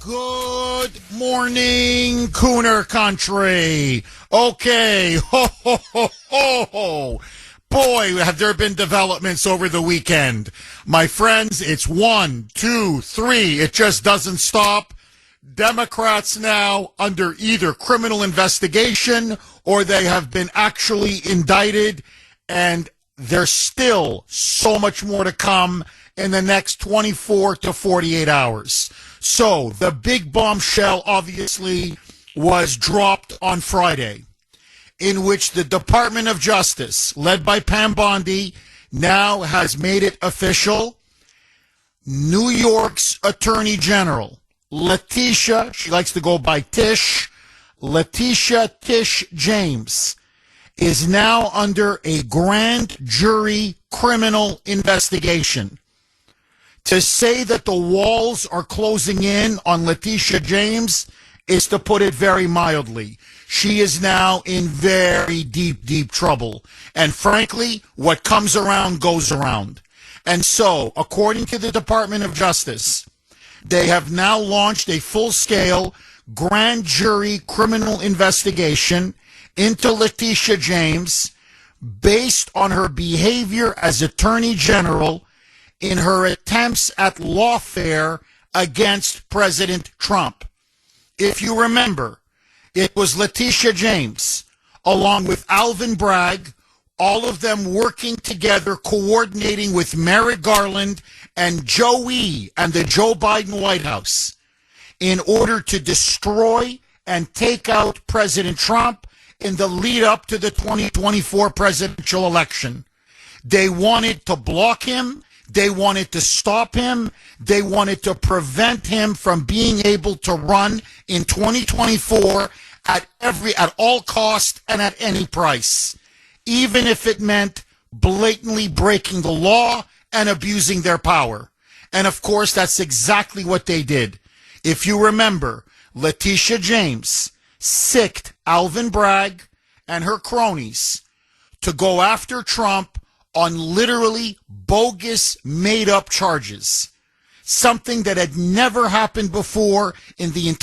Good morning, Kuhner country. Okay, ho, ho, ho, ho. Boy, have there been developments over the weekend. My friends, it's 1, 2, 3. It just doesn't stop. Democrats now under either criminal investigation or they have been actually indicted, and there's still so much more to come in the next 24 to 48 hours. So the big bombshell obviously was dropped on Friday, in which the Department of Justice, led by Pam Bondi, now has made it official. New York's Attorney General, Leticia, she likes to go by Tish, Leticia Tish James, is now under a grand jury criminal investigation. To say that the walls are closing in on Leticia James is to put it very mildly. She is now in very deep, deep trouble. And frankly, what comes around goes around. And so, according to the Department of Justice, they have now launched a full-scale grand jury criminal investigation into Leticia James based on her behavior as Attorney General in her attempts at lawfare against President Trump. If you remember, it was Leticia James, along with Alvin Bragg, all of them working together, coordinating with Merrick Garland and Joey and the Joe Biden White House in order to destroy and take out President Trump in the lead up to the 2024 presidential election. They wanted to block him. They wanted to stop him. They wanted to prevent him from being able to run in 2024 at all cost and at any price, even if it meant blatantly breaking the law and abusing their power. And of course, that's exactly what they did. If you remember, Leticia James sicked Alvin Bragg and her cronies to go after Trump on literally bogus, made-up charges. Something that had never happened before in the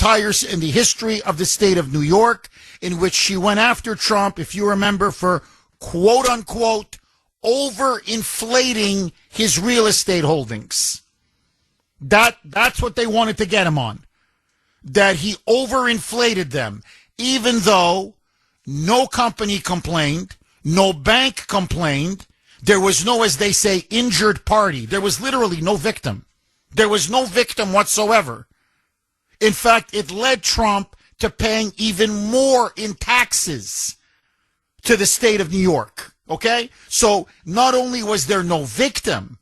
history of the state of New York, in which she went after Trump, if you remember, for quote-unquote overinflating his real estate holdings. That's what they wanted to get him on. That he overinflated them, even though no company complained, no bank complained. There was no, as they say, injured party. There was literally no victim. There was no victim whatsoever. In fact, it led Trump to paying even more in taxes to the state of New York. Okay? So not only was there no victim,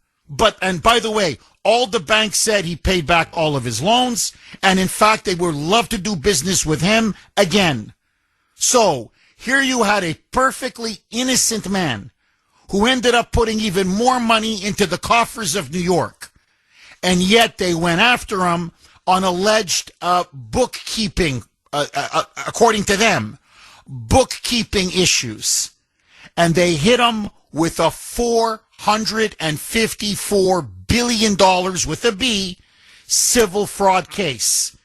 and by the way, all the banks said he paid back all of his loans, and in fact, they would love to do business with him again. So here you had a perfectly innocent man who ended up putting even more money into the coffers of New York. And yet they went after him on alleged bookkeeping, according to them, bookkeeping issues. And they hit him with a $454 billion with a B civil fraud case,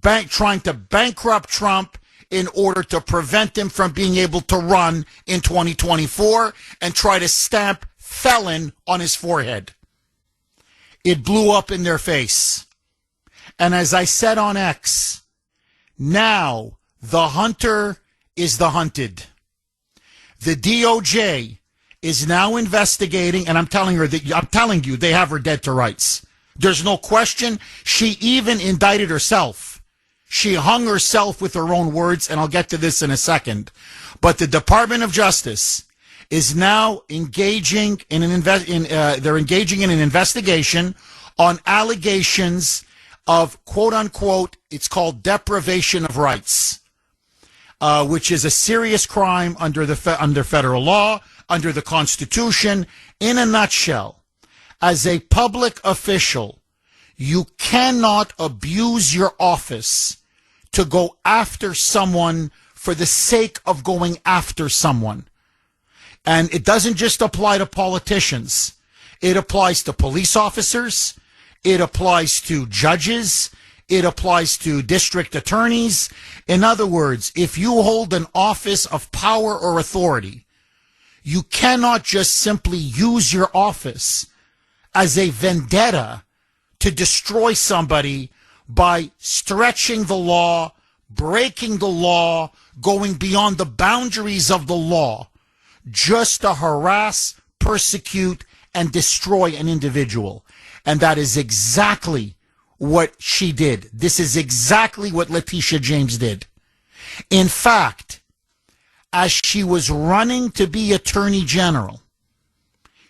trying to bankrupt Trump in order to prevent him from being able to run in 2024 and try to stamp felon on his forehead. It blew up in their face. And as I said on X, now the hunter is the hunted. The DOJ is now investigating, and I'm telling you, they have her dead to rights. There's no question. She even indicted herself. She hung herself with her own words, and I'll get to this in a second. But the Department of Justice is now engaging in an investigation on allegations of quote unquote, it's called deprivation of rights, which is a serious crime under federal law, under the Constitution. In a nutshell, as a public official, you cannot abuse your office to go after someone for the sake of going after someone. And it doesn't just apply to politicians. It applies to police officers. It applies to judges. It applies to district attorneys. In other words, if you hold an office of power or authority, you cannot just simply use your office as a vendetta to destroy somebody by stretching the law, breaking the law, going beyond the boundaries of the law, just to harass, persecute, and destroy an individual. And that is exactly what she did. This is exactly what Leticia James did. In fact, as she was running to be Attorney General,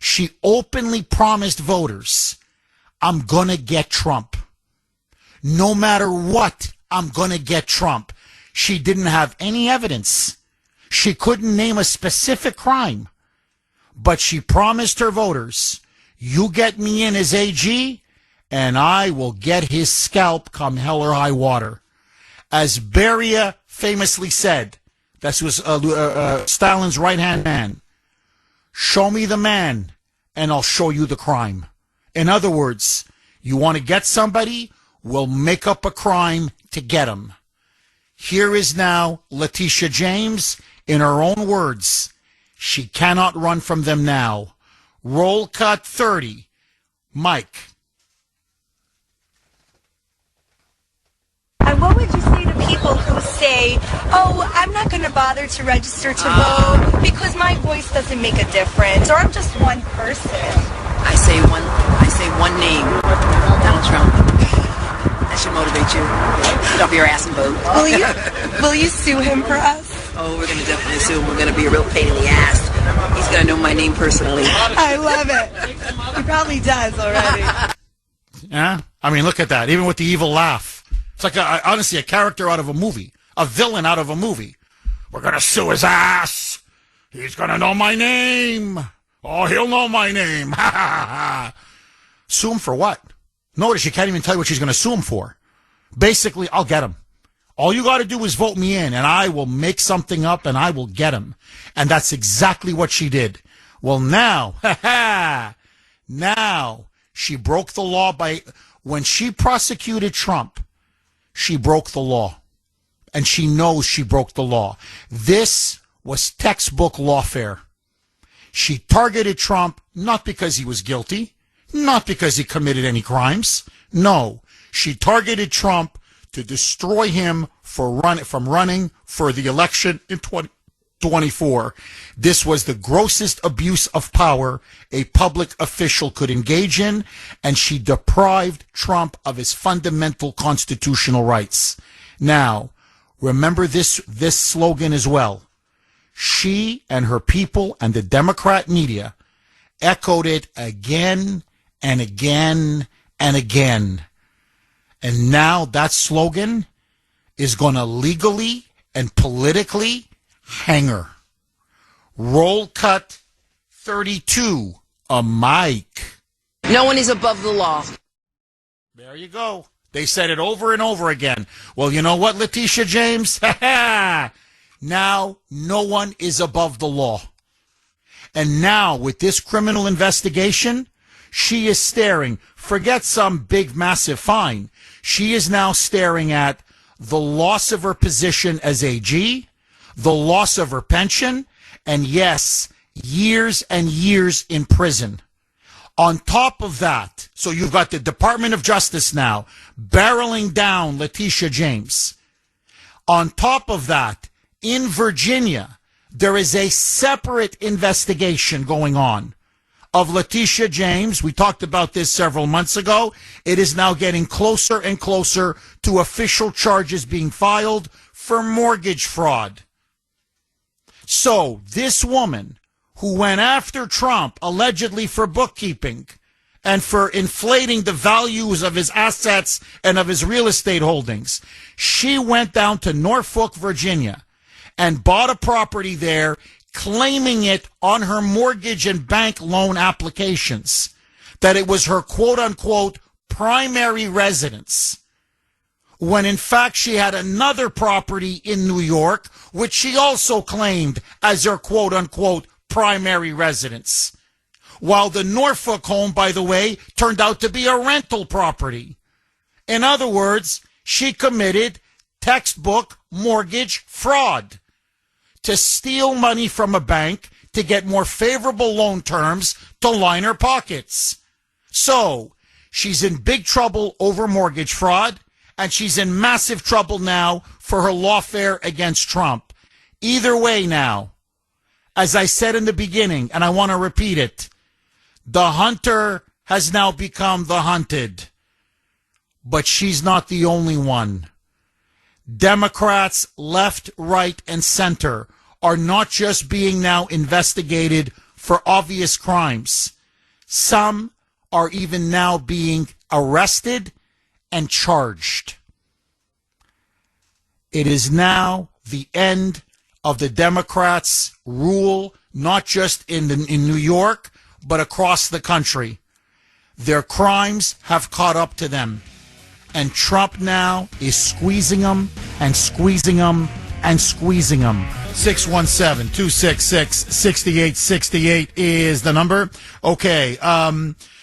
she openly promised voters, I'm going to get Trump. No matter what, I'm going to get Trump. She didn't have any evidence. She couldn't name a specific crime. But she promised her voters, you get me in as AG, and I will get his scalp come hell or high water. As Beria famously said, that was Stalin's right-hand man, show me the man, and I'll show you the crime. In other words, you want to get somebody, we'll make up a crime to get him. Here is now Leticia James, in her own words. She cannot run from them now. Roll cut 30. Mike. And what would you say to people who say, oh, I'm not going to bother to register to vote because my voice doesn't make a difference, or I'm just one person? I say one name, Donald Trump. That should motivate you. Get off your ass and vote. Will you sue him for us? Oh, we're going to definitely sue him. We're going to be a real pain in the ass. He's going to know my name personally. I love it. He probably does already. Yeah? I mean, look at that. Even with the evil laugh. It's like, honestly, a character out of a movie. A villain out of a movie. We're going to sue his ass. He's going to know my name. Oh, he'll know my name. Ha, ha, ha. Sue him for what? Notice she can't even tell you what she's going to sue him for. Basically, I'll get him. All you got to do is vote me in, and I will make something up, and I will get him. And that's exactly what she did. Well, now, now she broke the law when she prosecuted Trump, she broke the law. And she knows she broke the law. This was textbook lawfare. She targeted Trump not because he was guilty, not because he committed any crimes. No, she targeted Trump to destroy him from running for the election in 2024. This was the grossest abuse of power a public official could engage in, and she deprived Trump of his fundamental constitutional rights. Now, remember this slogan as well. She and her people and the Democrat media echoed it again and again and again. And now that slogan is going to legally and politically hang her. Roll cut 32, a Mike. No one is above the law. There you go. They said it over and over again. Well, you know what, Leticia James? Now no one is above the law. And now with this criminal investigation, she is staring, forget some big massive fine. She is now staring at the loss of her position as AG, the loss of her pension, and yes, years and years in prison. On top of that, so you've got the Department of Justice now barreling down Leticia James. On top of that, in Virginia, there is a separate investigation going on of Leticia James. We talked about this several months ago. It is now getting closer and closer to official charges being filed for mortgage fraud. So this woman who went after Trump allegedly for bookkeeping and for inflating the values of his assets and of his real estate holdings, she went down to Norfolk, Virginia, and bought a property there, claiming it on her mortgage and bank loan applications, that it was her quote-unquote primary residence, when in fact she had another property in New York, which she also claimed as her quote-unquote primary residence. While the Norfolk home, by the way, turned out to be a rental property. In other words, She committed textbook mortgage fraud to steal money from a bank to get more favorable loan terms to line her pockets. So she's in big trouble over mortgage fraud, and she's in massive trouble now for her lawfare against Trump. Either way now, as I said in the beginning, and I want to repeat it, the hunter has now become the hunted. But she's not the only one. Democrats, left, right, and center are not just being now investigated for obvious crimes. Some are even now being arrested and charged. It is now the end of the Democrats' rule, not just in New York, but across the country. Their crimes have caught up to them. And Trump now is squeezing them and squeezing them and squeezing them. 617-266-6868 is the number. Okay,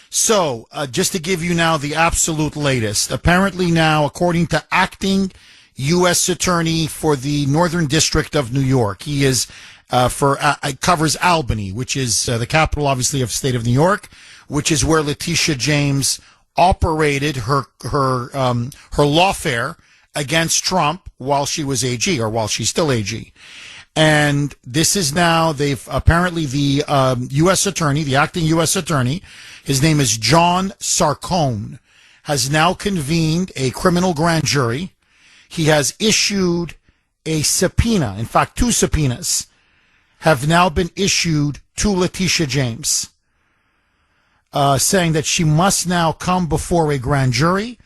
so just to give you now the absolute latest. Apparently now, according to acting U.S. Attorney for the Northern District of New York, he is covers Albany, which is the capital, obviously, of the state of New York, which is where Leticia James operated her lawfare against Trump while she was AG, or while she's still AG. And this is now, they've apparently the U.S. attorney, the acting U.S. attorney, his name is John Sarcone, has now convened a criminal grand jury. He has issued a subpoena. In fact, 2 subpoenas have now been issued to Leticia James, saying that she must now come before a grand jury,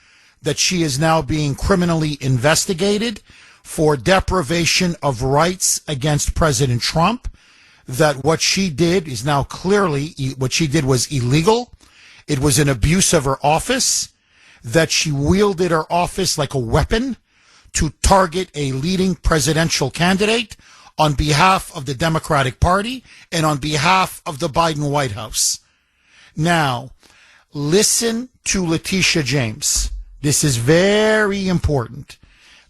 that she is now being criminally investigated for deprivation of rights against President Trump, that what she did is now clearly, what she did was illegal. It was an abuse of her office, that she wielded her office like a weapon to target a leading presidential candidate on behalf of the Democratic Party and on behalf of the Biden White House. Now, listen to Leticia James. This is very important.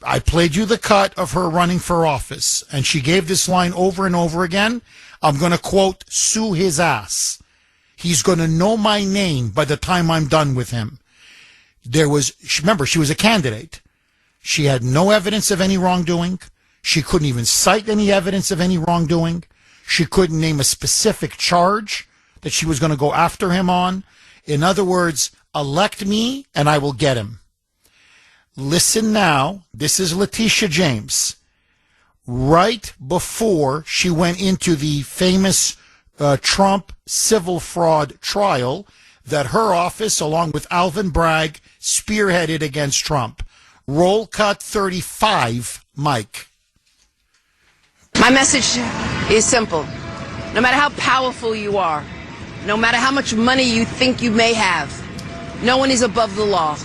I played you the cut of her running for office, and she gave this line over and over again. I'm going to quote, sue his ass. He's going to know my name by the time I'm done with him. Remember, she was a candidate. She had no evidence of any wrongdoing. She couldn't even cite any evidence of any wrongdoing. She couldn't name a specific charge that she was going to go after him on. In other words, elect me and I will get him. Listen now. This is Leticia James. Right before she went into the famous Trump civil fraud trial that her office, along with Alvin Bragg, spearheaded against Trump. Roll cut 35, Mike. My message is simple. No matter how powerful you are, no matter how much money you think you may have, no one is above the law.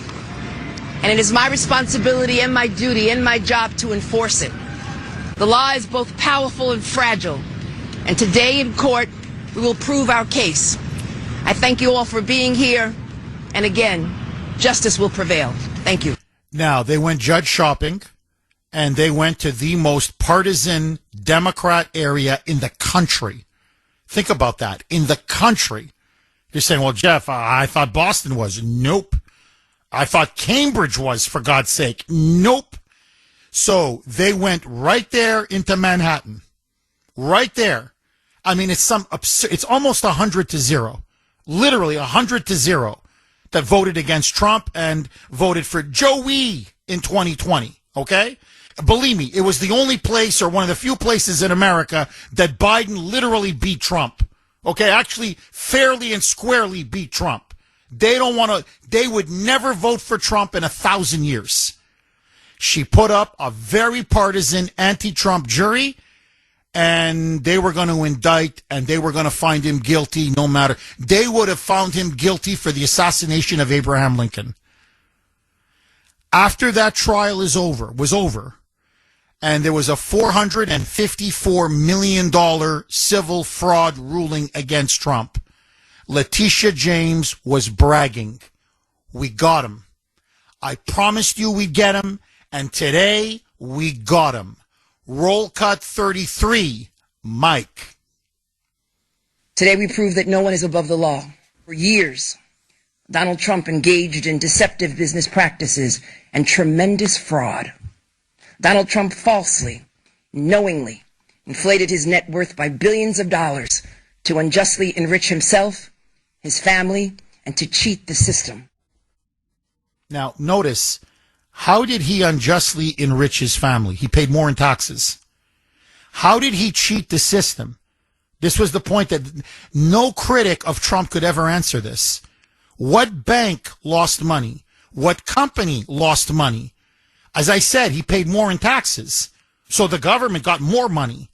And it is my responsibility and my duty and my job to enforce it. The law is both powerful and fragile. And today in court, we will prove our case. I thank you all for being here. And again, justice will prevail. Thank you. Now, they went judge shopping, and they went to the most partisan Democrat area in the country. Think about that. In the country. You're saying, well, Jeff, I thought Boston was. Nope. I thought Cambridge was, for God's sake. Nope. So they went right there into Manhattan. Right there. I mean, it's it's almost 100-0. Literally 100-0 that voted against Trump and voted for Joey in 2020. Okay? Believe me, it was the only place, or one of the few places in America, that Biden literally beat Trump. Okay? Actually, fairly and squarely beat Trump. They would never vote for Trump in 1,000 years. She put up a very partisan anti-Trump jury, and they were going to indict, and they were going to find him guilty no matter. They would have found him guilty for the assassination of Abraham Lincoln. After that trial was over, and there was a $454 million civil fraud ruling against Trump, Leticia James was bragging. We got him. I promised you we'd get him, and today we got him. Roll cut 33, Mike. Today we prove that no one is above the law. For years, Donald Trump engaged in deceptive business practices and tremendous fraud. Donald Trump falsely, knowingly, inflated his net worth by billions of dollars to unjustly enrich himself, his family, and to cheat the system. Now, notice, how did he unjustly enrich his family? He paid more in taxes. How did he cheat the system? This was the point that no critic of Trump could ever answer this. What bank lost money? What company lost money? As I said, he paid more in taxes, so the government got more money.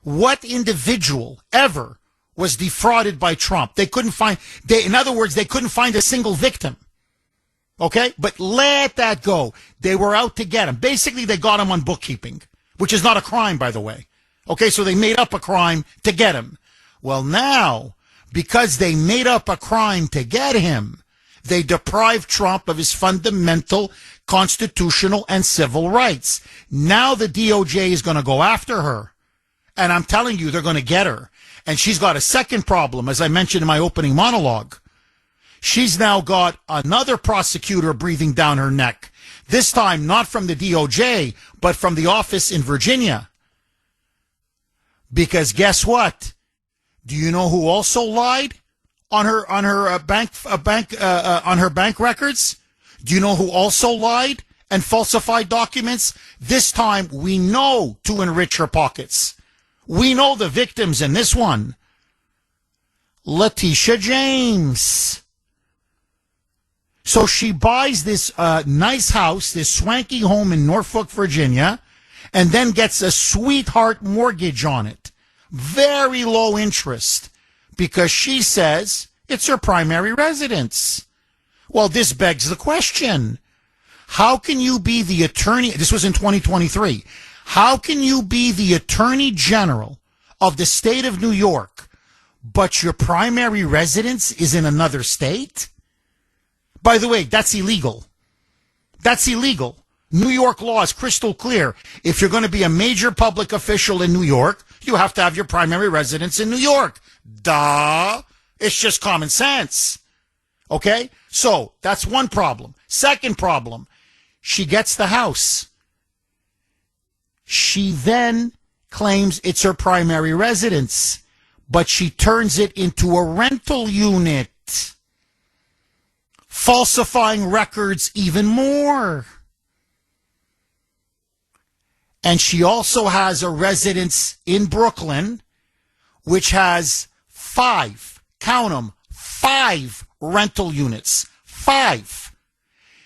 What individual ever was defrauded by Trump? They couldn't find, in other words, they couldn't find a single victim. Okay? But let that go. They were out to get him. Basically, they got him on bookkeeping, which is not a crime, by the way. Okay, so they made up a crime to get him. Well, now, because they made up a crime to get him, they deprived Trump of his fundamental constitutional and civil rights. Now the DOJ is going to go after her. And I'm telling you, they're going to get her. And she's got a second problem, as I mentioned in my opening monologue. She's now got another prosecutor breathing down her neck. This time, not from the DOJ, but from the office in Virginia. Because guess what? Do you know who also lied on her bank records? Do you know who also lied and falsified documents? This time we know to enrich her pockets. We know the victims in this one. Leticia James. So she buys this nice house, this swanky home in Norfolk, Virginia, and then gets a sweetheart mortgage on it. Very low interest, because she says it's her primary residence. Well, this begs the question. How can you be the attorney? This was in 2023. How can you be the attorney general of the state of New York, but your primary residence is in another state? By the way, that's illegal. That's illegal. New York law is crystal clear. If you're going to be a major public official in New York, you have to have your primary residence in New York. Duh. It's just common sense. Okay? So that's one problem. Second problem, she gets the house. She then claims it's her primary residence, but she turns it into a rental unit, falsifying records even more. And she also has a residence in Brooklyn, which has 5, count them, 5 rental units. 5.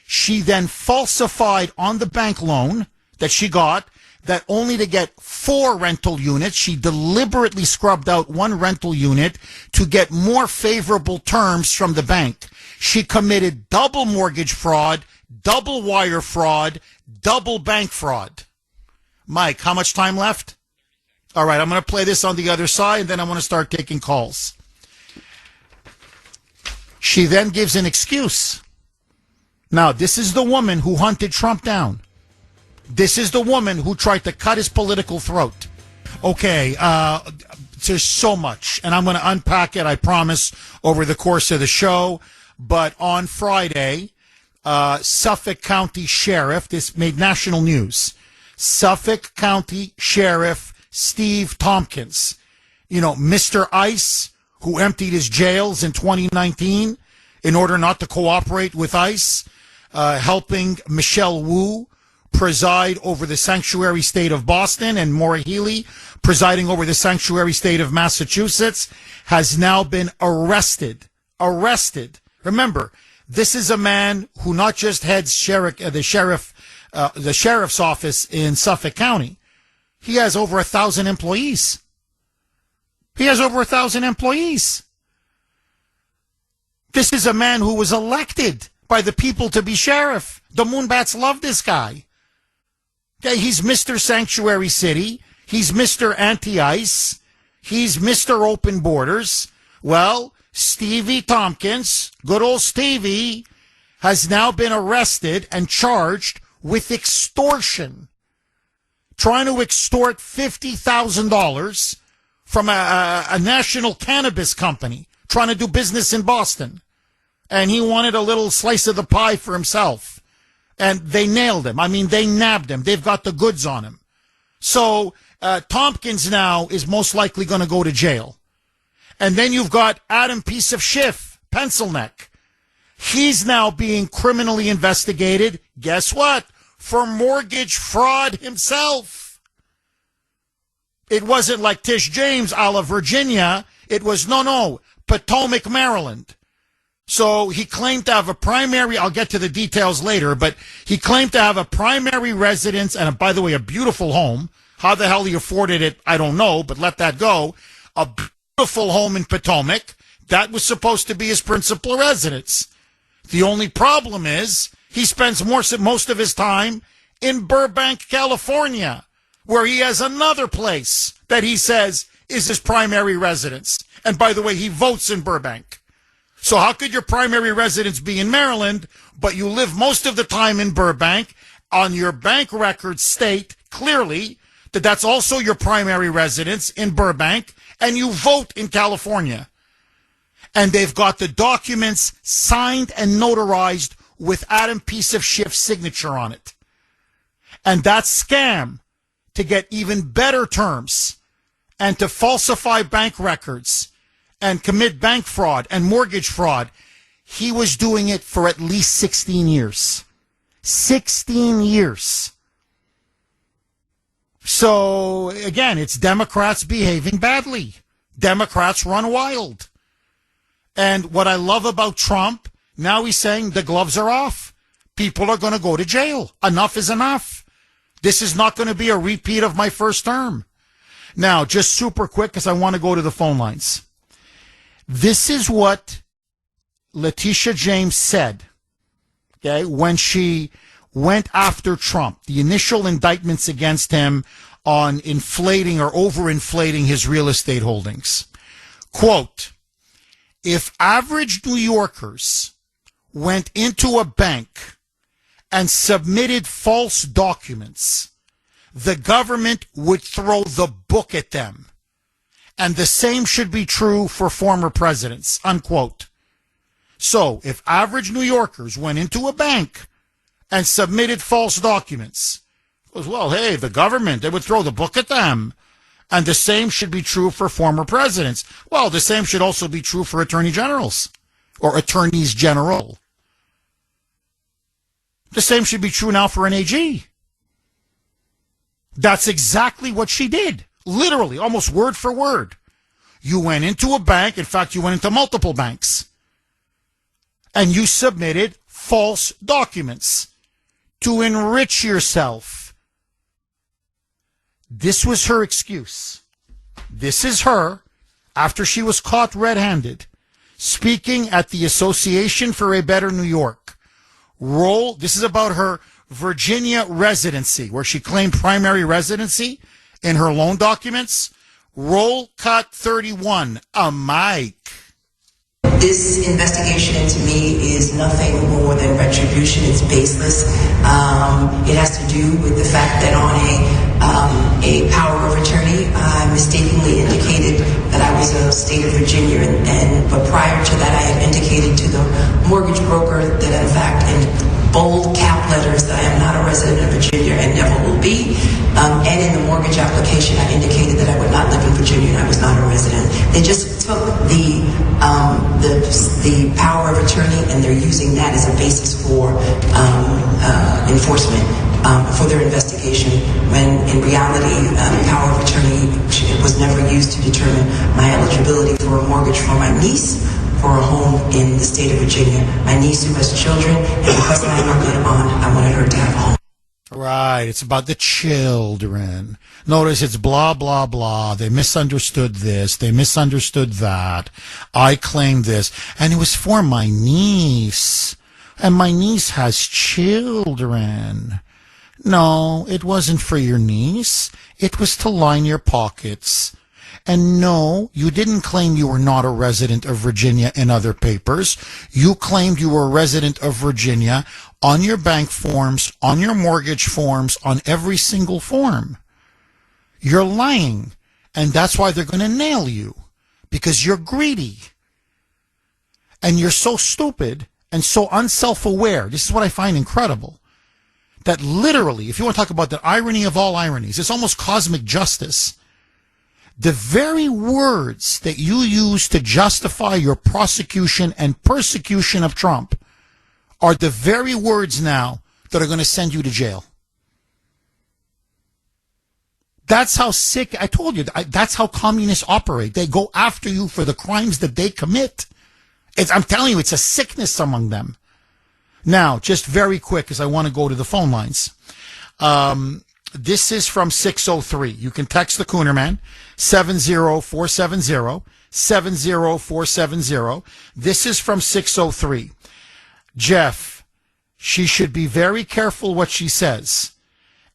She then falsified on the bank loan that she got that only to get 4 rental units. She deliberately scrubbed out 1 rental unit to get more favorable terms from the bank. She committed double mortgage fraud, double wire fraud, double bank fraud. Mike, how much time left? All right, I'm going to play this on the other side, and then I'm going to start taking calls. She then gives an excuse. Now, this is the woman who hunted Trump down. This is the woman who tried to cut his political throat. Okay, there's so much, and I'm going to unpack it, I promise, over the course of the show. But on Friday, Suffolk County Sheriff, this made national news, Suffolk County Sheriff Steve Tompkins, you know, Mr. ICE, who emptied his jails in 2019 in order not to cooperate with ICE, helping Michelle Wu preside over the sanctuary state of Boston, and Maura Healey presiding over the sanctuary state of Massachusetts, has now been arrested. Remember, this is a man who not just heads the sheriff's office in Suffolk County. He has over 1,000 employees. This is a man who was elected by the people to be sheriff. The Moonbats love this guy. Okay, he's Mr. Sanctuary City. He's Mr. Anti-ICE. He's Mr. Open Borders. Well, Stevie Tompkins, good old Stevie, has now been arrested and charged with extortion, trying to extort $50,000 from a national cannabis company trying to do business in Boston. And he wanted a little slice of the pie for himself. And they nailed him. I mean, they nabbed him. They've got the goods on him. So Tompkins now is most likely going to go to jail. And then you've got Adam Piece of Schiff, Pencilneck. He's now being criminally investigated. Guess what? For mortgage fraud himself. It wasn't like Tish James a la Virginia. It was, no, Potomac, Maryland. So he claimed to have a primary, I'll get to the details later, but he claimed to have a primary residence and, by the way, a beautiful home. How the hell he afforded it, I don't know, but let that go. A beautiful home in Potomac. That was supposed to be his principal residence. The only problem is he spends most of his time in Burbank, California, where he has another place that he says is his primary residence. And by the way, he votes in Burbank. So how could your primary residence be in Maryland, but you live most of the time in Burbank? On your bank records state clearly that that's also your primary residence in Burbank, and you vote in California. And they've got the documents signed and notarized with Adam Piece of Schiff's signature on it. And that scam to get even better terms and to falsify bank records and commit bank fraud and mortgage fraud, he was doing it for at least 16 years. 16 years. So, again, it's Democrats behaving badly. Democrats run wild. And what I love about Trump, now he's saying the gloves are off. People are going to go to jail. Enough is enough. This is not going to be a repeat of my first term. Now, just super quick, because I want to go to the phone lines. This is what Leticia James said, okay, when she went after Trump, the initial indictments against him on inflating or overinflating his real estate holdings. Quote, if average New Yorkers went into a bank and submitted false documents, the government would throw the book at them. And the same should be true for former presidents, unquote. So, if average New Yorkers went into a bank and submitted false documents, it was, well, hey, the government, they would throw the book at them. And the same should be true for former presidents. Well, the same should also be true for attorney generals or attorneys general. The same should be true now for an AG. That's exactly what she did. Literally, almost word for word. You went into a bank. In fact, you went into multiple banks. And you submitted false documents to enrich yourself. This was her excuse. This is her, after she was caught red-handed, speaking at the Association for a Better New York. This is about her Virginia residency, where she claimed primary residency in her loan documents. Roll cut 31, a mic. This investigation into me is nothing more than retribution. It's baseless. It has to do with the fact that on a power of attorney, I mistakenly indicated that I was a state of Virginia, but prior to that, I had indicated to the mortgage broker that, in fact, in bold cap letters, that I am not a resident of Virginia and never will be. And in the mortgage application, I indicated that I would not live in Virginia and I was not a resident. They just took the power of attorney and they're using that as a basis for enforcement for their investigation, when in reality, power of attorney was never used to determine my eligibility for a mortgage for my niece for a home in the state of Virginia. My niece who has children, and because I'm a good aunt, I wanted her to have a home. Right, it's about the children. Notice it's blah, blah, blah. They misunderstood this. They misunderstood that. I claimed this. And it was for my niece. And my niece has children. No, it wasn't for your niece. It was to line your pockets. And no, you didn't claim you were not a resident of Virginia in other papers. You claimed you were a resident of Virginia on your bank forms, on your mortgage forms, on every single form. You're lying. And that's why they're going to nail you. Because you're greedy. And you're so stupid and so unself-aware. This is what I find incredible. That literally, if you want to talk about the irony of all ironies, it's almost cosmic justice. The very words that you use to justify your prosecution and persecution of Trump are the very words now that are going to send you to jail. That's how sick, I told you, that's how communists operate. They go after you for the crimes that they commit. I'm telling you, it's a sickness among them. Now, just very quick, because I want to go to the phone lines. This is from 603. You can text the Kuhner man, 70470, 70470. This is from 603. Jeff, she should be very careful what she says.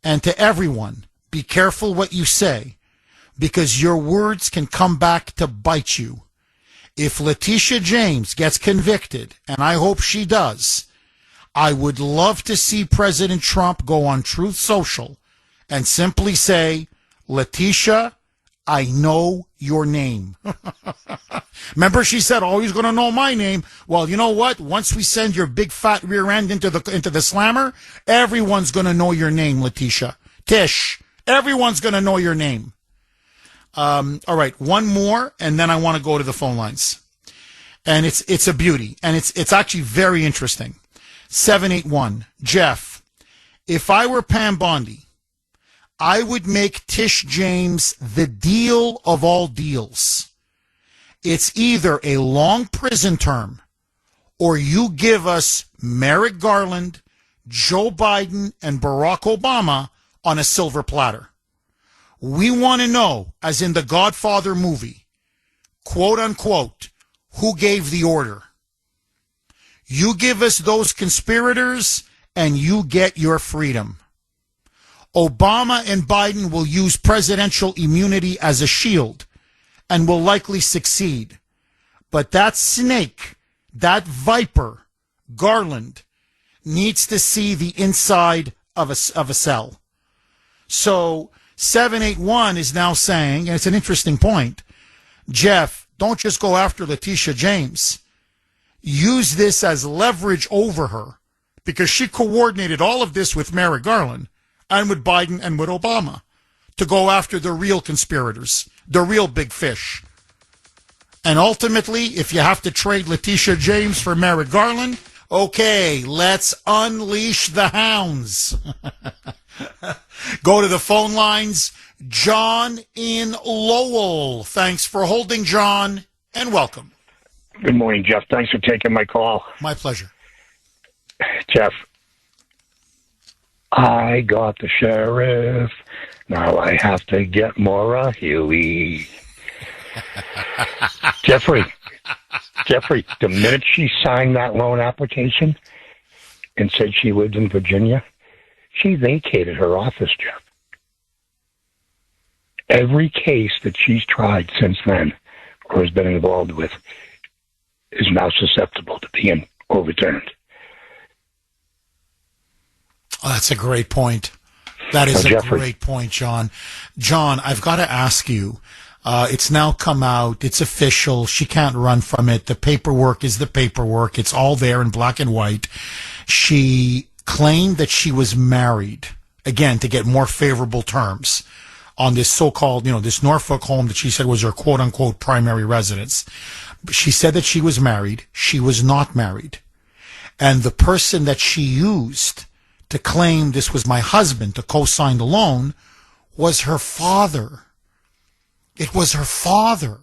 And to everyone, be careful what you say, because your words can come back to bite you. If Leticia James gets convicted, and I hope she does, I would love to see President Trump go on Truth Social and simply say, Leticia, I know your name. Remember she said, oh, he's going to know my name. Well, you know what? Once we send your big fat rear end into the slammer, everyone's going to know your name, Leticia. Tish, everyone's going to know your name. All right, one more, and then I want to go to the phone lines. And it's a beauty, and it's actually very interesting. 781, Jeff, if I were Pam Bondi, I would make Tish James the deal of all deals. It's either a long prison term or you give us Merrick Garland, Joe Biden, and Barack Obama on a silver platter. We want to know, as in the Godfather movie, quote unquote, who gave the order. You give us those conspirators and you get your freedom. Obama and Biden will use presidential immunity as a shield and will likely succeed. But that snake, that viper, Garland, needs to see the inside of a cell. So 781 is now saying, and it's an interesting point, Jeff, don't just go after Leticia James. Use this as leverage over her, because she coordinated all of this with Merrick Garland and with Biden and with Obama to go after the real conspirators, the real big fish. And ultimately, if you have to trade Leticia James for Merrick Garland, okay, let's unleash the hounds. Go to the phone lines. John in Lowell. Thanks for holding, John, and welcome. Good morning, Jeff. Thanks for taking my call. My pleasure. Jeff, I got the sheriff. Now I have to get Maura Huey. Jeffrey, the minute she signed that loan application and said she lived in Virginia, she vacated her office, Jeff. Every case that she's tried since then or has been involved with is now susceptible to being overturned. Oh, that's a great point. That is a great point, John. John, I've got to ask you, it's now come out, it's official, she can't run from it, the paperwork is the paperwork, it's all there in black and white. She claimed that she was married, again, to get more favorable terms on this so-called, this Norfolk home that she said was her quote-unquote primary residence. She said that she was married. She was not married. And the person that she used to claim this was my husband to co-sign the loan was her father. It was her father.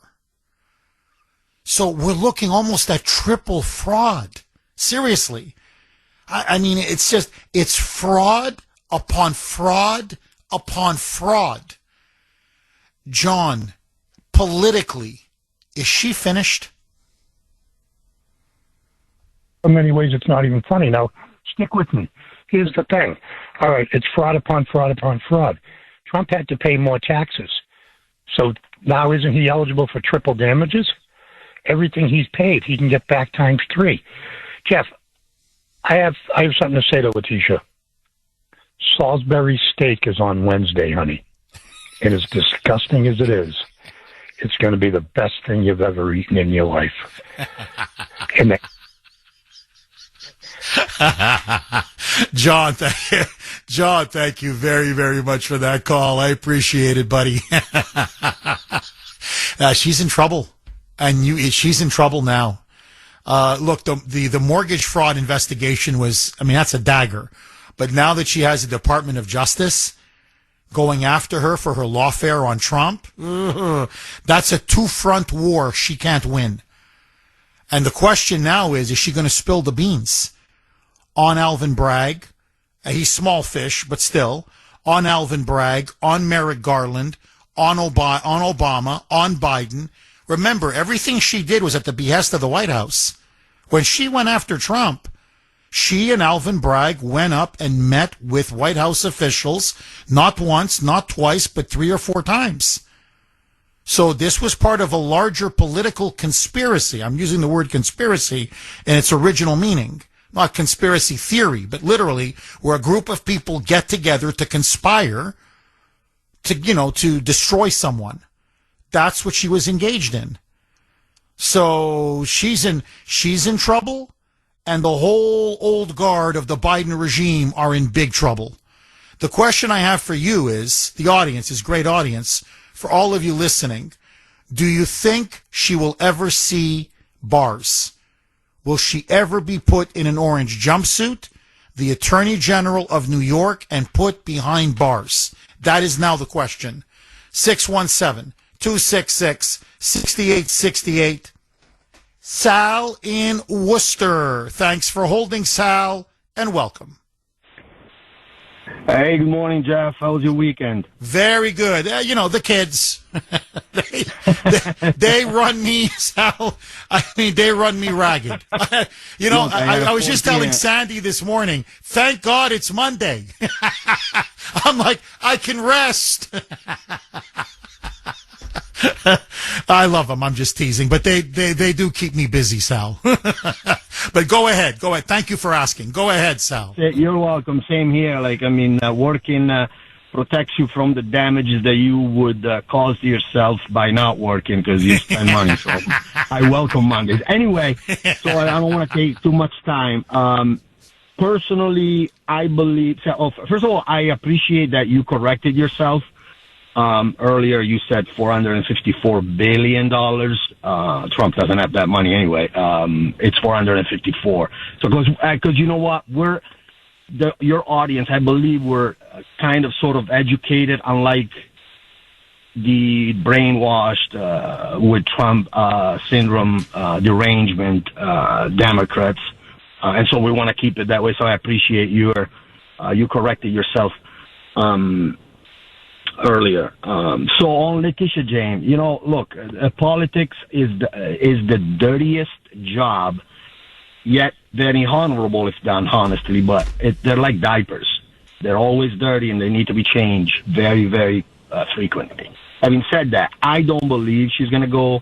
So we're looking almost at triple fraud. Seriously. I mean, it's fraud upon fraud upon fraud. John, politically, is she finished? In many ways, it's not even funny. Now, stick with me. Here's the thing. All right, it's fraud upon fraud upon fraud. Trump had to pay more taxes So now isn't he eligible for triple damages? Everything he's paid, he can get back times 3. Jeff, I have something to say to Leticia. Salisbury steak is on Wednesday, honey. And as disgusting as it is, it's going to be the best thing you've ever eaten in your life. And John, thank you very, very much for that call. I appreciate it, buddy. She's in trouble, and she's in trouble now. Look, the mortgage fraud investigation was, I mean, that's a dagger. But now that she has the Department of Justice going after her for her lawfare on Trump, that's a two-front war she can't win. And the question now is she going to spill the beans on Alvin Bragg? He's small fish, but still. On Alvin Bragg, on Merrick Garland, on Obama, on Biden. Remember, everything she did was at the behest of the White House. When she went after Trump, she and Alvin Bragg went up and met with White House officials, not once, not twice, but 3 or 4 times. So this was part of a larger political conspiracy. I'm using the word conspiracy in its original meaning. Not conspiracy theory, but literally where a group of people get together to conspire to destroy someone. That's what she was engaged in. So she's in trouble, and the whole old guard of the Biden regime are in big trouble. The question I have for you is, the audience is great audience, for all of you listening, do you think she will ever see bars? Will she ever be put in an orange jumpsuit, the Attorney General of New York, and put behind bars? That is now the question. 617-266-6868. Sal in Worcester. Thanks for holding, Sal, and welcome. Hey, good morning, Jeff. How was your weekend? Very good. The kids. they run me, Sal. I mean, they run me ragged. I was just telling Sandy this morning, thank God it's Monday. I'm like, I can rest. I love them. I'm just teasing, but they do keep me busy, Sal. But go ahead. Thank you for asking. Go ahead, Sal. You're welcome. Same here. Working protects you from the damages that you would cause to yourself by not working because you spend money. So I welcome Mondays. Anyway, so I don't want to take too much time. Personally, I believe, first of all, I appreciate that you corrected yourself. Earlier, you said $454 billion. Trump doesn't have that money anyway. It's 454. So, because you know what? Your audience, I believe, we're kind of sort of educated, unlike the brainwashed, with Trump syndrome, derangement Democrats. And so we want to keep it that way. So I appreciate you corrected yourself. Earlier. So on Leticia James, look, politics is the dirtiest job, yet very honorable if done honestly, but they're like diapers. They're always dirty and they need to be changed very, very frequently. Having said that, I don't believe she's going to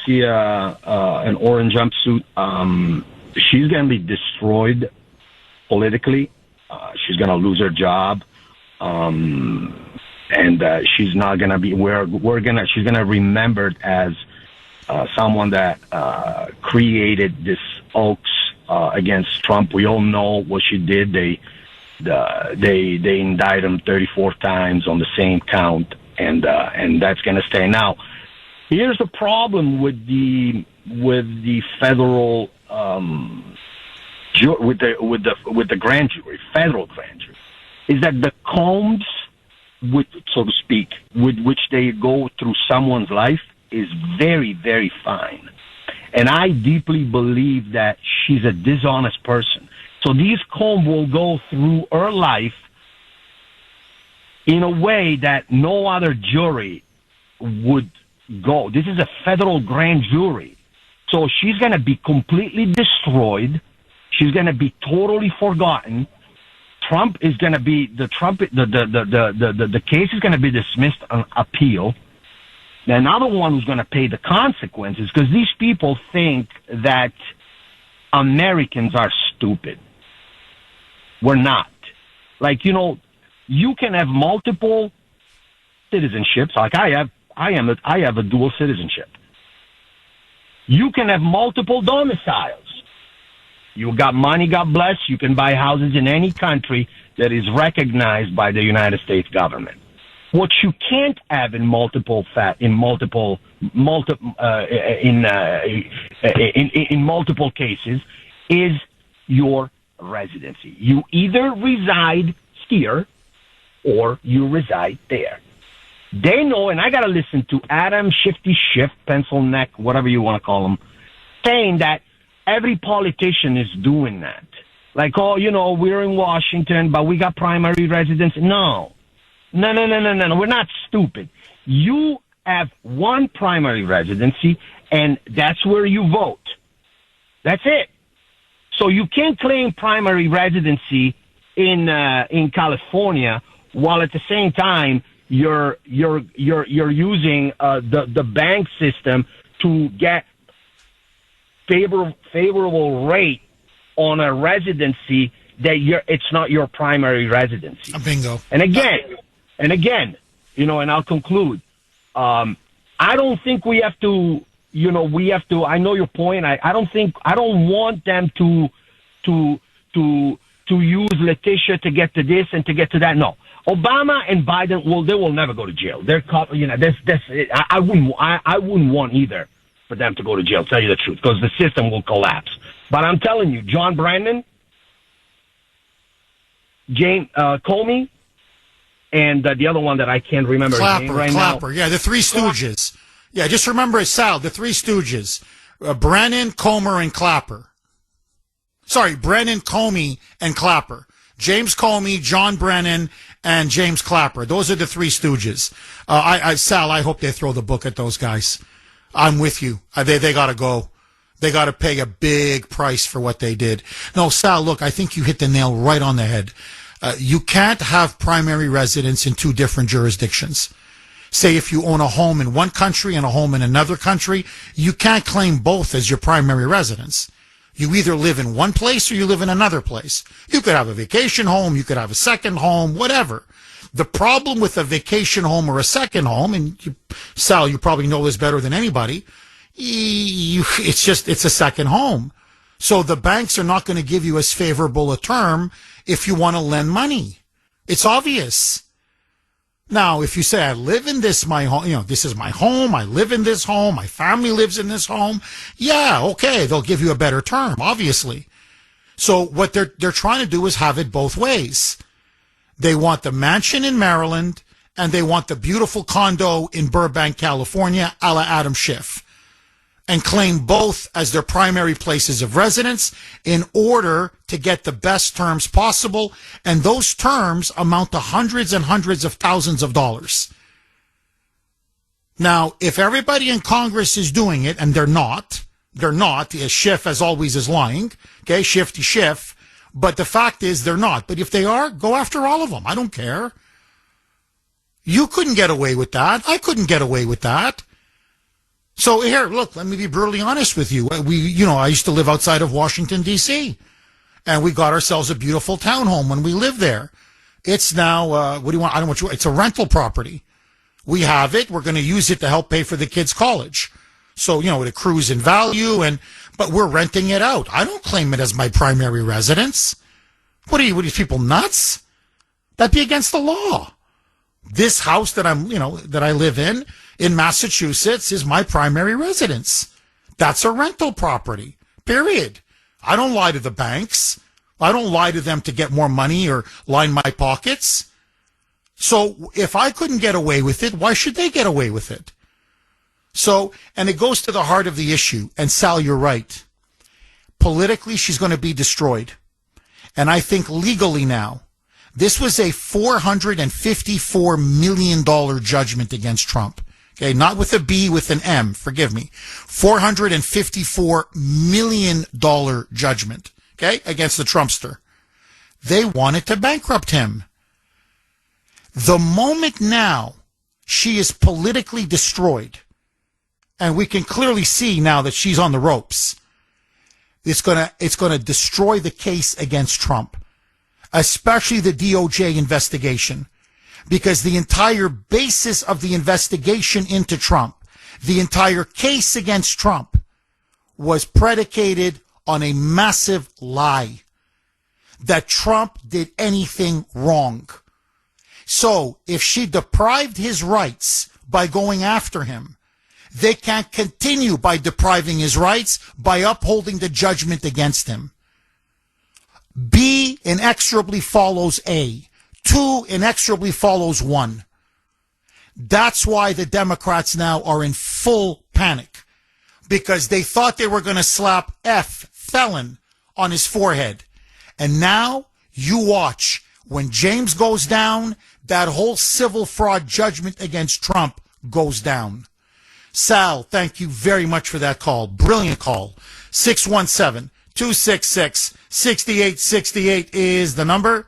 see an orange jumpsuit. She's going to be destroyed politically. She's going to lose her job. And she's not gonna be. She's gonna remembered as someone that created this hoax against Trump. We all know what she did. They indict him 34 times on the same count, and that's gonna stay. Now, here's the problem with the federal with the grand jury, federal grand jury, is that the combs, so to speak, with which they go through someone's life is very, very fine. And I deeply believe that she's a dishonest person. So these combs will go through her life in a way that no other jury would go. This is a federal grand jury. So she's going to be completely destroyed. She's going to be totally forgotten. Trump is going to be the case is going to be dismissed on appeal. Another one who's going to pay the consequences, because these people think that Americans are stupid. We're not. Like, you can have multiple citizenships. Like I have a dual citizenship. You can have multiple domiciles. You got money, God bless. You can buy houses in any country that is recognized by the United States government. What you can't have in multiple cases is your residency. You either reside here or you reside there. They know, and I got to listen to Adam Shifty Schiff, Pencil Neck, whatever you want to call him, saying that every politician is doing that. Like, we're in Washington, but we got primary residence. No. We're not stupid. You have one primary residency, and that's where you vote. That's it. So you can't claim primary residency in California while at the same time you're using the bank system to get favorable rate on a residency that it's not your primary residency. Bingo. And again, and I'll conclude. I don't think we have to, I know your point. I don't want them to use Leticia to get to this and to get to that. No. Obama and Biden they will never go to jail. I wouldn't want either for them to go to jail, tell you the truth, because the system will collapse. But I'm telling you, John Brennan, James Comey, and the other one that I can't remember his name right Clapper. now. Yeah, the Three Stooges. Yeah, just remember, Sal, the Three Stooges. Brennan, Comer, and Clapper. Sorry, Brennan, Comey, and Clapper. James Comey, John Brennan, and James Clapper. Those are the Three Stooges. Sal, I hope they throw the book at those guys. I'm with you. They got to go. They got to pay a big price for what they did. No, Sal, look, I think you hit the nail right on the head. You can't have primary residence in two different jurisdictions. Say if you own a home in one country and a home in another country, you can't claim both as your primary residence. You either live in one place or you live in another place. You could have a vacation home, you could have a second home, whatever. The problem with a vacation home or a second home, and Sal, you probably know this better than anybody, it's a second home. So the banks are not going to give you as favorable a term if you want to lend money. It's obvious. Now, if you say, I live in this, my home, this is my home, I live in this home, my family lives in this home, yeah, okay, they'll give you a better term, obviously. So what they're trying to do is have it both ways. They want the mansion in Maryland, and they want the beautiful condo in Burbank, California, a la Adam Schiff, and claim both as their primary places of residence in order to get the best terms possible. And those terms amount to hundreds and hundreds of thousands of dollars. Now, if everybody in Congress is doing it, and they're not, Schiff, as always, is lying, okay, Shifty Schiff, but the fact is they're not. But if they are, go after all of them. I don't care. You couldn't get away with that. I couldn't get away with that. So here, look, let me be brutally honest with you. I used to live outside of Washington, D.C., and we got ourselves a beautiful townhome when we lived there. It's now, what do you want? I don't know what you want. It's a rental property. We have it. We're going to use it to help pay for the kids' college. So, it accrues in value, but we're renting it out. I don't claim it as my primary residence. What are you people nuts? That'd be against the law. This house that that I live in Massachusetts is my primary residence. That's a rental property, period. I don't lie to the banks. I don't lie to them to get more money or line my pockets. So if I couldn't get away with it, why should they get away with it? So, and it goes to the heart of the issue. And Sal, you're right. Politically, she's going to be destroyed. And I think legally now, this was a $454 million judgment against Trump. Okay, not with a B, with an M, forgive me. $454 million judgment, okay, against the Trumpster. They wanted to bankrupt him. The moment now she is politically destroyed. And we can clearly see now that she's on the ropes. It's gonna destroy the case against Trump, especially the DOJ investigation, because the entire basis of the investigation into Trump, the entire case against Trump, was predicated on a massive lie that Trump did anything wrong. So if she deprived his rights by going after him, they can't continue by depriving his rights by upholding the judgment against him. B inexorably follows A. 2 inexorably follows 1. That's why the Democrats now are in full panic, because they thought they were going to slap F, felon, on his forehead. And now you watch. When James goes down, that whole civil fraud judgment against Trump goes down. Sal, thank you very much for that call. Brilliant call. 617-266-6868 is the number.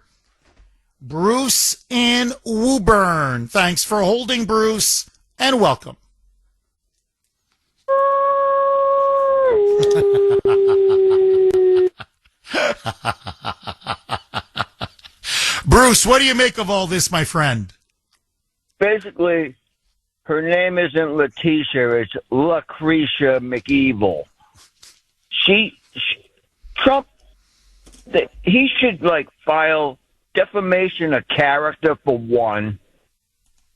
Bruce in Woburn. Thanks for holding, Bruce, and welcome. Bruce, what do you make of all this, my friend? Basically, her name isn't Leticia, it's Lucretia McEvil. Trump, he should, file defamation of character for one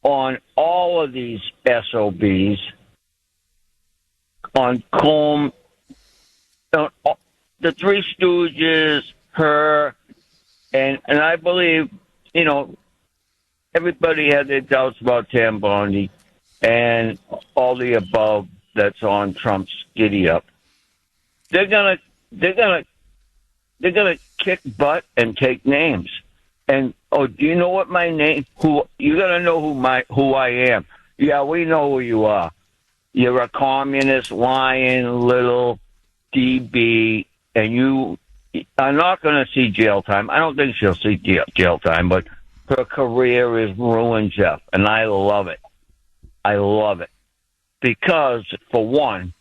on all of these SOBs, on Combe, on the Three Stooges, her, and I believe, everybody had their doubts about Tam Bondi and all the above that's on Trump's giddy up. They're gonna kick butt and take names. And do you know what my name? You gotta know who I am. Yeah, we know who you are. You're a communist, lying little DB, and you are not gonna see jail time. I don't think she'll see jail time, but her career is ruined, Jeff, and I love it. I love it. Because, for one,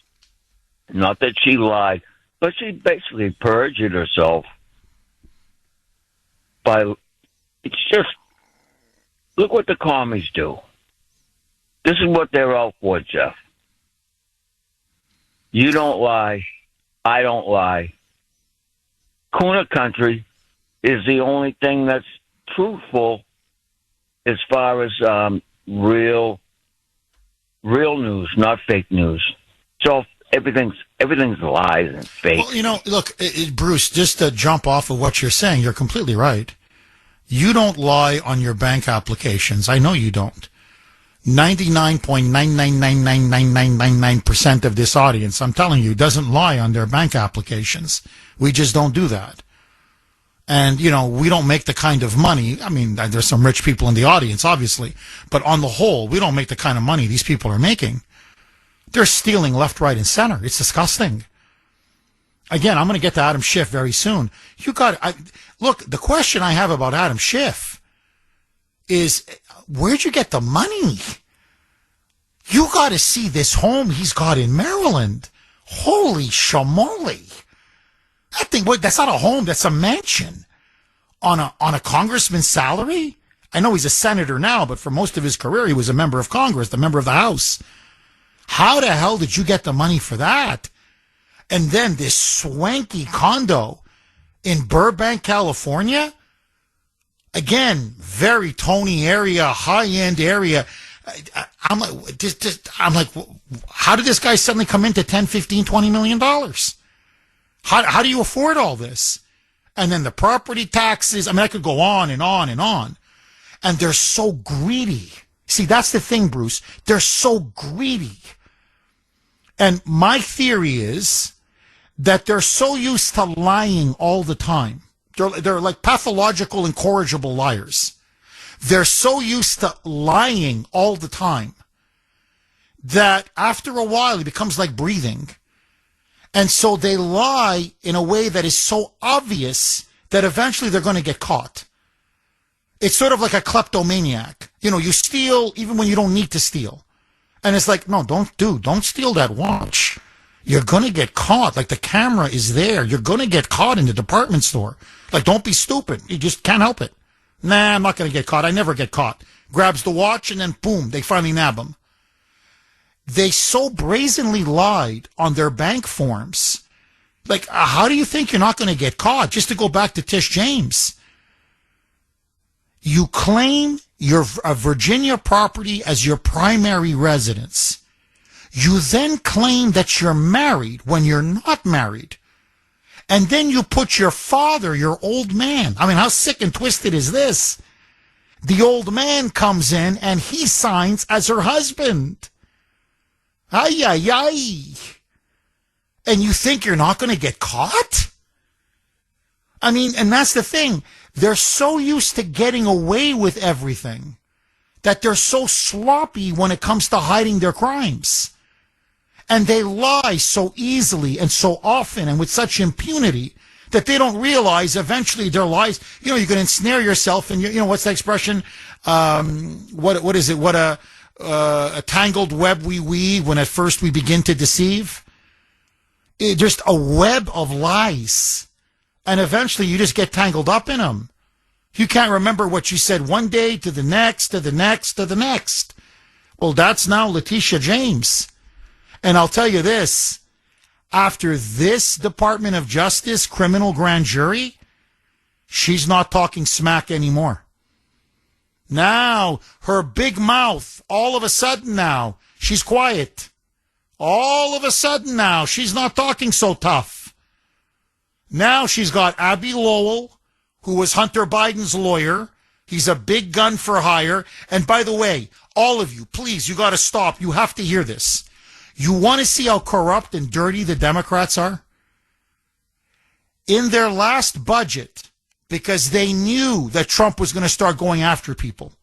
not that she lied, but she basically perjured herself by... It's just... Look what the commies do. This is what they're out for, Jeff. You don't lie. I don't lie. Kuhner country is the only thing that's truthful as far as real news, not fake news. So everything's lies and fake. Well, look, Bruce, just to jump off of what you're saying, you're completely right. You don't lie on your bank applications. I know you don't. 99.9999999% of this audience, I'm telling you, doesn't lie on their bank applications. We just don't do that. And, we don't make the kind of money. I mean, there's some rich people in the audience, obviously. But on the whole, we don't make the kind of money these people are making. They're stealing left, right, and center. It's disgusting. Again, I'm going to get to Adam Schiff very soon. Look, the question I have about Adam Schiff is, where'd you get the money? You got to see this home he's got in Maryland. Holy shamoli. That thing, that's not a home, that's a mansion. On a congressman's salary? I know he's a senator now, but for most of his career, he was a member of Congress, the member of the House. How the hell did you get the money for that? And then this swanky condo in Burbank, California? Again, very Tony area, high-end area. I'm like, how did this guy suddenly come into $10, $15, $20 million? How do you afford all this? And then the property taxes. I mean, I could go on and on and on. And they're so greedy. See, that's the thing, Bruce. They're so greedy. And my theory is that they're so used to lying all the time. They're like pathological, incorrigible liars. They're so used to lying all the time that after a while it becomes like breathing. And so they lie in a way that is so obvious that eventually they're going to get caught. It's sort of like a kleptomaniac. You know, you steal even when you don't need to steal. And it's like, no, don't steal that watch. You're going to get caught. Like, the camera is there. You're going to get caught in the department store. Like, don't be stupid. You just can't help it. Nah, I'm not going to get caught. I never get caught. Grabs the watch and then boom, they finally nab him. They so brazenly lied on their bank forms. Like, how do you think you're not going to get caught? Just to go back to Tish James. You claim your Virginia property as your primary residence. You then claim that you're married when you're not married. And then you put your father, your old man. I mean, how sick and twisted is this? The old man comes in and he signs as her husband. Ay, ay, ay. And you think you're not going to get caught? I mean, and that's the thing. They're so used to getting away with everything that they're so sloppy when it comes to hiding their crimes. And they lie so easily and so often and with such impunity that they don't realize eventually their lies, you know, you can ensnare yourself and, you know, what's the expression? What is it? What a tangled web we weave when at first we begin to deceive. Just a web of lies. And eventually you just get tangled up in them. You can't remember what you said one day to the next, to the next, to the next. Well, that's now Leticia James. And I'll tell you this, after this Department of Justice criminal grand jury, she's not talking smack anymore. Now, her big mouth, all of a sudden now, she's quiet. All of a sudden now, she's not talking so tough. Now she's got Abby Lowell, who was Hunter Biden's lawyer. He's a big gun for hire. And by the way, all of you, please, you got to stop. You have to hear this. You want to see how corrupt and dirty the Democrats are? In their last budget, because they knew that Trump was going to start going after people,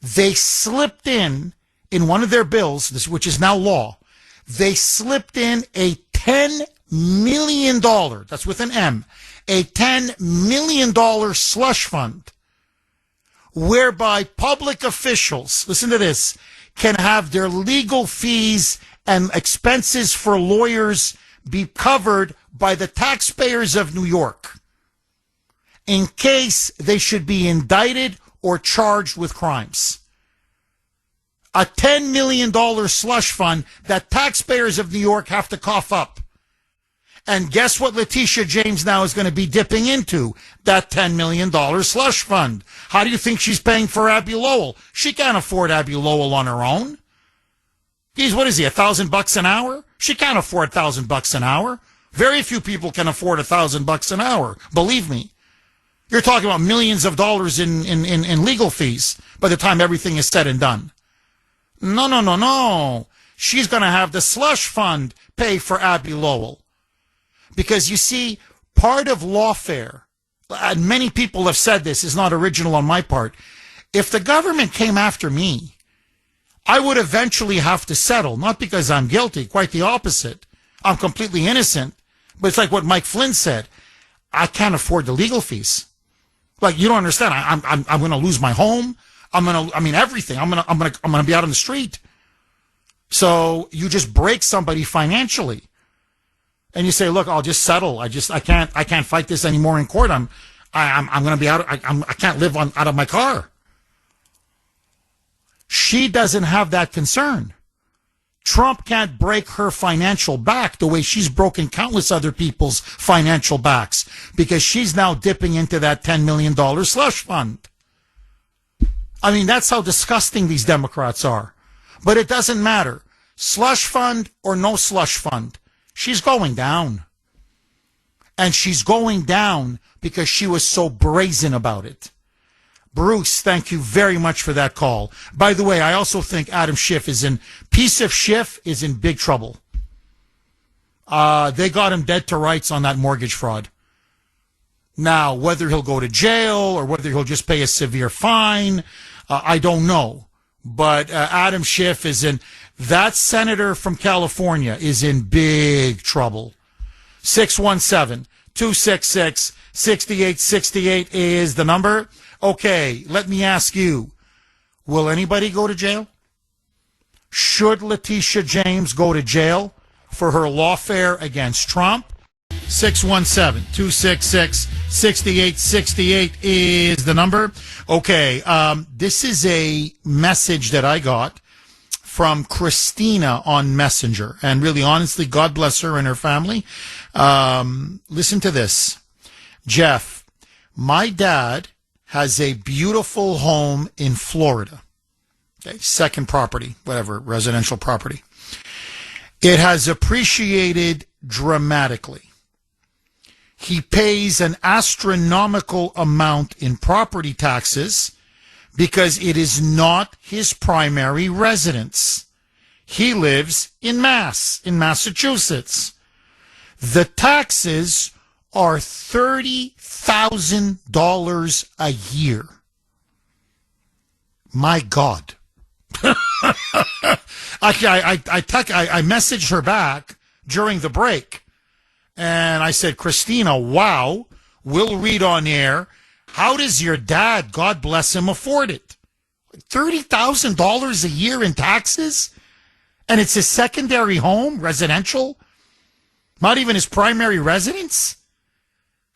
they slipped in one of their bills, which is now law, they slipped in a $10 million, that's with an M, a $10 million slush fund, whereby public officials, listen to this, can have their legal fees and expenses for lawyers be covered by the taxpayers of New York in case they should be indicted or charged with crimes. A $10 million slush fund that taxpayers of New York have to cough up. And guess what Leticia James now is going to be dipping into? That $10 million slush fund. How do you think she's paying for Abby Lowell? She can't afford Abby Lowell on her own. What is he, $1,000 an hour? She can't afford $1,000 an hour. Very few people can afford $1,000 an hour. Believe me. You're talking about millions of dollars in legal fees by the time everything is said and done. No. She's going to have the slush fund pay for Abby Lowell. Because you see, part of lawfare, and many people have said this, is not original on my part. If the government came after me, I would eventually have to settle, not because I'm guilty, quite the opposite. I'm completely innocent. But it's like what Mike Flynn said. I can't afford the legal fees. Like, you don't understand. I'm going to lose my home. Everything. I'm going to be out on the street. So you just break somebody financially. And you say, look, I'll just settle. I can't fight this anymore in court. I'm going to be out. I can't live out of my car. She doesn't have that concern. Trump can't break her financial back the way she's broken countless other people's financial backs because she's now dipping into that $10 million slush fund. I mean, that's how disgusting these Democrats are. But it doesn't matter. Slush fund or no slush fund. She's going down. And she's going down because she was so brazen about it. Bruce, thank you very much for that call. By the way, I also think Adam Schiff is in big trouble. They got him dead to rights on that mortgage fraud. Now, whether he'll go to jail or whether he'll just pay a severe fine, I don't know. But Adam Schiff is that senator from California is in big trouble. 617-266-6868 is the number. Okay, let me ask you, Will anybody go to jail? Should Leticia James go to jail for her lawfare against Trump? 617-266-6868 is the number. Okay, this is a message that I got from Christina on Messenger. And really, honestly, God bless her and her family. Listen to this. Jeff, my dad has a beautiful home in Florida. Okay, second property, whatever, residential property. It has appreciated dramatically. He pays an astronomical amount in property taxes because it is not his primary residence. He lives in Massachusetts. The taxes are $30,000 a year. My God. I messaged her back during the break. And I said, Christina, wow, we'll read on air. How does your dad, God bless him, afford it? $30,000 a year in taxes? And it's his secondary home, residential? Not even his primary residence?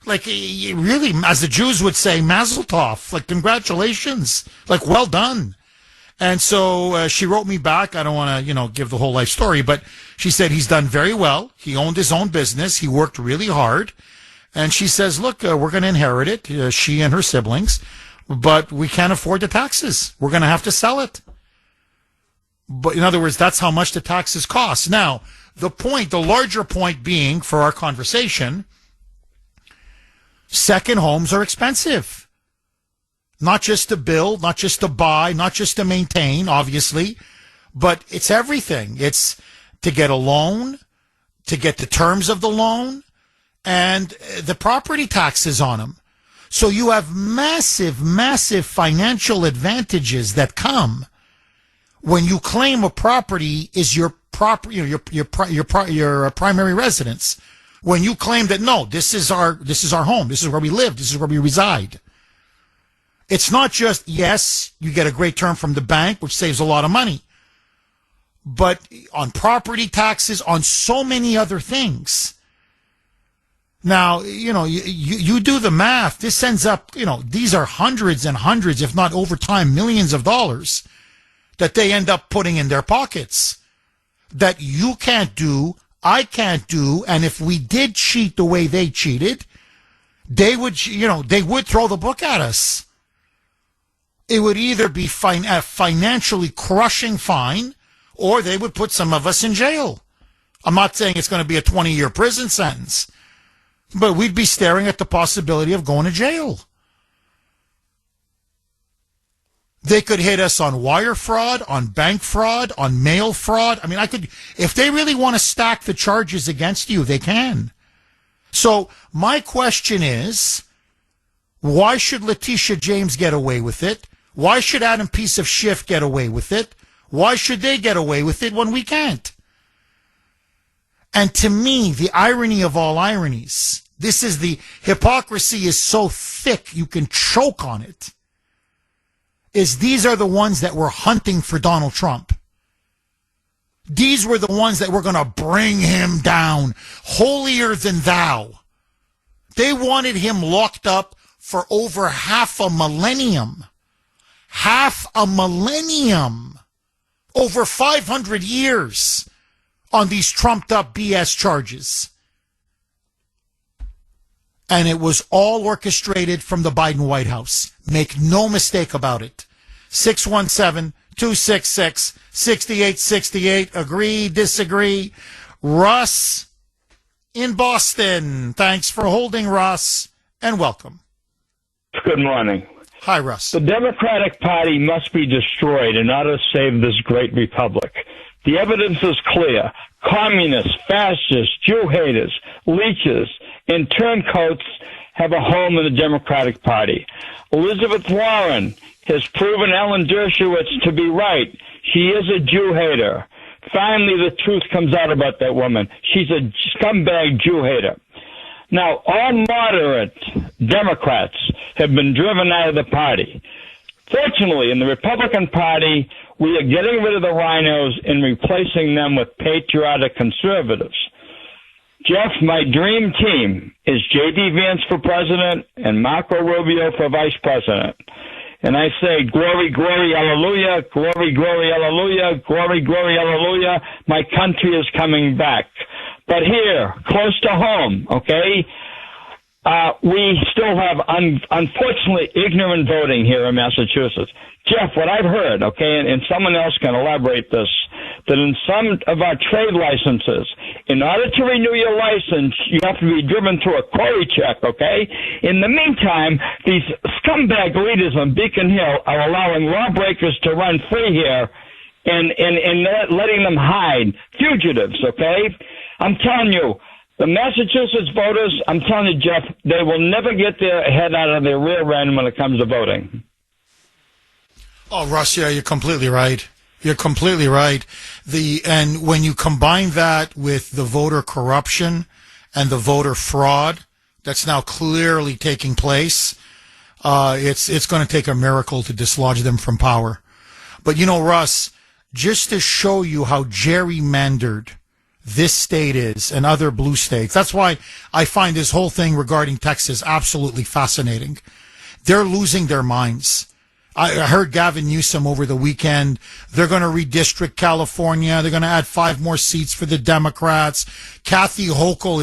Like, really, as the Jews would say, mazel tov. Like, congratulations. Like, well done. And so she wrote me back. I don't want to, give the whole life story, but she said he's done very well. He owned his own business. He worked really hard. And she says, look, we're going to inherit it, she and her siblings, but we can't afford the taxes. We're going to have to sell it. But in other words, that's how much the taxes cost. Now, the larger point being for our conversation, second homes are expensive. Not just to build, not just to buy, not just to maintain, obviously, but it's everything. It's to get a loan, to get the terms of the loan, and the property taxes on them. So you have massive, massive financial advantages that come when you claim a property is your primary residence. When you claim that, no, this is our home, this is where we live, this is where we reside. It's not just, yes, you get a great term from the bank, which saves a lot of money, but on property taxes, on so many other things. Now, you do the math. This ends up, these are hundreds and hundreds, if not over time, millions of dollars that they end up putting in their pockets that you can't do, I can't do, and if we did cheat the way they cheated, they would throw the book at us. It would either be a financially crushing fine, or they would put some of us in jail. I'm not saying it's going to be a 20-year prison sentence, but we'd be staring at the possibility of going to jail. They could hit us on wire fraud, on bank fraud, on mail fraud. I mean, if they really want to stack the charges against you, they can. So my question is, why should Leticia James get away with it? Why should Adam Piece of Schiff get away with it? Why should they get away with it when we can't? And to me, the irony of all ironies, the hypocrisy is so thick you can choke on it, is these are the ones that were hunting for Donald Trump. These were the ones that were going to bring him down, holier than thou. They wanted him locked up for over half a millennium. Half a millennium. Over 500 years on these trumped up BS charges. And it was all orchestrated from the Biden White House. Make no mistake about it. 617-266-6868. Agree, disagree. Russ in Boston. Thanks for holding, Russ, and welcome. Good morning. Hi, Russ. The Democratic Party must be destroyed in order to save this great republic. The evidence is clear. Communists, fascists, Jew haters, leeches, and turncoats have a home in the Democratic Party. Elizabeth Warren has proven Ellen Dershowitz to be right. She is a Jew hater. Finally, the truth comes out about that woman. She's a scumbag Jew hater. Now, all moderate Democrats have been driven out of the party. Fortunately, in the Republican Party, we are getting rid of the rhinos and replacing them with patriotic conservatives. Jeff, my dream team is J.D. Vance for president and Marco Rubio for vice president. And I say, glory, glory, hallelujah, glory, glory, hallelujah, glory, glory, hallelujah, my country is coming back. But here, close to home, okay, we still have, unfortunately, ignorant voting here in Massachusetts. Jeff, what I've heard, okay, and someone else can elaborate this, that in some of our trade licenses, in order to renew your license, you have to be driven through a query check, okay? In the meantime, these scumbag leaders on Beacon Hill are allowing lawbreakers to run free here and letting them hide. Fugitives, okay? I'm telling you, the Massachusetts voters, I'm telling you, Jeff, they will never get their head out of their rear end when it comes to voting. Oh, Russ, yeah, you're completely right. You're completely right. And when you combine that with the voter corruption and the voter fraud that's now clearly taking place, it's going to take a miracle to dislodge them from power. But you know, Russ, just to show you how gerrymandered this state is and other blue states, that's why I find this whole thing regarding Texas absolutely fascinating. They're losing their minds. I heard Gavin Newsom over the weekend. They're going to redistrict California. They're going to add 5 more seats for the Democrats. Kathy Hochul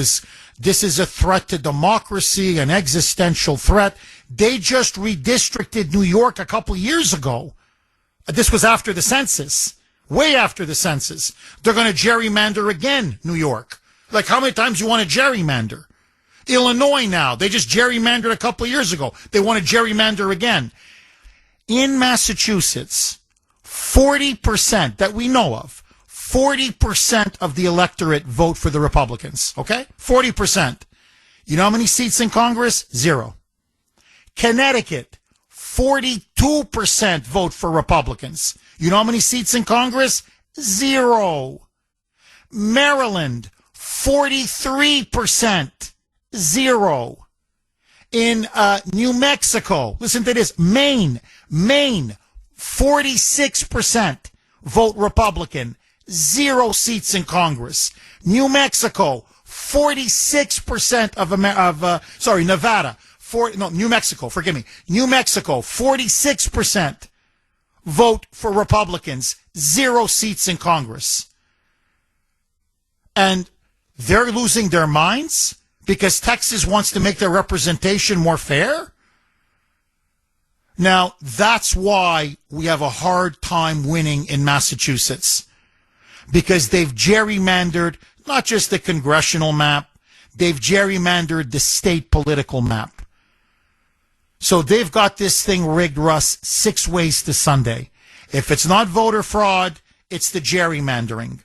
this is a threat to democracy, an existential threat. They just redistricted New York a couple years ago. This was after the census, way after the census. They're going to gerrymander again, New York. Like, how many times you want to gerrymander? Illinois now, they just gerrymandered a couple years ago. They want to gerrymander again. In Massachusetts, 40% that we know of, 40% of the electorate vote for the Republicans, okay? 40%. You know how many seats in Congress? 0. Connecticut, 42% vote for Republicans. You know how many seats in Congress? 0. Maryland, 43%. 0. In New Mexico, listen to this, Maine, 46% vote Republican, 0 seats in Congress. New Mexico, 46% Nevada, New Mexico, forgive me. New Mexico, 46% vote for Republicans, 0 seats in Congress. And they're losing their minds because Texas wants to make their representation more fair? Now, that's why we have a hard time winning in Massachusetts. Because they've gerrymandered not just the congressional map, they've gerrymandered the state political map. So they've got this thing rigged, Russ, 6 ways to Sunday. If it's not voter fraud, it's the gerrymandering.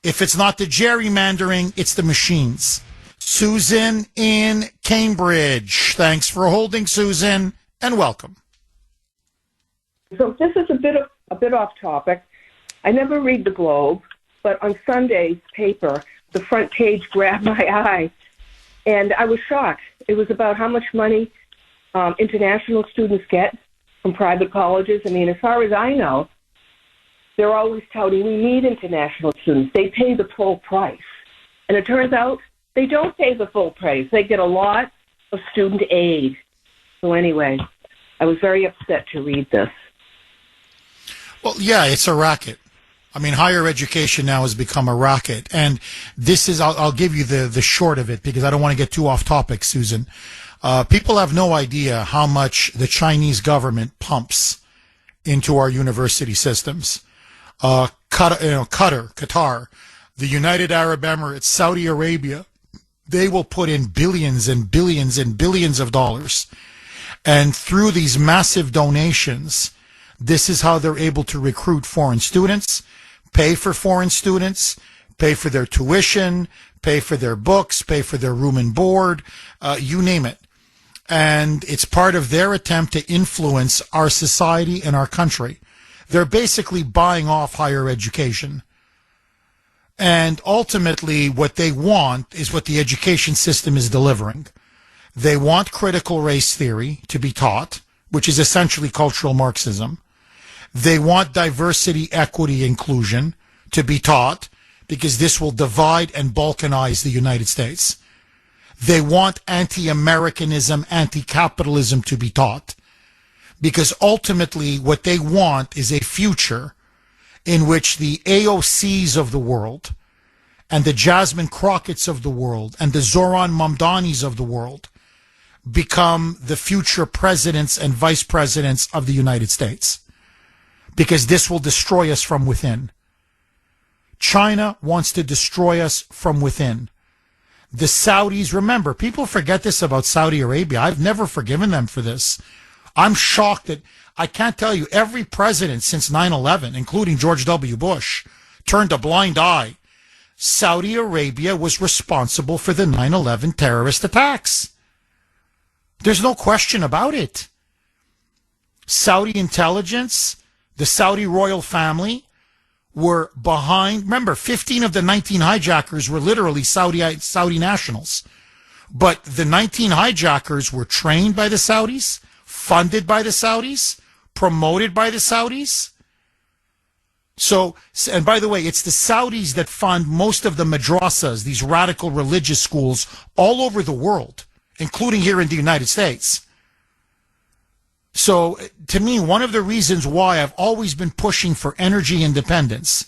If it's not the gerrymandering, it's the machines. Susan in Cambridge. Thanks for holding, Susan, and welcome. So this is a bit off topic. I never read the Globe, but on Sunday's paper, the front page grabbed my eye, and I was shocked. It was about how much money international students get from private colleges. I mean, as far as I know, they're always touting, we need international students. They pay the full price. And it turns out they don't pay the full price. They get a lot of student aid. So anyway, I was very upset to read this. Well, yeah, it's a racket. I mean, higher education now has become a racket. And this is, I'll give you the short of it because I don't want to get too off topic, Susan. People have no idea how much the Chinese government pumps into our university systems. Qatar, the United Arab Emirates, Saudi Arabia, they will put in billions and billions and billions of dollars. And through these massive donations, this is how they're able to recruit foreign students, pay for foreign students, pay for their tuition, pay for their books, pay for their room and board, you name it. And it's part of their attempt to influence our society and our country. They're basically buying off higher education. And ultimately, what they want is what the education system is delivering. They want critical race theory to be taught, which is essentially cultural Marxism. They want diversity, equity, inclusion to be taught because this will divide and balkanize the United States. They want anti-Americanism, anti-capitalism to be taught because ultimately what they want is a future in which the AOCs of the world and the Jasmine Crockett's of the world and the Zoran Mamdanis of the world become the future presidents and vice presidents of the United States, because this will destroy us from within. China wants to destroy us from within. The Saudis, remember, people forget this about Saudi Arabia. I've never forgiven them for this. I'm shocked that I can't tell you every president since 9/11, including George W. Bush, turned a blind eye. Saudi Arabia was responsible for the 9/11 terrorist attacks. There's no question about it. Saudi intelligence, the Saudi royal family were behind. Remember, 15 of the 19 hijackers were literally Saudi nationals. But the 19 hijackers were trained by the Saudis, funded by the Saudis, promoted by the Saudis. So, and by the way, it's the Saudis that fund most of the madrasas, these radical religious schools all over the world, including here in the United States. So, to me, one of the reasons why I've always been pushing for energy independence,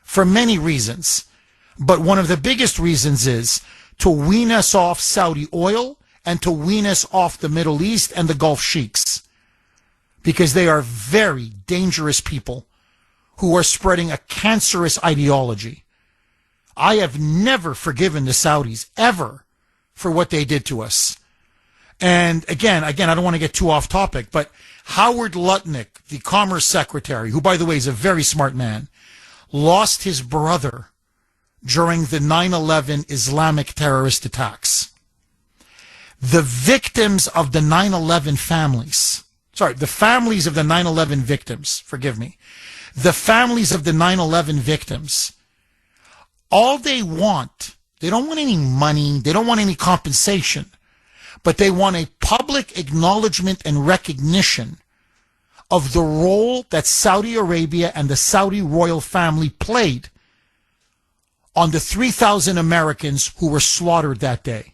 for many reasons, but one of the biggest reasons is to wean us off Saudi oil and to wean us off the Middle East and the Gulf sheiks, because they are very dangerous people who are spreading a cancerous ideology. I have never forgiven the Saudis, ever, for what they did to us. And again, I don't want to get too off topic, but Howard Lutnick, the Commerce Secretary, who, by the way, is a very smart man, lost his brother during the 9/11 Islamic terrorist attacks. The victims of the 9/11 families, the families of the 9/11 victims, forgive me, the families of the 9/11 victims, all they want, they don't want any money, they don't want any compensation, but they want a public acknowledgement and recognition of the role that Saudi Arabia and the Saudi royal family played on the 3,000 Americans who were slaughtered that day.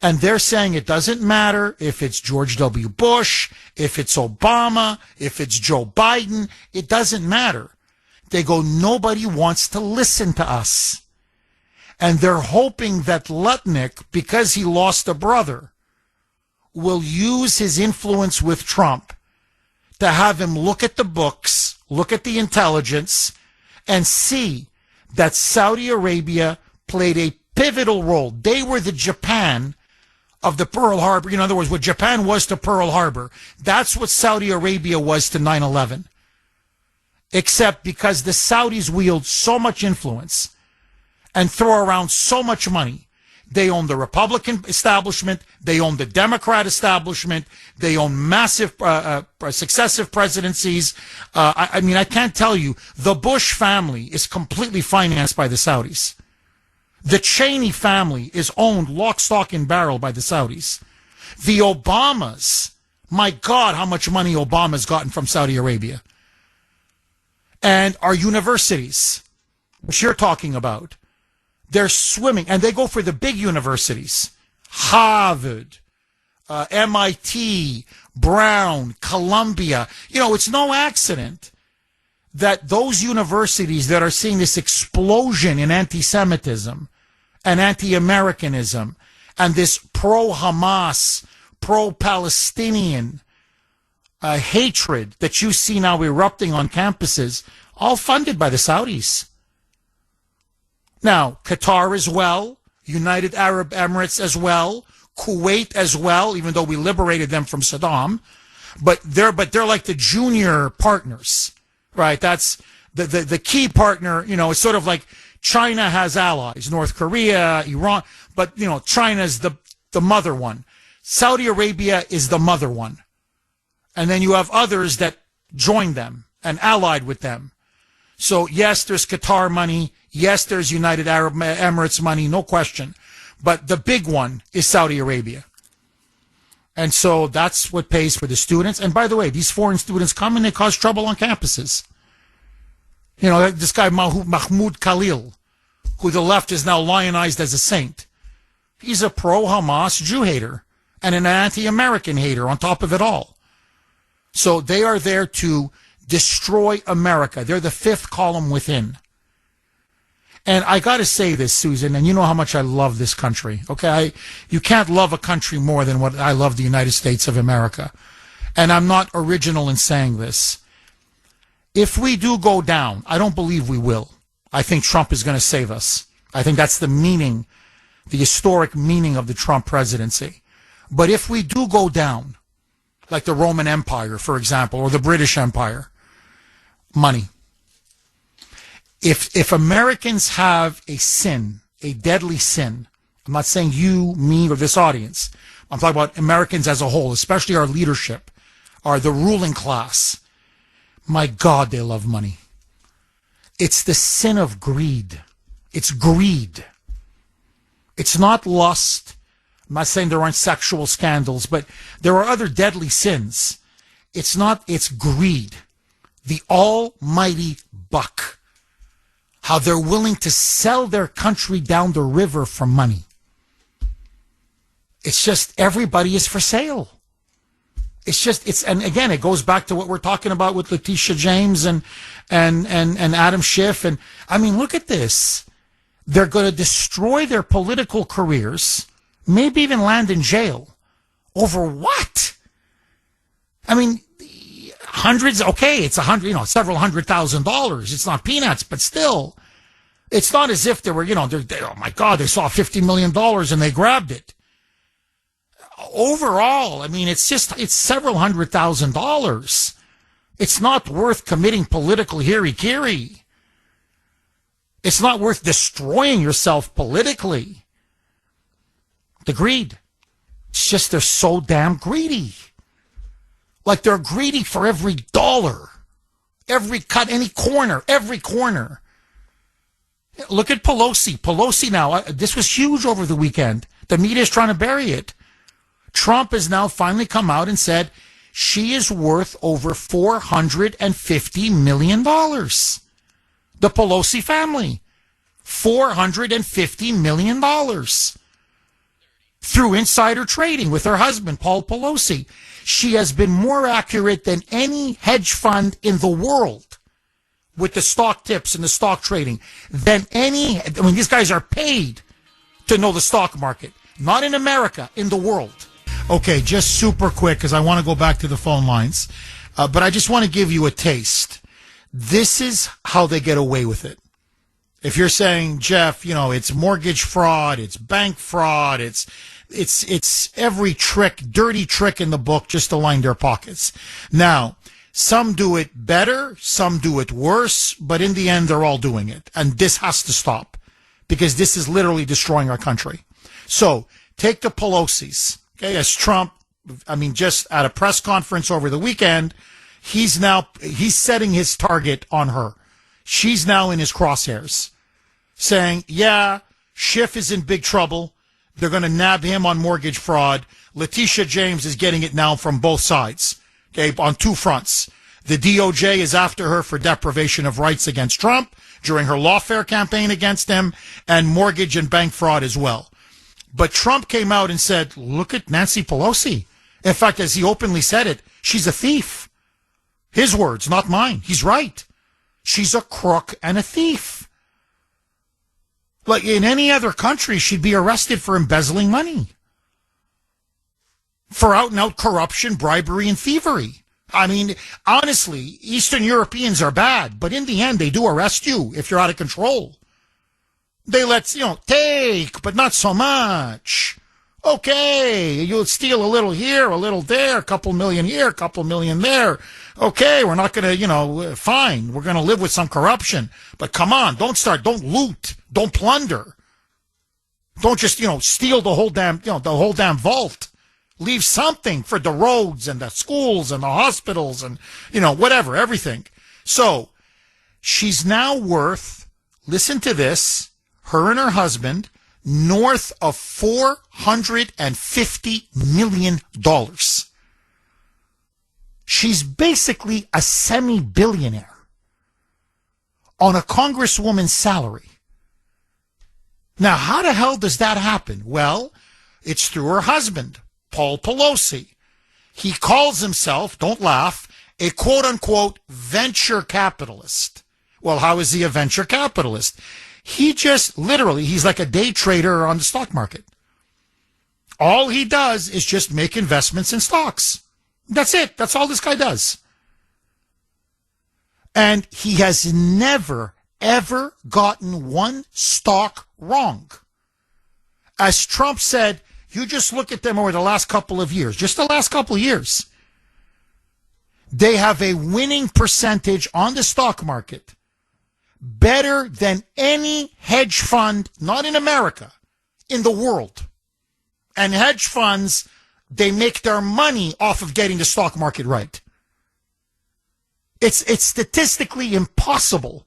And they're saying it doesn't matter if it's George W. Bush, if it's Obama, if it's Joe Biden, it doesn't matter. They go, nobody wants to listen to us. And they're hoping that Lutnick, because he lost a brother, will use his influence with Trump to have him look at the books, look at the intelligence, and see that Saudi Arabia played a pivotal role. They were the Japan of the Pearl Harbor. In other words, what Japan was to Pearl Harbor, that's what Saudi Arabia was to 9/11. Except because the Saudis wield so much influence and throw around so much money. They own the Republican establishment. They own the Democrat establishment. They own massive, successive presidencies. I can't tell you. The Bush family is completely financed by the Saudis. The Cheney family is owned lock, stock, and barrel by the Saudis. The Obamas, my God, how much money Obama's gotten from Saudi Arabia. And our universities, which you're talking about, they're swimming, and they go for the big universities. Harvard, MIT, Brown, Columbia. It's no accident that those universities that are seeing this explosion in anti-Semitism and anti-Americanism and this pro-Hamas, pro-Palestinian hatred that you see now erupting on campuses, all funded by the Saudis. Now, Qatar as well, United Arab Emirates as well, Kuwait as well, even though we liberated them from Saddam, but they're like the junior partners, right? That's the key partner. It's sort of like China has allies, North Korea, Iran, but China's the mother one. Saudi Arabia is the mother one, and then you have others that join them and allied with them. So yes, there's Qatar money. Yes, there's United Arab Emirates money, no question. But the big one is Saudi Arabia. And so that's what pays for the students. And by the way, these foreign students come and they cause trouble on campuses. You know, this guy Mahmoud Khalil, who the left is now lionized as a saint. He's a pro-Hamas Jew hater and an anti-American hater on top of it all. So they are there to destroy America. They're the fifth column within. And I got to say this, Susan, and you know how much I love this country. Okay, you can't love a country more than what I love the United States of America. And I'm not original in saying this. If we do go down, I don't believe we will. I think Trump is going to save us. I think that's the meaning, the historic meaning of the Trump presidency. But if we do go down, like the Roman Empire, for example, or the British Empire, money. If Americans have a sin, a deadly sin, I'm not saying you, me, or this audience. I'm talking about Americans as a whole, especially our leadership, the ruling class. My God, they love money. It's the sin of greed. It's greed. It's not lust. I'm not saying there aren't sexual scandals, but there are other deadly sins. It's greed. The almighty buck. How they're willing to sell their country down the river for money. It's just everybody is for sale. And again, it goes back to what we're talking about with Leticia James and Adam Schiff. And I mean, look at this. They're going to destroy their political careers, maybe even land in jail. Over what? I mean, hundreds, okay, it's several $100,000. It's not peanuts, but still, it's not as if they were, oh my God, they saw $50 million and they grabbed it. Overall, I mean, it's several $100,000. It's not worth committing political hiri-kiri. It's not worth destroying yourself politically. The greed. It's just they're so damn greedy. Like they're greedy for every dollar, every cut, any corner, every corner. Look at Pelosi. Pelosi now, this was huge over the weekend. The media is trying to bury it. Trump has now finally come out and said she is worth over $450 million. The Pelosi family. $450 million. Through insider trading with her husband, Paul Pelosi. She has been more accurate than any hedge fund in the world with the stock tips and the stock trading. These guys are paid to know the stock market. Not in America, in the world. Okay, just super quick, because I want to go back to the phone lines. But I just want to give you a taste. This is how they get away with it. If you're saying, Jeff, it's mortgage fraud, it's bank fraud, it's every trick, dirty trick in the book just to line their pockets. Now, some do it better, some do it worse, but in the end, they're all doing it. And this has to stop because this is literally destroying our country. So take the Pelosi's. Okay, as Trump, just at a press conference over the weekend, he's setting his target on her. She's now in his crosshairs, saying, yeah, Schiff is in big trouble. They're going to nab him on mortgage fraud. Leticia James is getting it now from both sides, okay, on two fronts. The DOJ is after her for deprivation of rights against Trump during her lawfare campaign against him, and mortgage and bank fraud as well. But Trump came out and said, look at Nancy Pelosi. In fact, as he openly said it, she's a thief. His words, not mine. He's right. She's a crook and a thief. Like in any other country, she'd be arrested for embezzling money. For out-and-out corruption, bribery, and thievery. I mean, honestly, Eastern Europeans are bad, but in the end, they do arrest you if you're out of control. They let, take, but not so much. Okay, you'll steal a little here, a little there, a couple million here, a couple million there. Okay, we're not going to, fine. We're going to live with some corruption. But come on, don't loot, don't plunder. Don't just, steal the whole damn vault. Leave something for the roads and the schools and the hospitals and, whatever, everything. So she's now worth, listen to this, her and her husband, north of $450 million. She's basically a semi-billionaire on a congresswoman's salary. Now, how the hell does that happen? Well, it's through her husband, Paul Pelosi. He calls himself, don't laugh, a quote-unquote venture capitalist. Well, how is he a venture capitalist? He just literally, he's like a day trader on the stock market. All he does is just make investments in stocks. That's it. That's all this guy does. And he has never, ever gotten one stock wrong. As Trump said, you just look at them over the last couple of years, just the last couple of years. They have a winning percentage on the stock market better than any hedge fund, not in America, in the world. And hedge funds, they make their money off of getting the stock market right. It's statistically impossible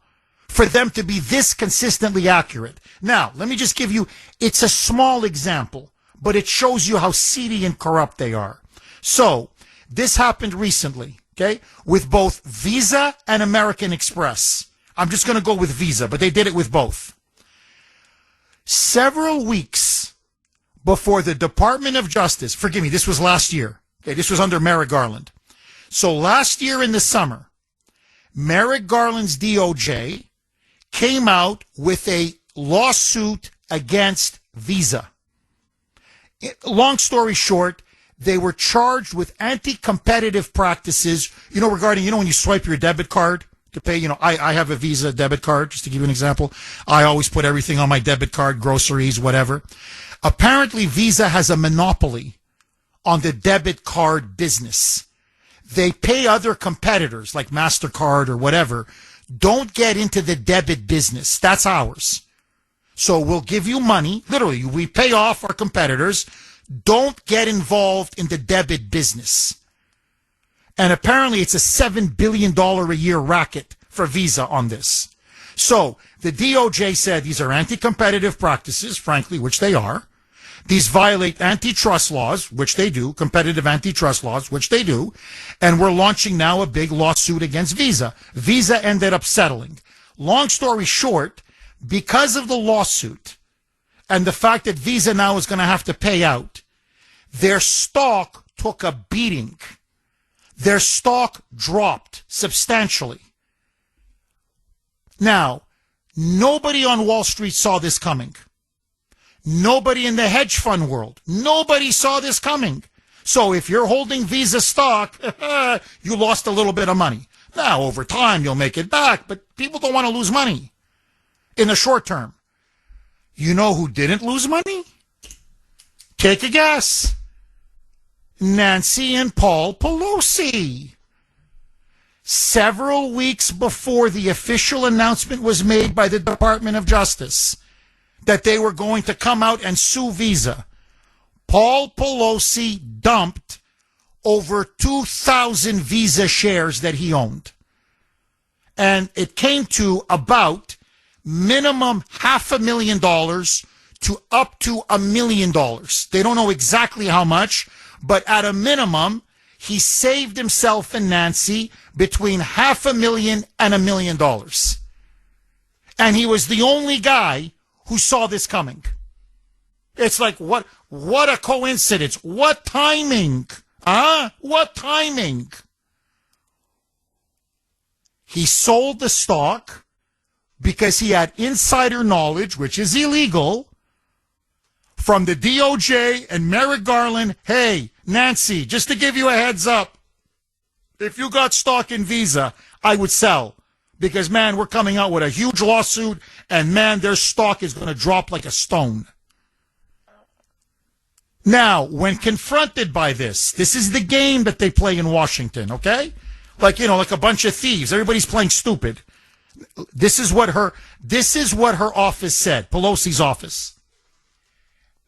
for them to be this consistently accurate. Now, let me just give you, it's a small example, but it shows you how seedy and corrupt they are. So, this happened recently, okay, with both Visa and American Express. I'm just going to go with Visa, but they did it with both. Several weeks before the Department of Justice, forgive me, this was last year. Okay, this was under Merrick Garland. So last year in the summer, Merrick Garland's DOJ came out with a lawsuit against Visa. Long story short, they were charged with anti-competitive practices, regarding, when you swipe your debit card to pay, I have a Visa debit card, just to give you an example. I always put everything on my debit card, groceries, whatever. Apparently, Visa has a monopoly on the debit card business. They pay other competitors, like MasterCard or whatever, don't get into the debit business. That's ours. So we'll give you money. Literally, we pay off our competitors. Don't get involved in the debit business. And apparently it's a $7 billion a year racket for Visa on this. So the DOJ said these are anti-competitive practices, frankly, which they are. These violate antitrust laws, which they do, competitive antitrust laws, which they do. And we're launching now a big lawsuit against Visa. Visa ended up settling. Long story short, because of the lawsuit and the fact that Visa now is going to have to pay out, their stock took a beating. Their stock dropped substantially. Now, nobody on Wall Street saw this coming. Nobody in the hedge fund world. Nobody saw this coming. So if you're holding Visa stock, you lost a little bit of money. Now, over time, you'll make it back, but people don't want to lose money in the short term. You know who didn't lose money? Take a guess. Nancy and Paul Pelosi. Several weeks before the official announcement was made by the Department of Justice that they were going to come out and sue Visa, Paul Pelosi dumped over 2,000 Visa shares that he owned. And it came to about minimum $500,000 to up to $1 million. They don't know exactly how much, but at a minimum, he saved himself and Nancy between $500,000 and $1 million. And he was the only guy who saw this coming. It's like, what a coincidence. What timing? What timing? He sold the stock because he had insider knowledge, which is illegal, from the DOJ and Merrick Garland. Hey, Nancy, just to give you a heads up, if you got stock in Visa, I would sell. Because, man, we're coming out with a huge lawsuit, and, man, their stock is going to drop like a stone. Now, when confronted by this is the game that they play in Washington, okay? Like a bunch of thieves. Everybody's playing stupid. This is what her office said, Pelosi's office.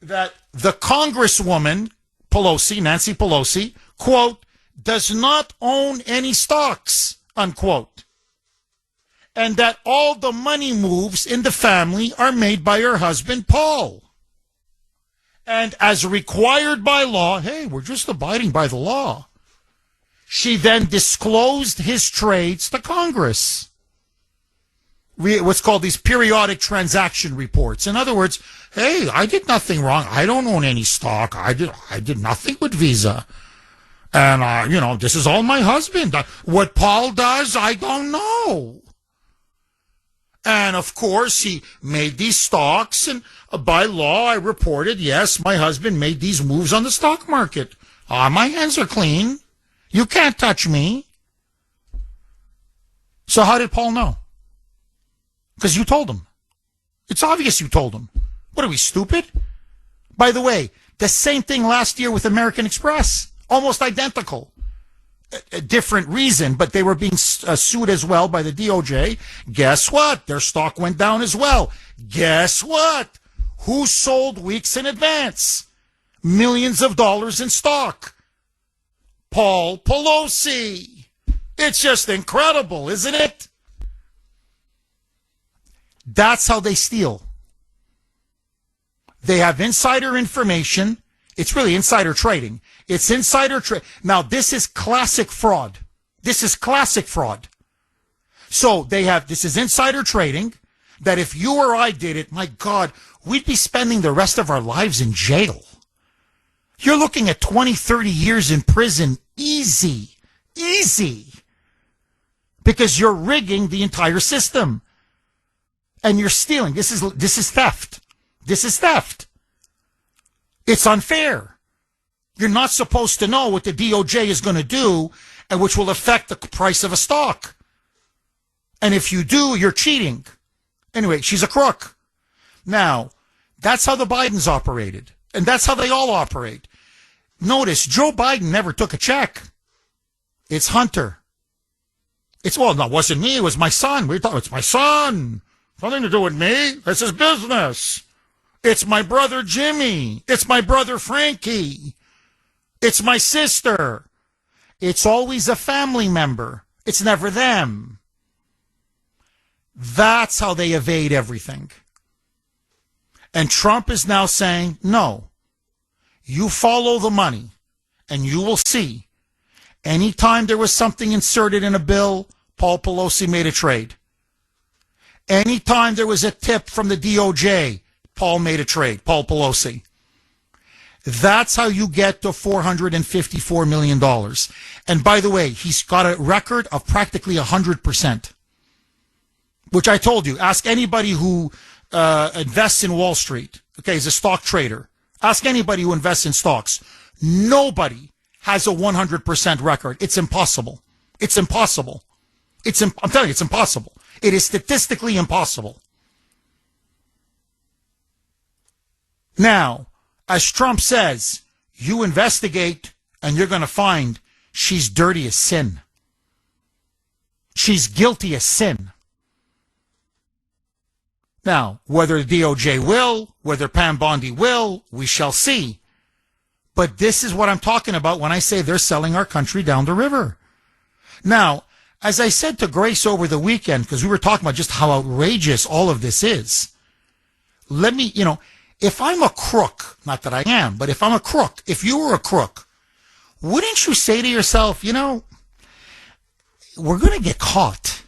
That the Congresswoman, Pelosi, Nancy Pelosi, quote, does not own any stocks, unquote. And that all the money moves in the family are made by her husband, Paul. And as required by law, hey, we're just abiding by the law. She then disclosed his trades to Congress. What's called these periodic transaction reports. In other words, hey, I did nothing wrong. I don't own any stock. I did nothing with Visa. And, this is all my husband. What Paul does, I don't know. And, of course, he made these stocks, and by law, I reported, yes, my husband made these moves on the stock market. My hands are clean. You can't touch me. So how did Paul know? Because you told him. It's obvious you told him. What are we, stupid? By the way, the same thing last year with American Express. Almost identical. A different reason, but they were being sued as well by the DOJ. Guess what? Their stock went down as well. Guess what? Who sold weeks in advance? Millions of dollars in stock. Paul Pelosi. It's just incredible, isn't it? That's how they steal. They have insider information. It's really insider trading. It's insider trade. Now, this is classic fraud. This is classic fraud. So this is insider trading, that if you or I did it, my God, we'd be spending the rest of our lives in jail. You're looking at 20, 30 years in prison. Easy. Because you're rigging the entire system. And you're stealing. This is theft. This is theft. It's unfair. You're not supposed to know what the DOJ is going to do, and which will affect the price of a stock. And if you do, you're cheating. Anyway, she's a crook. Now, that's how the Bidens operated. And that's how they all operate. Notice, Joe Biden never took a check. It's Hunter. It wasn't me. It was my son. It's my son. Nothing to do with me. This is business. It's my brother Jimmy. It's my brother Frankie. It's my sister. It's always a family member. It's never them. That's how they evade everything. And Trump is now saying, no, you follow the money and you will see. Anytime there was something inserted in a bill, Paul Pelosi made a trade. Anytime there was a tip from the DOJ, Paul made a trade, Paul Pelosi. That's how you get to $454 million. And by the way, he's got a record of practically 100%, which I told you. Ask anybody who invests in Wall Street, okay, is a stock trader. Ask anybody who invests in stocks. Nobody has a 100% record. It's impossible. It's impossible. I'm telling you, it's impossible. It is statistically impossible. Now, as Trump says, you investigate and you're going to find she's dirty as sin. She's guilty as sin. Now, whether the DOJ will, whether Pam Bondi will, we shall see. But this is what I'm talking about when I say they're selling our country down the river. Now, as I said to Grace over the weekend, because we were talking about just how outrageous all of this is, let me, if I'm a crook, not that I am, but if I'm a crook, if you were a crook, wouldn't you say to yourself, we're going to get caught.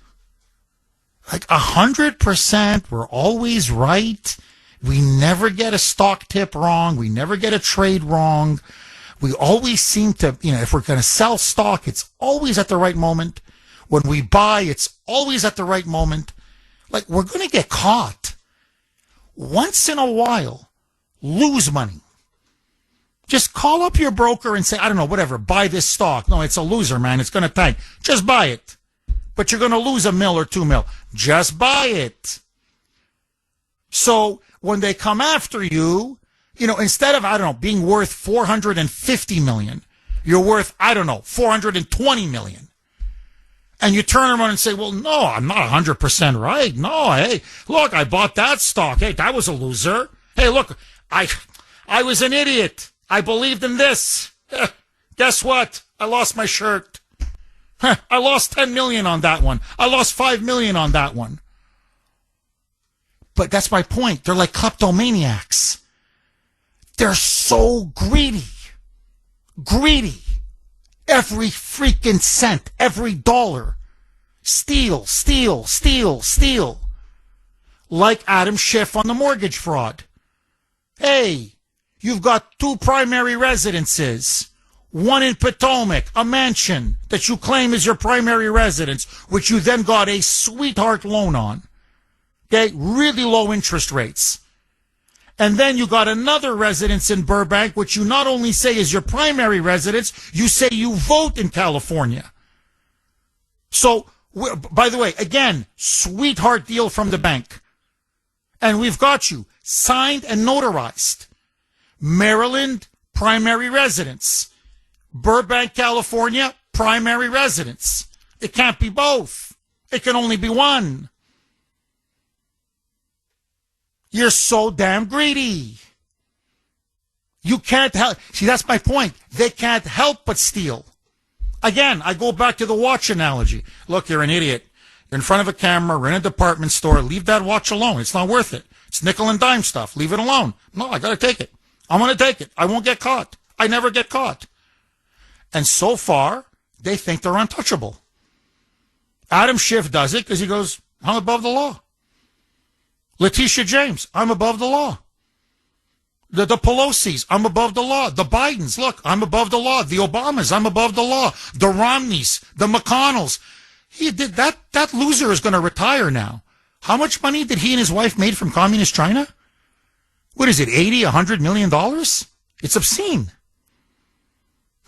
Like 100%, we're always right. We never get a stock tip wrong. We never get a trade wrong. We always seem to, if we're going to sell stock, it's always at the right moment. When we buy, it's always at the right moment. Like, we're going to get caught. Once in a while, lose money. Just call up your broker and say, I don't know, whatever, buy this stock. No, it's a loser, man. It's going to tank. Just buy it. But you're going to lose $1 mil or $2 mil. Just buy it. So when they come after you, instead of, being worth $450 million, you're worth, $420 million. And you turn around and say, well, no, I'm not 100% right. No, hey, look, I bought that stock. Hey, that was a loser. Hey, look, I was an idiot. I believed in this. Guess what? I lost my shirt. I lost 10 million on that one. I lost 5 million on that one. But that's my point. They're like kleptomaniacs. They're so greedy. Greedy. Every freaking cent, every dollar. Steal, steal, steal, steal. Like Adam Schiff on the mortgage fraud. Hey, you've got 2 primary residences. One in Potomac, a mansion that you claim is your primary residence, which you then got a sweetheart loan on. Okay, really low interest rates. And then you got another residence in Burbank, which you not only say is your primary residence, you say you vote in California. So, by the way, again, sweetheart deal from the bank. And we've got you signed and notarized. Maryland, primary residence. Burbank, California, primary residence. It can't be both. It can only be one. You're so damn greedy. You can't help. See, that's my point. They can't help but steal. Again, I go back to the watch analogy. Look, you're an idiot. You're in front of a camera. We're in a department store. Leave that watch alone. It's not worth it. It's nickel and dime stuff. Leave it alone. No, I got to take it. I'm going to take it. I won't get caught. I never get caught. And so far, they think they're untouchable. Adam Schiff does it because he goes, I'm above the law. Leticia James, I'm above the law. The Pelosi's, I'm above the law. The Bidens, look, I'm above the law. The Obamas, I'm above the law. The Romneys, the McConnells. He did that. That loser is going to retire now. How much money did he and his wife made from communist China? What is it, 80, $100 million? It's obscene.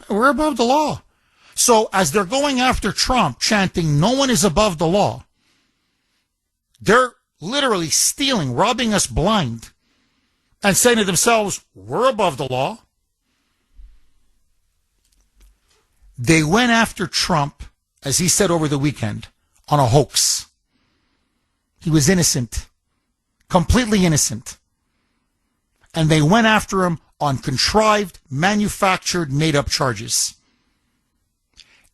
We're above the law. So as they're going after Trump, chanting, no one is above the law, they're literally stealing, robbing us blind, and saying to themselves, we're above the law. They went after Trump, as he said over the weekend, on a hoax. He was innocent, completely innocent. And they went after him on contrived, manufactured, made-up charges.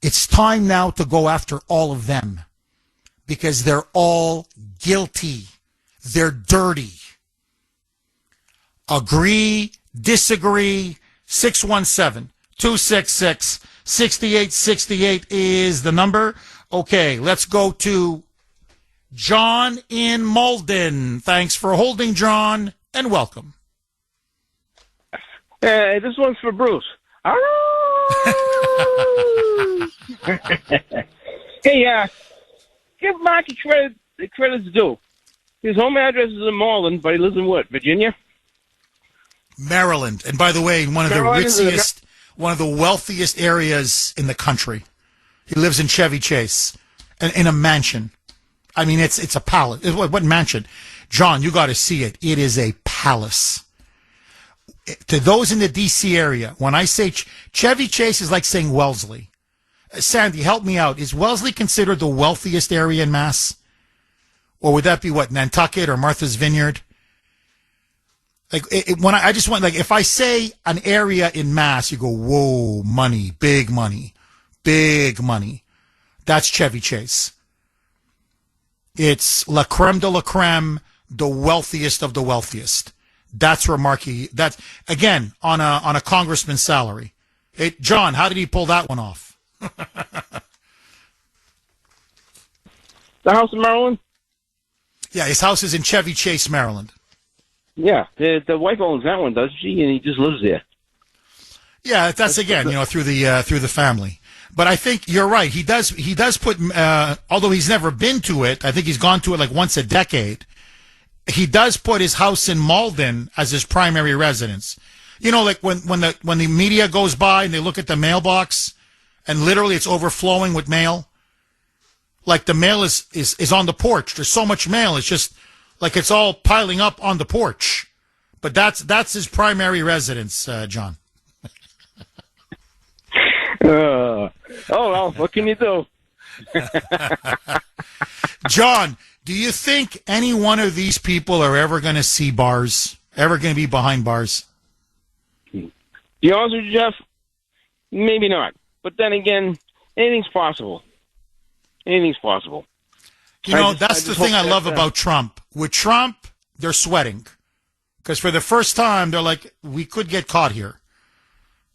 It's time now to go after all of them because they're all guilty. They're dirty. Agree, disagree, 617-266-6868 is the number. Okay, let's go to John in Malden. Thanks for holding, John, and welcome. Hey, this one's for Bruce. Hey, give Marky the credit's due. His home address is in Malden, but he lives in what, Virginia? Maryland. And by the way, one of the ritziest, one of the wealthiest areas in the country. He lives in Chevy Chase, and in a mansion. I mean, it's a palace. What mansion? John, you got to see it. It is a palace. To those in the D.C. area, when I say Chevy Chase is like saying Wellesley. Sandy, help me out. Is Wellesley considered the wealthiest area in Mass? Or would that be what, Nantucket or Martha's Vineyard? Like, I just want, like, if I say an area in Mass, you go, whoa, money, big money, big money. That's Chevy Chase. It's la creme de la creme, the wealthiest of the wealthiest. That's where Markey, that's, again, on a congressman's salary. Hey, John, how did he pull that one off? The house in Maryland? Yeah, his house is in Chevy Chase, Maryland. Yeah, the wife owns that one, doesn't she? And he just lives there. Yeah, that's again, through the family. But I think you're right. He does put, although he's never been to it, I think he's gone to it like once a decade. He does put his house in Malden as his primary residence. You know, like when the media goes by and they look at the mailbox and literally it's overflowing with mail. Like the mail is on the porch. There's so much mail. It's just like it's all piling up on the porch. But that's his primary residence, John. Oh, well, what can you do? John, do you think any one of these people are ever going to see bars? Ever going to be behind bars? To be honest with you, Jeff, maybe not. But then again, anything's possible. Anything's possible. You know, that's the thing I love about Trump. With Trump, they're sweating. Because for the first time, they're like, we could get caught here.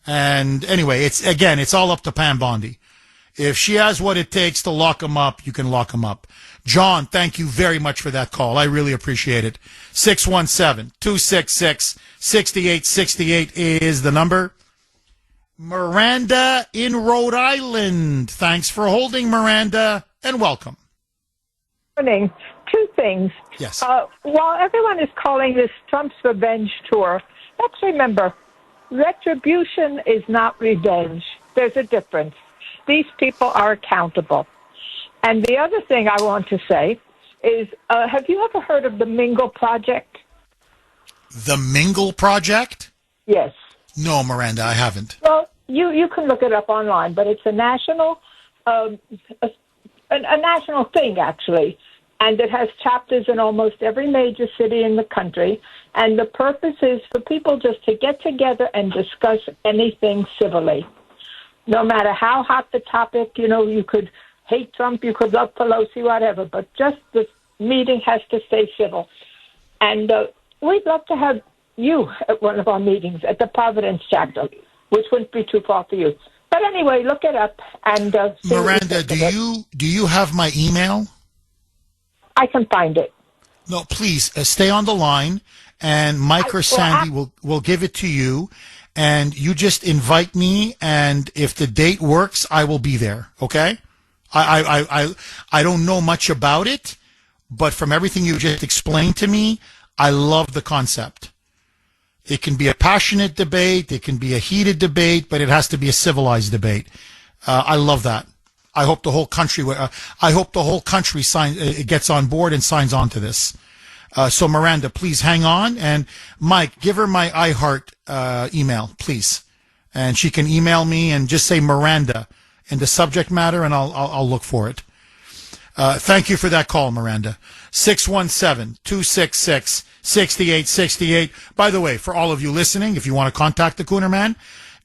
And anyway, it's all up to Pam Bondi. If she has what it takes to lock him up, you can lock him up. John, thank you very much for that call. I really appreciate it. 617-266-6868 is the number. Miranda in Rhode Island. Thanks for holding, Miranda, and welcome. Morning. Two things. Yes. While everyone is calling this Trump's revenge tour, let's remember, retribution is not revenge. There's a difference. These people are accountable. And the other thing I want to say is, have you ever heard of the Mingle Project? The Mingle Project? Yes. No, Miranda, I haven't. Well, you can look it up online, but it's a national a national thing, actually. And it has chapters in almost every major city in the country. And the purpose is for people just to get together and discuss anything civilly. No matter how hot the topic, you could hate Trump, you could love Pelosi, whatever, but just the meeting has to stay civil. And we'd love to have you at one of our meetings at the Providence chapter, which wouldn't be too far for you. But anyway, look it up and see. Miranda, do you have my email? I can find it. No, please stay on the line, and Mike or Sandy will give it to you, and you just invite me, and if the date works, I will be there. Okay? I don't know much about it, but from everything you just explained to me, I love the concept. It can be a passionate debate, it can be a heated debate, but it has to be a civilized debate. I love that. I hope the whole country. Gets on board and signs on to this. So Miranda, please hang on, and Mike, give her my iHeart email, please, and she can email me and just say Miranda in the subject matter, and I'll look for it. Thank you for that call, Miranda. 617-266-6868. By the way, for all of you listening, if you want to contact the Kuhner Man,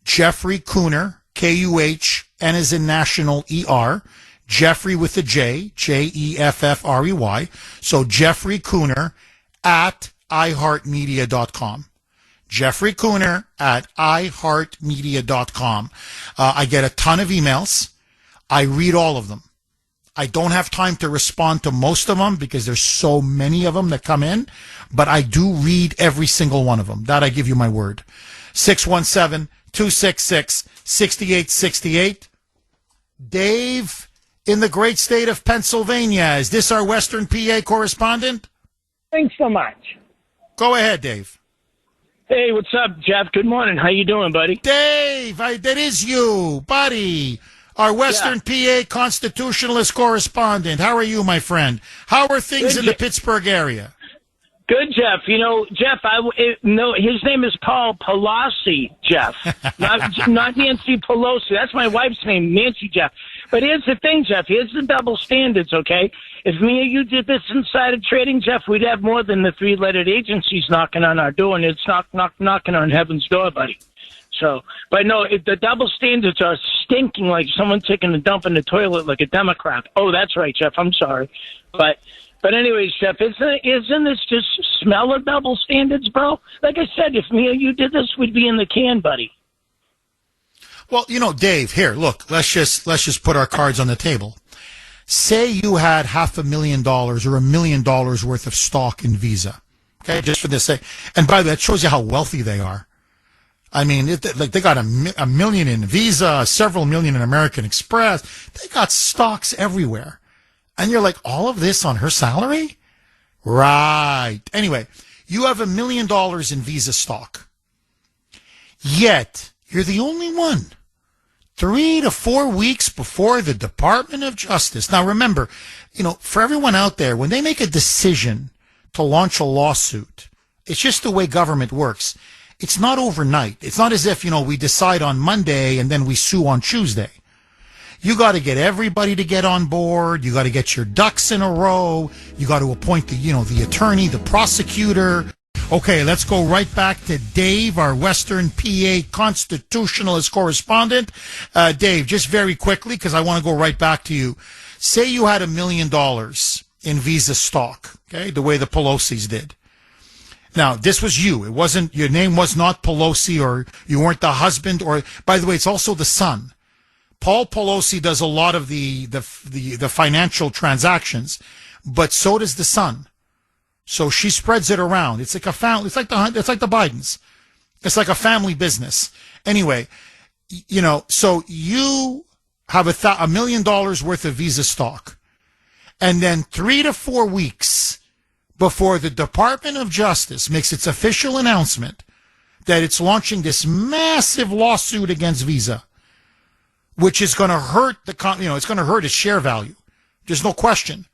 Jeffrey Kuhner, Kuhn as in national ER, Jeffrey with a J, Jeffrey. So Jeffrey Kuhner at iHeartMedia.com. Jeffrey Kuhner at iHeartMedia.com. I get a ton of emails. I read all of them. I don't have time to respond to most of them because there's so many of them that come in, but I do read every single one of them. That I give you my word. 617-266-6868. Dave in the great state of Pennsylvania. Is this our Western PA correspondent? Thanks so much. Go ahead, Dave. Hey, what's up, Jeff? Good morning. How you doing, buddy? Dave, that is you, buddy. Our Western PA constitutionalist correspondent. How are you, my friend? How are things Good, in the Pittsburgh area? Good, Jeff. Jeff, his name is Paul Pelosi, Jeff. Not Nancy Pelosi. That's my wife's name, Nancy, Jeff. But here's the thing, Jeff. Here's the double standards, okay? If me or you did this insider trading, Jeff, we'd have more than the three-lettered agencies knocking on our door, and it's knocking on heaven's door, buddy. So, but no, the double standards are stinking like someone taking a dump in the toilet like a Democrat. Oh, that's right, Jeff. I'm sorry. But anyways, Jeff, isn't this just smell of double standards, bro? Like I said, if me or you did this, we'd be in the can, buddy. Well, Dave, here, look, let's just put our cards on the table. Say you had $500,000 or $1 million worth of stock in Visa. Okay, just for this sake. And by the way, that shows you how wealthy they are. I mean, they got a million in Visa, several million in American Express. They got stocks everywhere. And you're like, all of this on her salary? Right. Anyway, you have $1 million in Visa stock. Yet, you're the only one. 3 to 4 weeks before the Department of Justice. Now remember, for everyone out there, when they make a decision to launch a lawsuit, it's just the way government works. It's not overnight. It's not as if, we decide on Monday and then we sue on Tuesday. You got to get everybody to get on board. You got to get your ducks in a row. You got to appoint the attorney, the prosecutor. Okay, let's go right back to Dave, our Western PA constitutionalist correspondent. Dave, just very quickly, because I want to go right back to you. Say you had $1 million in Visa stock, okay, the way the Pelosi's did. Now, this was you. It wasn't, your name was not Pelosi, or you weren't the husband, or, by the way, it's also the son. Paul Pelosi does a lot of the financial transactions, but so does the son. So she spreads it around. It's like a family. It's like the Bidens. It's like a family business. Anyway, you know, so you have $1 million worth of Visa stock, and then 3 to 4 weeks before the Department of Justice makes its official announcement that it's launching this massive lawsuit against Visa, which is going to hurt it's going to hurt its share value. There's no question.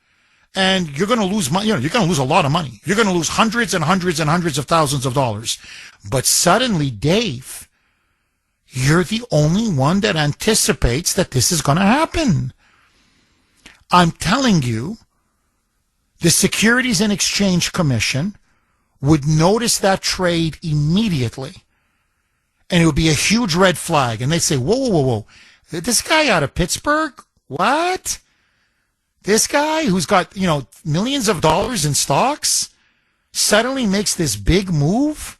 And you're going to lose money. You're going to lose a lot of money. You're going to lose hundreds and hundreds and hundreds of thousands of dollars. But suddenly, Dave, you're the only one that anticipates that this is going to happen. I'm telling you, the Securities and Exchange Commission would notice that trade immediately. And it would be a huge red flag. And they'd say, whoa. This guy out of Pittsburgh? What? This guy who's got, millions of dollars in stocks suddenly makes this big move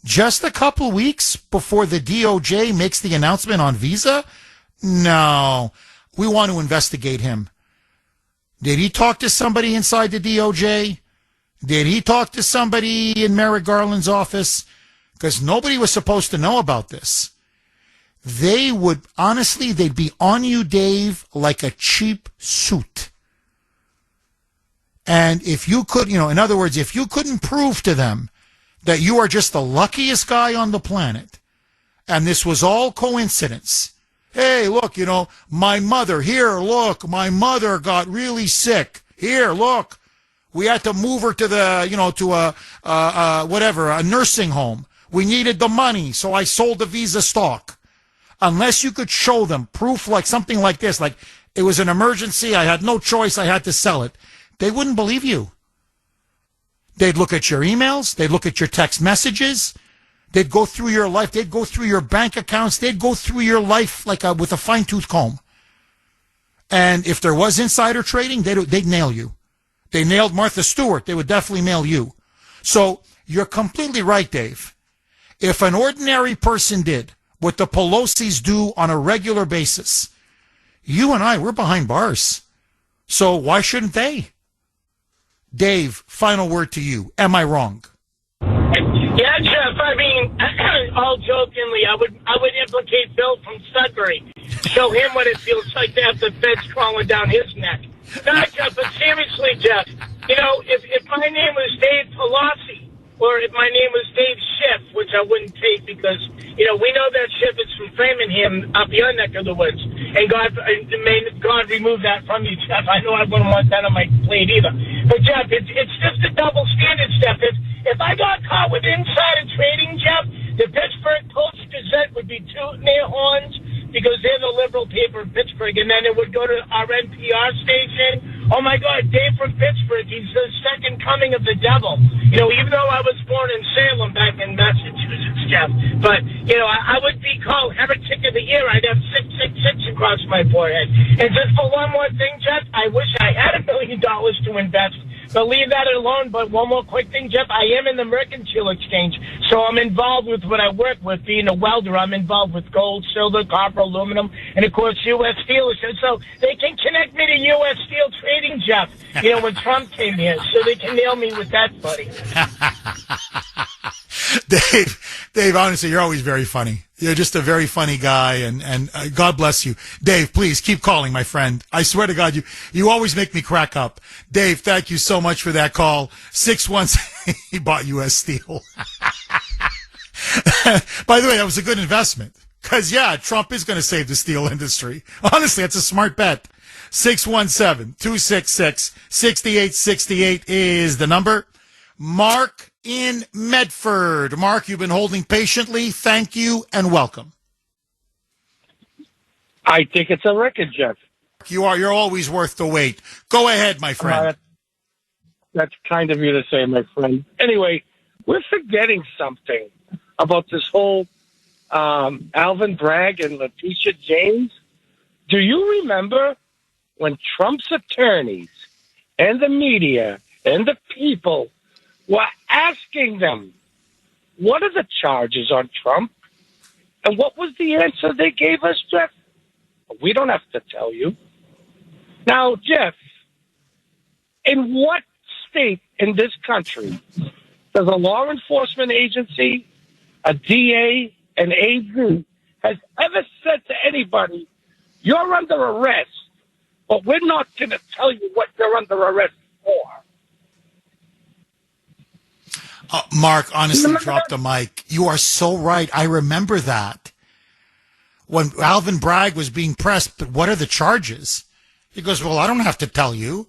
just a couple weeks before the DOJ makes the announcement on Visa? No, we want to investigate him. Did he talk to somebody inside the DOJ? Did he talk to somebody in Merrick Garland's office? Because nobody was supposed to know about this. They'd be on you, Dave, like a cheap suit. And if you could, in other words, if you couldn't prove to them that you are just the luckiest guy on the planet, and this was all coincidence. Hey, look, my mother got really sick. Here, look, we had to move her to a nursing home. We needed the money, so I sold the Visa stock. Unless you could show them proof like something like this, like it was an emergency, I had no choice, I had to sell it, they wouldn't believe you. They'd look at your emails, they'd look at your text messages, they'd go through your life, they'd go through your bank accounts, they'd go through your life with a fine-tooth comb. And if there was insider trading, they'd nail you. They nailed Martha Stewart, they would definitely nail you. So you're completely right, Dave. If an ordinary person did what the Pelosi's do on a regular basis, you and I, we're behind bars. So why shouldn't they? Dave, final word to you. Am I wrong? Yeah, Jeff, I mean, all jokingly, I would implicate Bill from Sudbury. Show him what it feels like to have the feds crawling down his neck. No, Jeff, but seriously, Jeff, if my name was Dave Pelosi, or if my name was Dave Schiff, which I wouldn't take because, we know that Schiff is from Framingham up your neck of the woods. And may God remove that from you, Jeff. I know I wouldn't want that on my plate either. But, Jeff, it's just a double standard, Jeff. If I got caught with insider trading, Jeff, the Pittsburgh Post-Gazette would be tooting their horns because they're the liberal paper in Pittsburgh, and then it would go to our NPR station. Oh, my God, Dave from Pittsburgh, he's the second coming of the devil. Even though I was born in Salem back in Massachusetts, Jeff. But, I would be called Heretic of the Year. I'd have 666 across my forehead. And just for one more thing, Jeff, I wish I had $1 million to invest. But leave that alone. But one more quick thing, Jeff. I am in the Mercantile Exchange, so I'm involved with what I work with. Being a welder, I'm involved with gold, silver, copper, aluminum, and, of course, U.S. Steel. So they can connect me to U.S. Steel Trading, Jeff, when Trump came here, so they can nail me with that, buddy. Dave, honestly, you're always very funny. You're just a very funny guy, and God bless you. Dave, please keep calling, my friend. I swear to God, you always make me crack up. Dave, thank you so much for that call. 616, he bought U.S. Steel. By the way, that was a good investment. Because, Trump is going to save the steel industry. Honestly, that's a smart bet. 617-266-6868 is the number. Mark in Medford. Mark, you've been holding patiently. Thank you and welcome. I think it's a record, Jeff. You're always worth the wait. Go ahead, my friend. That's kind of you to say, my friend. Anyway, we're forgetting something about this whole Alvin Bragg and Leticia James. Do you remember when Trump's attorneys and the media and the people We're asking them, what are the charges on Trump? And what was the answer they gave us, Jeff? We don't have to tell you. Now, Jeff, in what state in this country does a law enforcement agency, a DA, an AG, has ever said to anybody, you're under arrest, but we're not going to tell you what you're under arrest for? Mark, honestly, drop the mic. You are so right. I remember that. When Alvin Bragg was being pressed, but what are the charges? He goes, well, I don't have to tell you.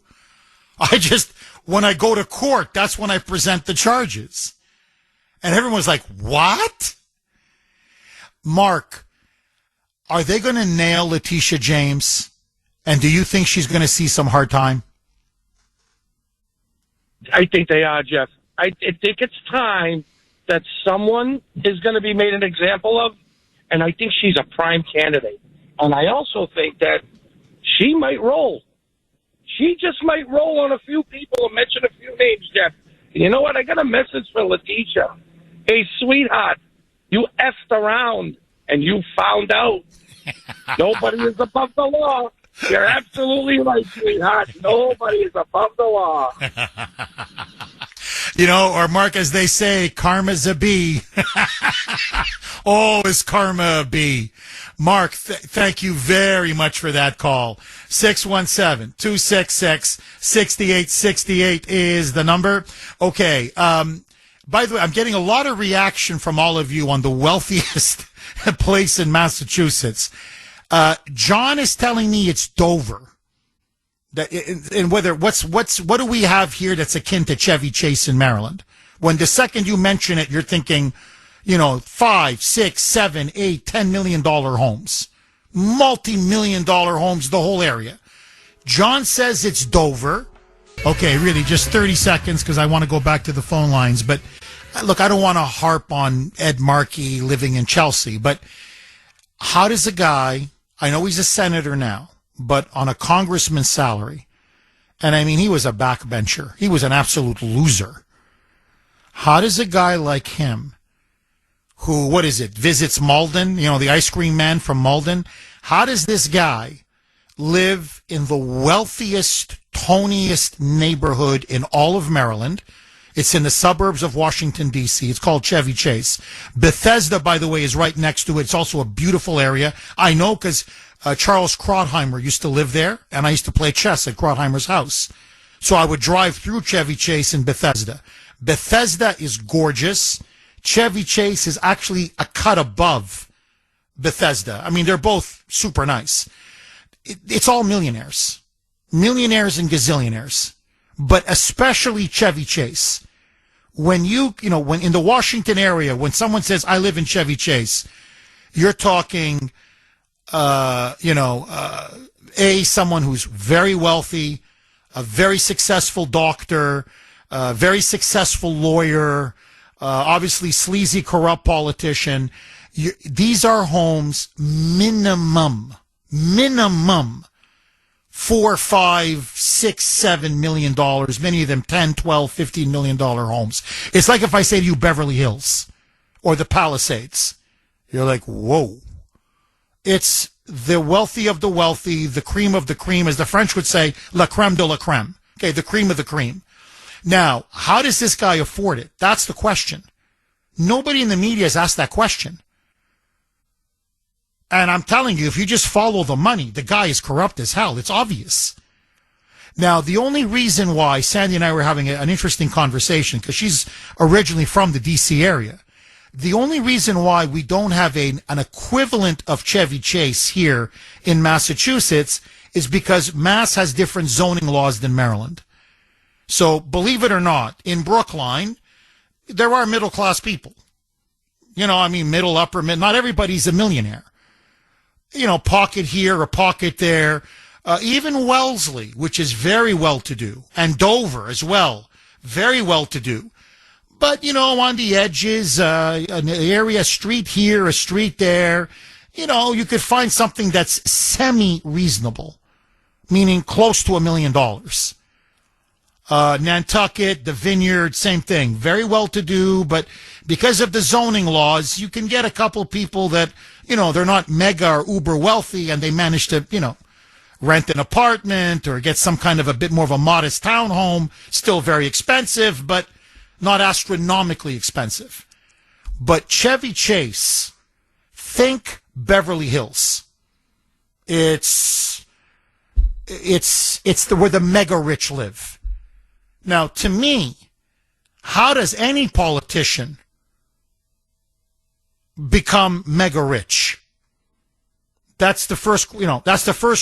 When I go to court, that's when I present the charges. And everyone was like, what? Mark, are they going to nail Leticia James? And do you think she's going to see some hard time? I think they are, Jeff. I think it's time that someone is going to be made an example of, and I think she's a prime candidate. And I also think that she might roll. She just might roll on a few people and mention a few names, Jeff. And you know what? I got a message for Leticia. Hey, sweetheart, you effed around and you found out. Nobody is above the law. You're absolutely right, sweetheart. Nobody is above the law. You know, or Mark, as they say, karma's a bee. Oh, is karma a bee? Mark, thank you very much for that call. 617-266-6868 is the number. Okay. By the way, I'm getting a lot of reaction from all of you on the wealthiest place in Massachusetts. John is telling me it's Dover. And what do we have here that's akin to Chevy Chase in Maryland? When the second you mention it, you're thinking, $5, $6, $7, $8, $10 million homes, multi-million dollar homes, the whole area. John says it's Dover. Okay, really, just 30 seconds because I want to go back to the phone lines. But look, I don't want to harp on Ed Markey living in Chelsea, but how does a guy, I know he's a senator now, but on a congressman's salary, and I mean, he was a backbencher. He was an absolute loser. How does a guy like him, who, visits Malden, the ice cream man from Malden, how does this guy live in the wealthiest, toniest neighborhood in all of Maryland? It's in the suburbs of Washington, D.C. It's called Chevy Chase. Bethesda, by the way, is right next to it. It's also a beautiful area. I know because Charles Krautheimer used to live there, and I used to play chess at Krautheimer's house. So I would drive through Chevy Chase in Bethesda. Bethesda is gorgeous. Chevy Chase is actually a cut above Bethesda. I mean, they're both super nice. It's all millionaires. Millionaires and gazillionaires. But especially Chevy Chase. When when in the Washington area, when someone says, I live in Chevy Chase, you're talking, someone who's very wealthy, a very successful doctor, a very successful lawyer, obviously sleazy, corrupt politician. These are homes minimum, $4, $5, $6, $7 million, many of them 10, 12, $15 million homes. It's like if I say to you Beverly Hills or the Palisades. You're like, whoa. It's the wealthy of the wealthy, the cream of the cream, as the French would say, la creme de la creme. Okay, the cream of the cream. Now, how does this guy afford it? That's the question. Nobody in the media has asked that question. And I'm telling you, if you just follow the money, the guy is corrupt as hell. It's obvious. Now, the only reason why Sandy and I were having an interesting conversation, because she's originally from the D.C. area, the only reason why we don't have an equivalent of Chevy Chase here in Massachusetts is because Mass has different zoning laws than Maryland. So, believe it or not, in Brookline, there are middle-class people. Middle, upper, mid. Not everybody's a millionaire. Pocket here, a pocket there. Even Wellesley, which is very well-to-do, and Dover as well, very well-to-do. But, on the edges, an area, a street here, a street there, you could find something that's semi-reasonable, meaning close to $1 million. Nantucket, the Vineyard, same thing. Very well-to-do, but because of the zoning laws, you can get a couple people that, they're not mega or uber wealthy, and they manage to, rent an apartment or get some kind of a bit more of a modest townhome. Still very expensive, but not astronomically expensive. But Chevy Chase, think Beverly Hills. It's where the mega rich live. Now, to me, how does any politician become mega rich? That's the first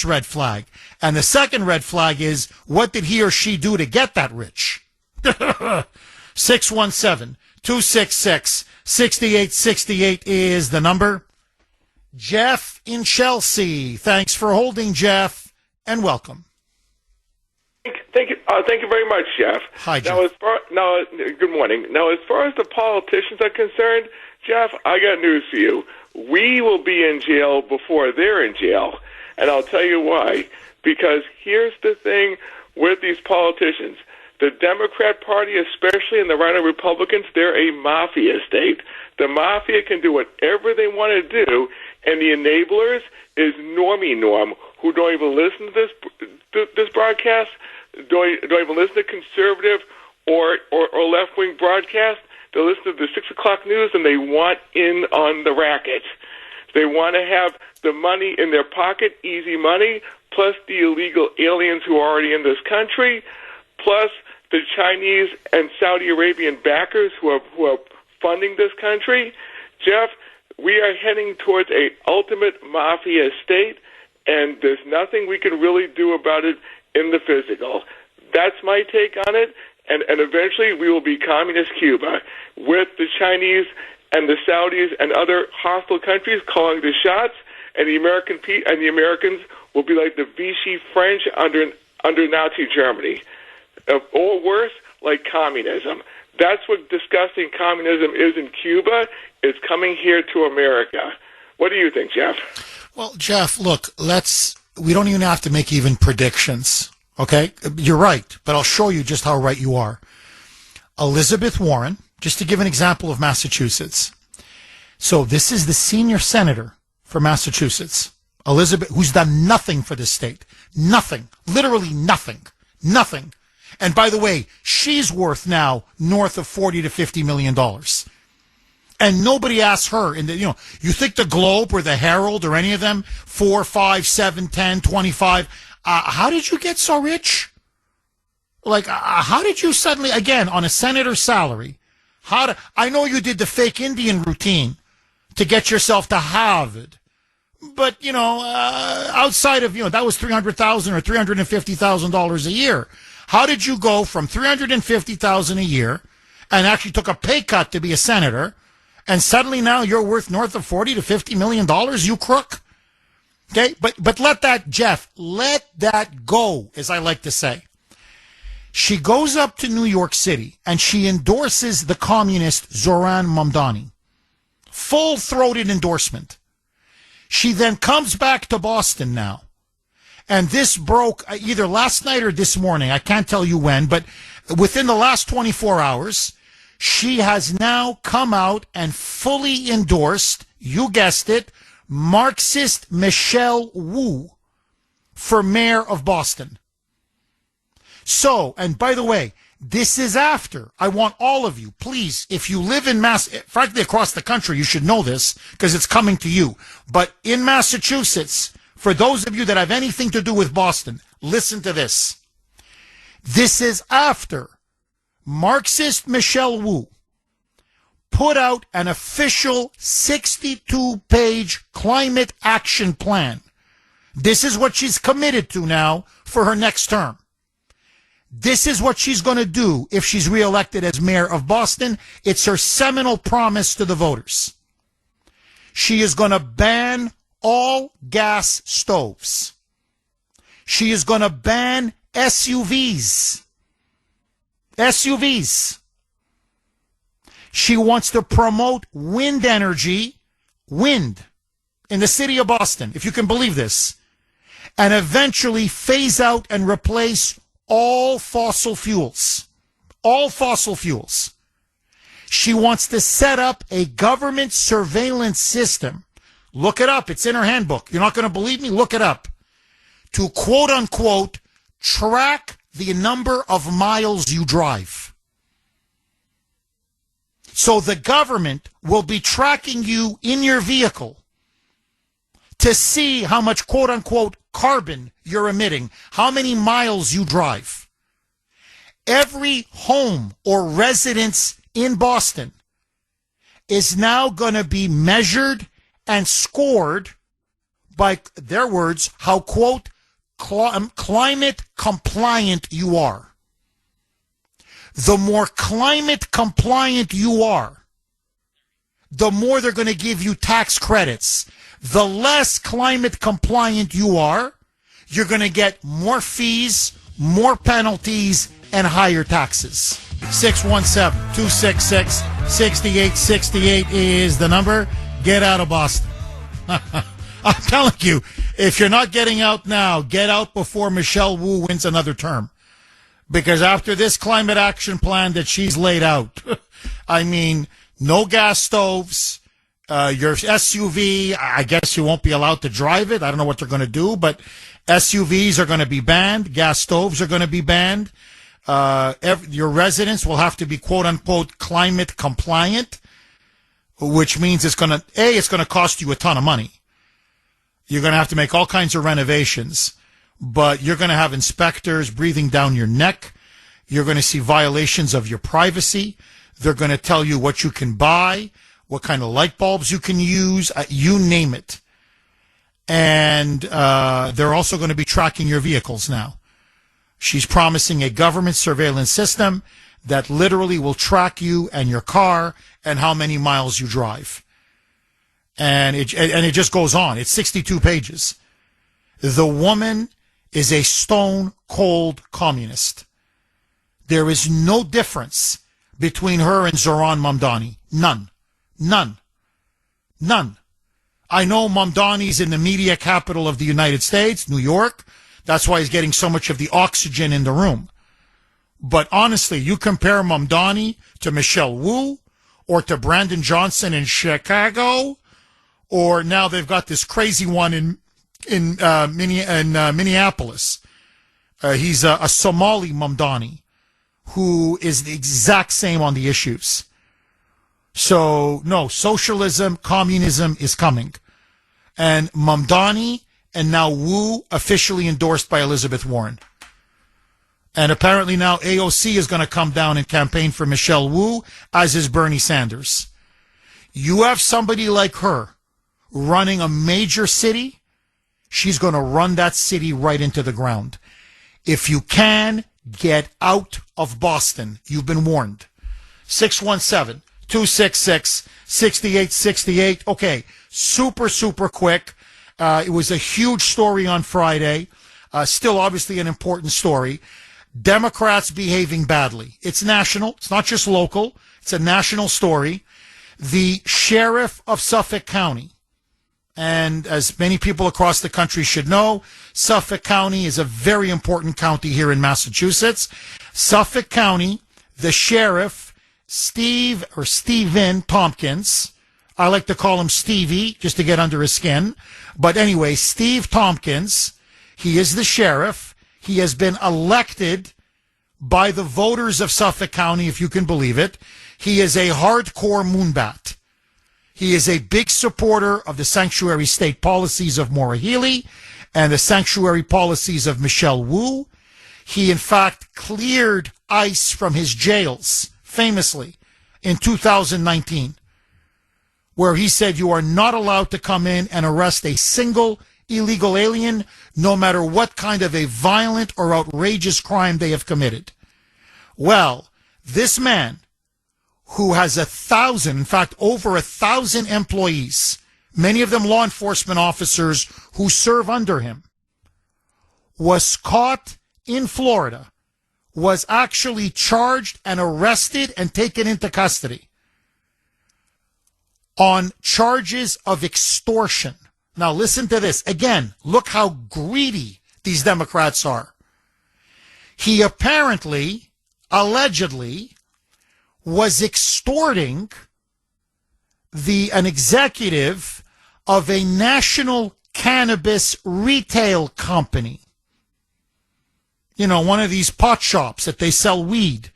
red flag. And the second red flag is, what did he or she do to get that rich? 617-266-6868 is the number. Jeff in Chelsea. Thanks for holding, Jeff, and welcome. Thank you very much, Jeff. Hi, Jeff. Good morning. Now, as far as the politicians are concerned, Jeff, I got news for you. We will be in jail before they're in jail, and I'll tell you why. Because here's the thing with these politicians. The Democrat Party, especially, and the Rhino Republicans, they're a mafia state. The mafia can do whatever they want to do, and the enablers is Normie Norm, who don't even listen to this broadcast, don't even listen to conservative or left-wing broadcast. They listen to the 6 o'clock news, and they want in on the racket. They want to have the money in their pocket, easy money, plus the illegal aliens who are already in this country, plus the Chinese and Saudi Arabian backers who are funding this country. Jeff, we are heading towards a ultimate mafia state, and there's nothing we can really do about it in the physical. That's my take on it, and eventually we will be communist Cuba, with the Chinese and the Saudis and other hostile countries calling the shots, and the Americans will be like the Vichy French under Nazi Germany, or worse, like communism. That's what disgusting communism is in Cuba. It's coming here to America. What do you think, Jeff? Well, Jeff, look, we don't even have to make even predictions, okay? You're right, but I'll show you just how right you are. Elizabeth Warren, just to give an example of Massachusetts. So this is the senior senator for Massachusetts, Elizabeth, who's done nothing for this state. Nothing. Literally nothing. Nothing. And by the way, she's worth now north of $40 to $50 million. And nobody asks her. You think the Globe or the Herald or any of them, 4, 5, 7, 10, 25, how did you get so rich? How did you suddenly, again, on a senator's salary, I know you did the fake Indian routine to get yourself to Harvard. But, outside of, that was $300,000 or $350,000 a year. How did you go from $350,000 a year and actually took a pay cut to be a senator, and suddenly now you're worth north of $40 to $50 million, you crook? Okay, but let that, Jeff, let that go, as I like to say. She goes up to New York City and she endorses the communist Zoran Mamdani. Full-throated endorsement. She then comes back to Boston now. And this broke either last night or this morning. I can't tell you when, but within the last 24 hours, she has now come out and fully endorsed, you guessed it, Marxist Michelle Wu for mayor of Boston. So, and by the way, this is after. I want all of you, please, if you live in frankly across the country, you should know this because it's coming to you. But in Massachusetts, for those of you that have anything to do with Boston, listen to this. This is after Marxist Michelle Wu put out an official 62-page climate action plan. This is what she's committed to now for her next term. This is what she's going to do if she's reelected as mayor of Boston. It's her seminal promise to the voters. She is going to ban all gas stoves. She is going to ban SUVs. SUVs. She wants to promote wind energy, wind, in the city of Boston, if you can believe this, and eventually phase out and replace all fossil fuels. All fossil fuels. She wants to set up a government surveillance system. Look it up. It's in her handbook. You're not going to believe me? Look it up. To quote unquote, track the number of miles you drive. So the government will be tracking you in your vehicle to see how much quote unquote carbon you're emitting, how many miles you drive. Every home or residence in Boston is now going to be measured and scored by their words, how quote climate compliant you are. The more climate compliant you are, the more they're going to give you tax credits. The less climate compliant you are, you're going to get more fees, more penalties, and higher taxes. 617-266-6868 is the number. Get out of Boston. I'm telling you, if you're not getting out now, get out before Michelle Wu wins another term. Because after this climate action plan that she's laid out, I mean, no gas stoves, your SUV, I guess you won't be allowed to drive it. I don't know what they're going to do, but SUVs are going to be banned. Gas stoves are going to be banned. Your residents will have to be quote unquote climate compliant, which means it's going to cost you a ton of money. You're going to have to make all kinds of renovations, but you're going to have inspectors breathing down your neck. You're going to see violations of your privacy. They're going to tell you what you can buy, what kind of light bulbs you can use, you name it. And they're also going to be tracking your vehicles now. She's promising a government surveillance system that literally will track you and your car and how many miles you drive. And it just goes on. It's 62 pages. The woman is a stone cold communist. There is no difference between her and Zoran Mamdani. None. I know Mamdani's in the media capital of the United States, New York. That's why he's getting so much of the oxygen in the room. But honestly, you compare Mamdani to Michelle Wu or to Brandon Johnson in Chicago, or now they've got this crazy one in Minneapolis. He's a Somali Mamdani who is the exact same on the issues. So, no, socialism, communism is coming. And Mamdani and now Wu officially endorsed by Elizabeth Warren. And apparently now AOC is going to come down and campaign for Michelle Wu, as is Bernie Sanders. You have somebody like her running a major city, she's going to run that city right into the ground. If you can, get out of Boston. You've been warned. 617-266-6868. Okay, super quick. It was a huge story on Friday. Still obviously an important story. Democrats behaving badly. It's national. It's not just local. It's a national story. The sheriff of Suffolk County, and as many people across the country should know, Suffolk County is a very important county here in Massachusetts. Suffolk County, the sheriff, Stephen Tompkins, I like to call him Stevie just to get under his skin. But anyway, Steve Tompkins, he is the sheriff. He has been elected by the voters of Suffolk County, if you can believe it. He is a hardcore moonbat. He is a big supporter of the sanctuary state policies of Maura Healey and the sanctuary policies of Michelle Wu. He, in fact, cleared ICE from his jails, famously, in 2019, where he said you are not allowed to come in and arrest a single illegal alien, no matter what kind of a violent or outrageous crime they have committed. Well, this man, who has 1,000, in fact, over 1,000 employees, many of them law enforcement officers who serve under him, was caught in Florida, was actually charged and arrested and taken into custody on charges of extortion. Now listen to this. Again, look how greedy these Democrats are. He apparently, allegedly, was extorting an executive of a national cannabis retail company. You know, one of these pot shops that they sell weed,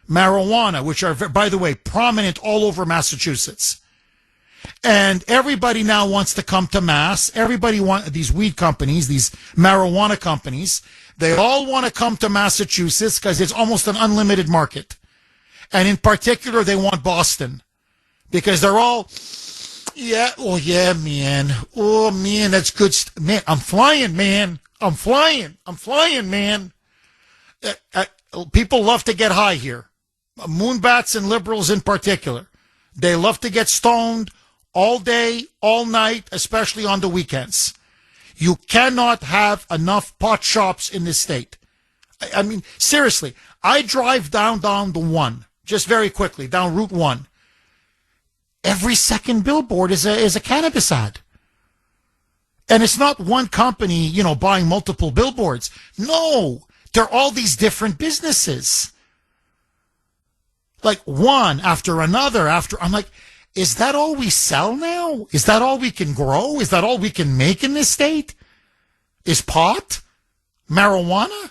marijuana, which are, by the way, prominent all over Massachusetts. And everybody now wants to come to Mass. Everybody these weed companies, these marijuana companies, they all want to come to Massachusetts because it's almost an unlimited market. And in particular, they want Boston because they're all, yeah, oh yeah, man. Oh man, that's good. Man, I'm flying, man. I'm flying, man. People love to get high here. Moonbats and liberals in particular. They love to get stoned all day, all night, especially on the weekends. You cannot have enough pot shops in this state. I mean, seriously, I drive down the 1, just very quickly, down Route 1. Every second billboard is a cannabis ad. And it's not one company, you know, buying multiple billboards. No, they're all these different businesses. Like one after another I'm like, is that all we sell now? Is that all we can grow? Is that all we can make in this state? Is pot? Marijuana?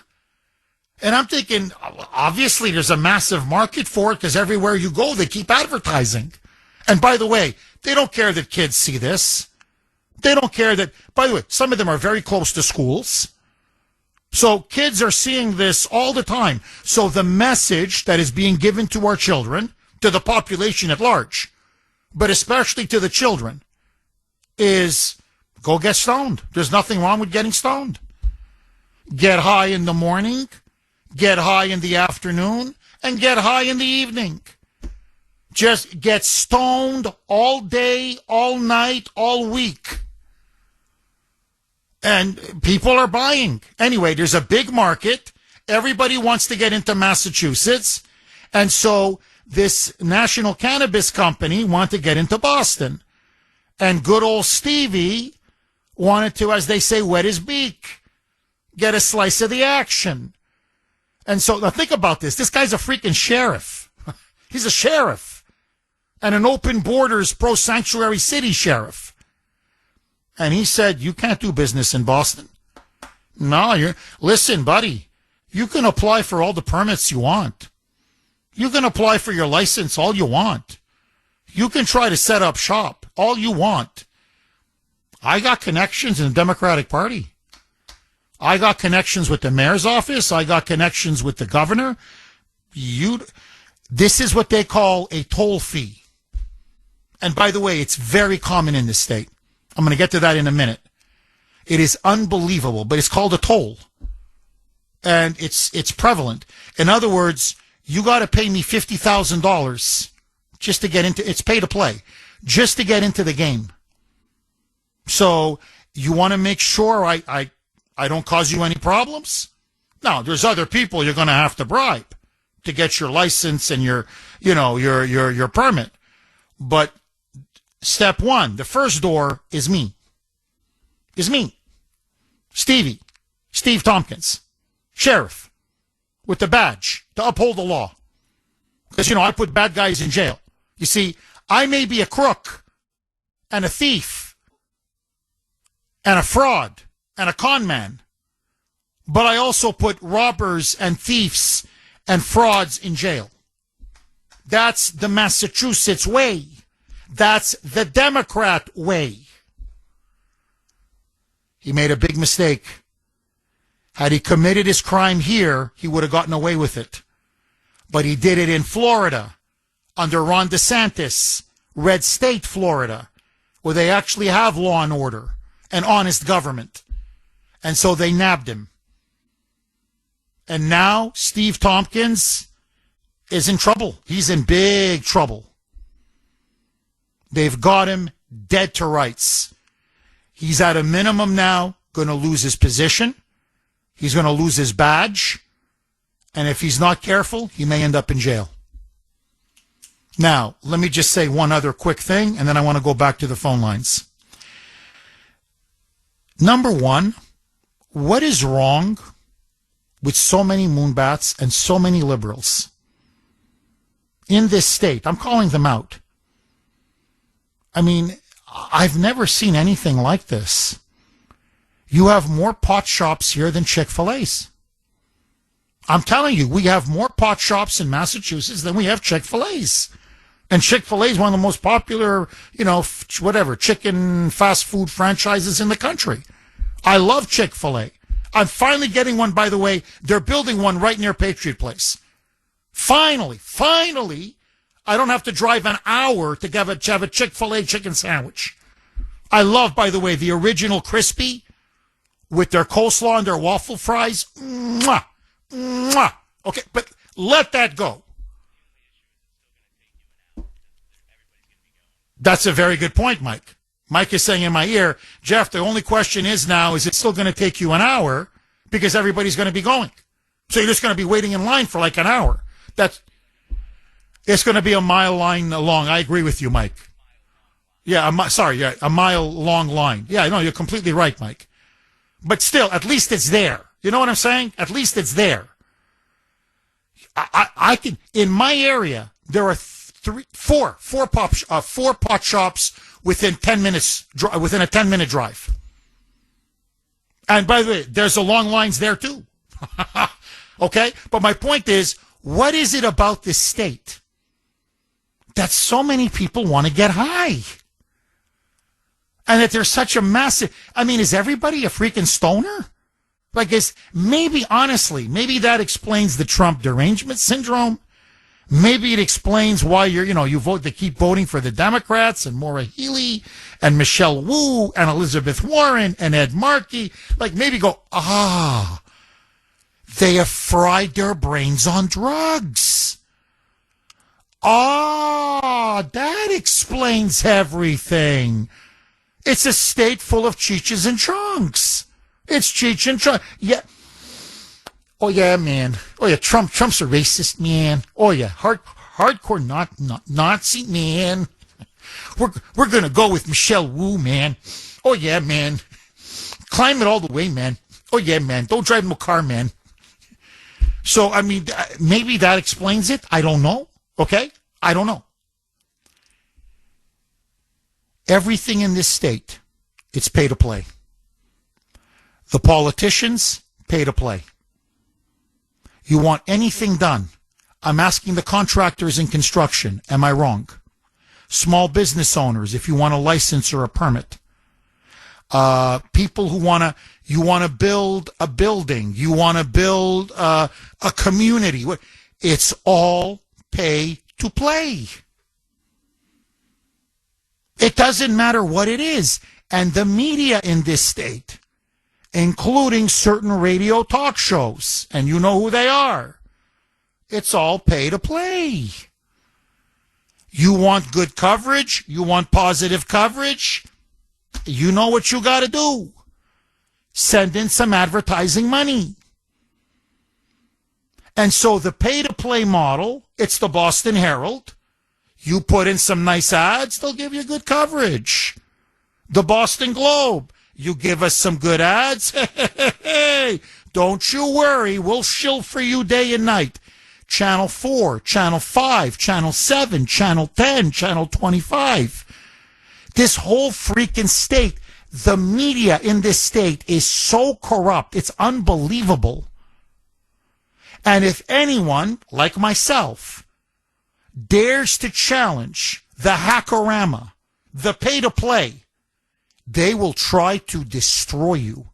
And I'm thinking, obviously there's a massive market for it because everywhere you go, they keep advertising. And by the way, they don't care that kids see this. They don't care that, by the way, some of them are very close to schools. So kids are seeing this all the time. So the message that is being given to our children, to the population at large, but especially to the children, is go get stoned. There's nothing wrong with getting stoned. Get high in the morning, get high in the afternoon, and get high in the evening. Just get stoned all day, all night, all week. And people are buying. Anyway, there's a big market. Everybody wants to get into Massachusetts. And so this national cannabis company wanted to get into Boston. And good old Stevie wanted to, as they say, wet his beak, get a slice of the action. And so now think about this. This guy's a freaking sheriff. He's a sheriff and an open borders pro-sanctuary city sheriff. And he said, you can't do business in Boston. No, listen, buddy, you can apply for all the permits you want. You can apply for your license all you want. You can try to set up shop all you want. I got connections in the Democratic Party. I got connections with the mayor's office. I got connections with the governor. This is what they call a toll fee. And by the way, it's very common in this state. I'm going to get to that in a minute. It is unbelievable, but it's called a toll. And it's prevalent. In other words, you got to pay me $50,000 just to get into, it's pay to play, just to get into the game. So you want to make sure I don't cause you any problems? No, there's other people you're going to have to bribe to get your license and your permit. But step one, the first door is me. Steve Tompkins, sheriff, with the badge to uphold the law. Because, I put bad guys in jail. You see, I may be a crook and a thief and a fraud and a con man, but I also put robbers and thieves and frauds in jail. That's the Massachusetts way. That's the Democrat way. He made a big mistake. Had he committed his crime here, he would have gotten away with it. But he did it in Florida, under Ron DeSantis, red state Florida, where they actually have law and order and honest government. And so they nabbed him. And now Steve Tompkins is in trouble. He's in big trouble. They've got him dead to rights. He's at a minimum now going to lose his position. He's going to lose his badge. And if he's not careful, he may end up in jail. Now, let me just say one other quick thing, and then I want to go back to the phone lines. Number one, what is wrong with so many moonbats and so many liberals in this state. I'm calling them out. I mean, I've never seen anything like this. You have more pot shops here than Chick-fil-A's. I'm telling you, we have more pot shops in Massachusetts than we have Chick-fil-A's. And Chick-fil-A is one of the most popular, chicken fast food franchises in the country. I love Chick-fil-A. I'm finally getting one, by the way. They're building one right near Patriot Place. Finally, I don't have to drive an hour to have a Chick-fil-A chicken sandwich. I love, by the way, the original crispy with their coleslaw and their waffle fries. Mwah! Mwah! Okay, but let that go. That's a very good point, Mike. Mike is saying in my ear, Jeff, the only question is now, is it still going to take you an hour? Because everybody's going to be going. So you're just going to be waiting in line for like an hour. It's going to be a mile line long. I agree with you, Mike. Yeah, a mile long line. Yeah, no, you're completely right, Mike. But still, at least it's there. You know what I'm saying? At least it's there. I can, in my area, there are four pot shops within 10 minutes, within a 10-minute drive. And by the way, there's the long lines there too. Okay? But my point is, what is it about this state that so many people want to get high? And that there's such a massive, is everybody a freaking stoner? Honestly, maybe that explains the Trump derangement syndrome. Maybe it explains why they keep voting for the Democrats and Maura Healey and Michelle Wu and Elizabeth Warren and Ed Markey. Maybe they have fried their brains on drugs. That explains everything. It's a state full of Cheeches and Chunks. It's Cheech and Chunk. Yeah. Oh, yeah, man. Oh, yeah, Trump's a racist, man. Oh, yeah, hardcore Nazi, man. We're going to go with Michelle Wu, man. Oh, yeah, man. Climb it all the way, man. Oh, yeah, man. Don't drive no car, man. So, maybe that explains it. I don't know. Okay? I don't know. Everything in this state, it's pay to play. The politicians, pay to play. You want anything done. I'm asking the contractors in construction. Am I wrong? Small business owners, if you want a license or a permit. People who you want to build a building. You want to build a community. It's all pay to play. It doesn't matter what it is. And the media in this state, including certain radio talk shows, and you know who they are, it's all pay to play. You want good coverage? You want positive coverage? You know what you got to do. Send in some advertising money. And so the pay to play model, it's the Boston Herald. You put in some nice ads, they'll give you good coverage. The Boston Globe, you give us some good ads. Hey, don't you worry, we'll shill for you day and night. Channel 4, Channel 5, Channel 7, Channel 10, Channel 25. This whole freaking state, the media in this state is so corrupt. It's unbelievable. And if anyone, like myself, dares to challenge the hackorama, the pay-to-play, they will try to destroy you.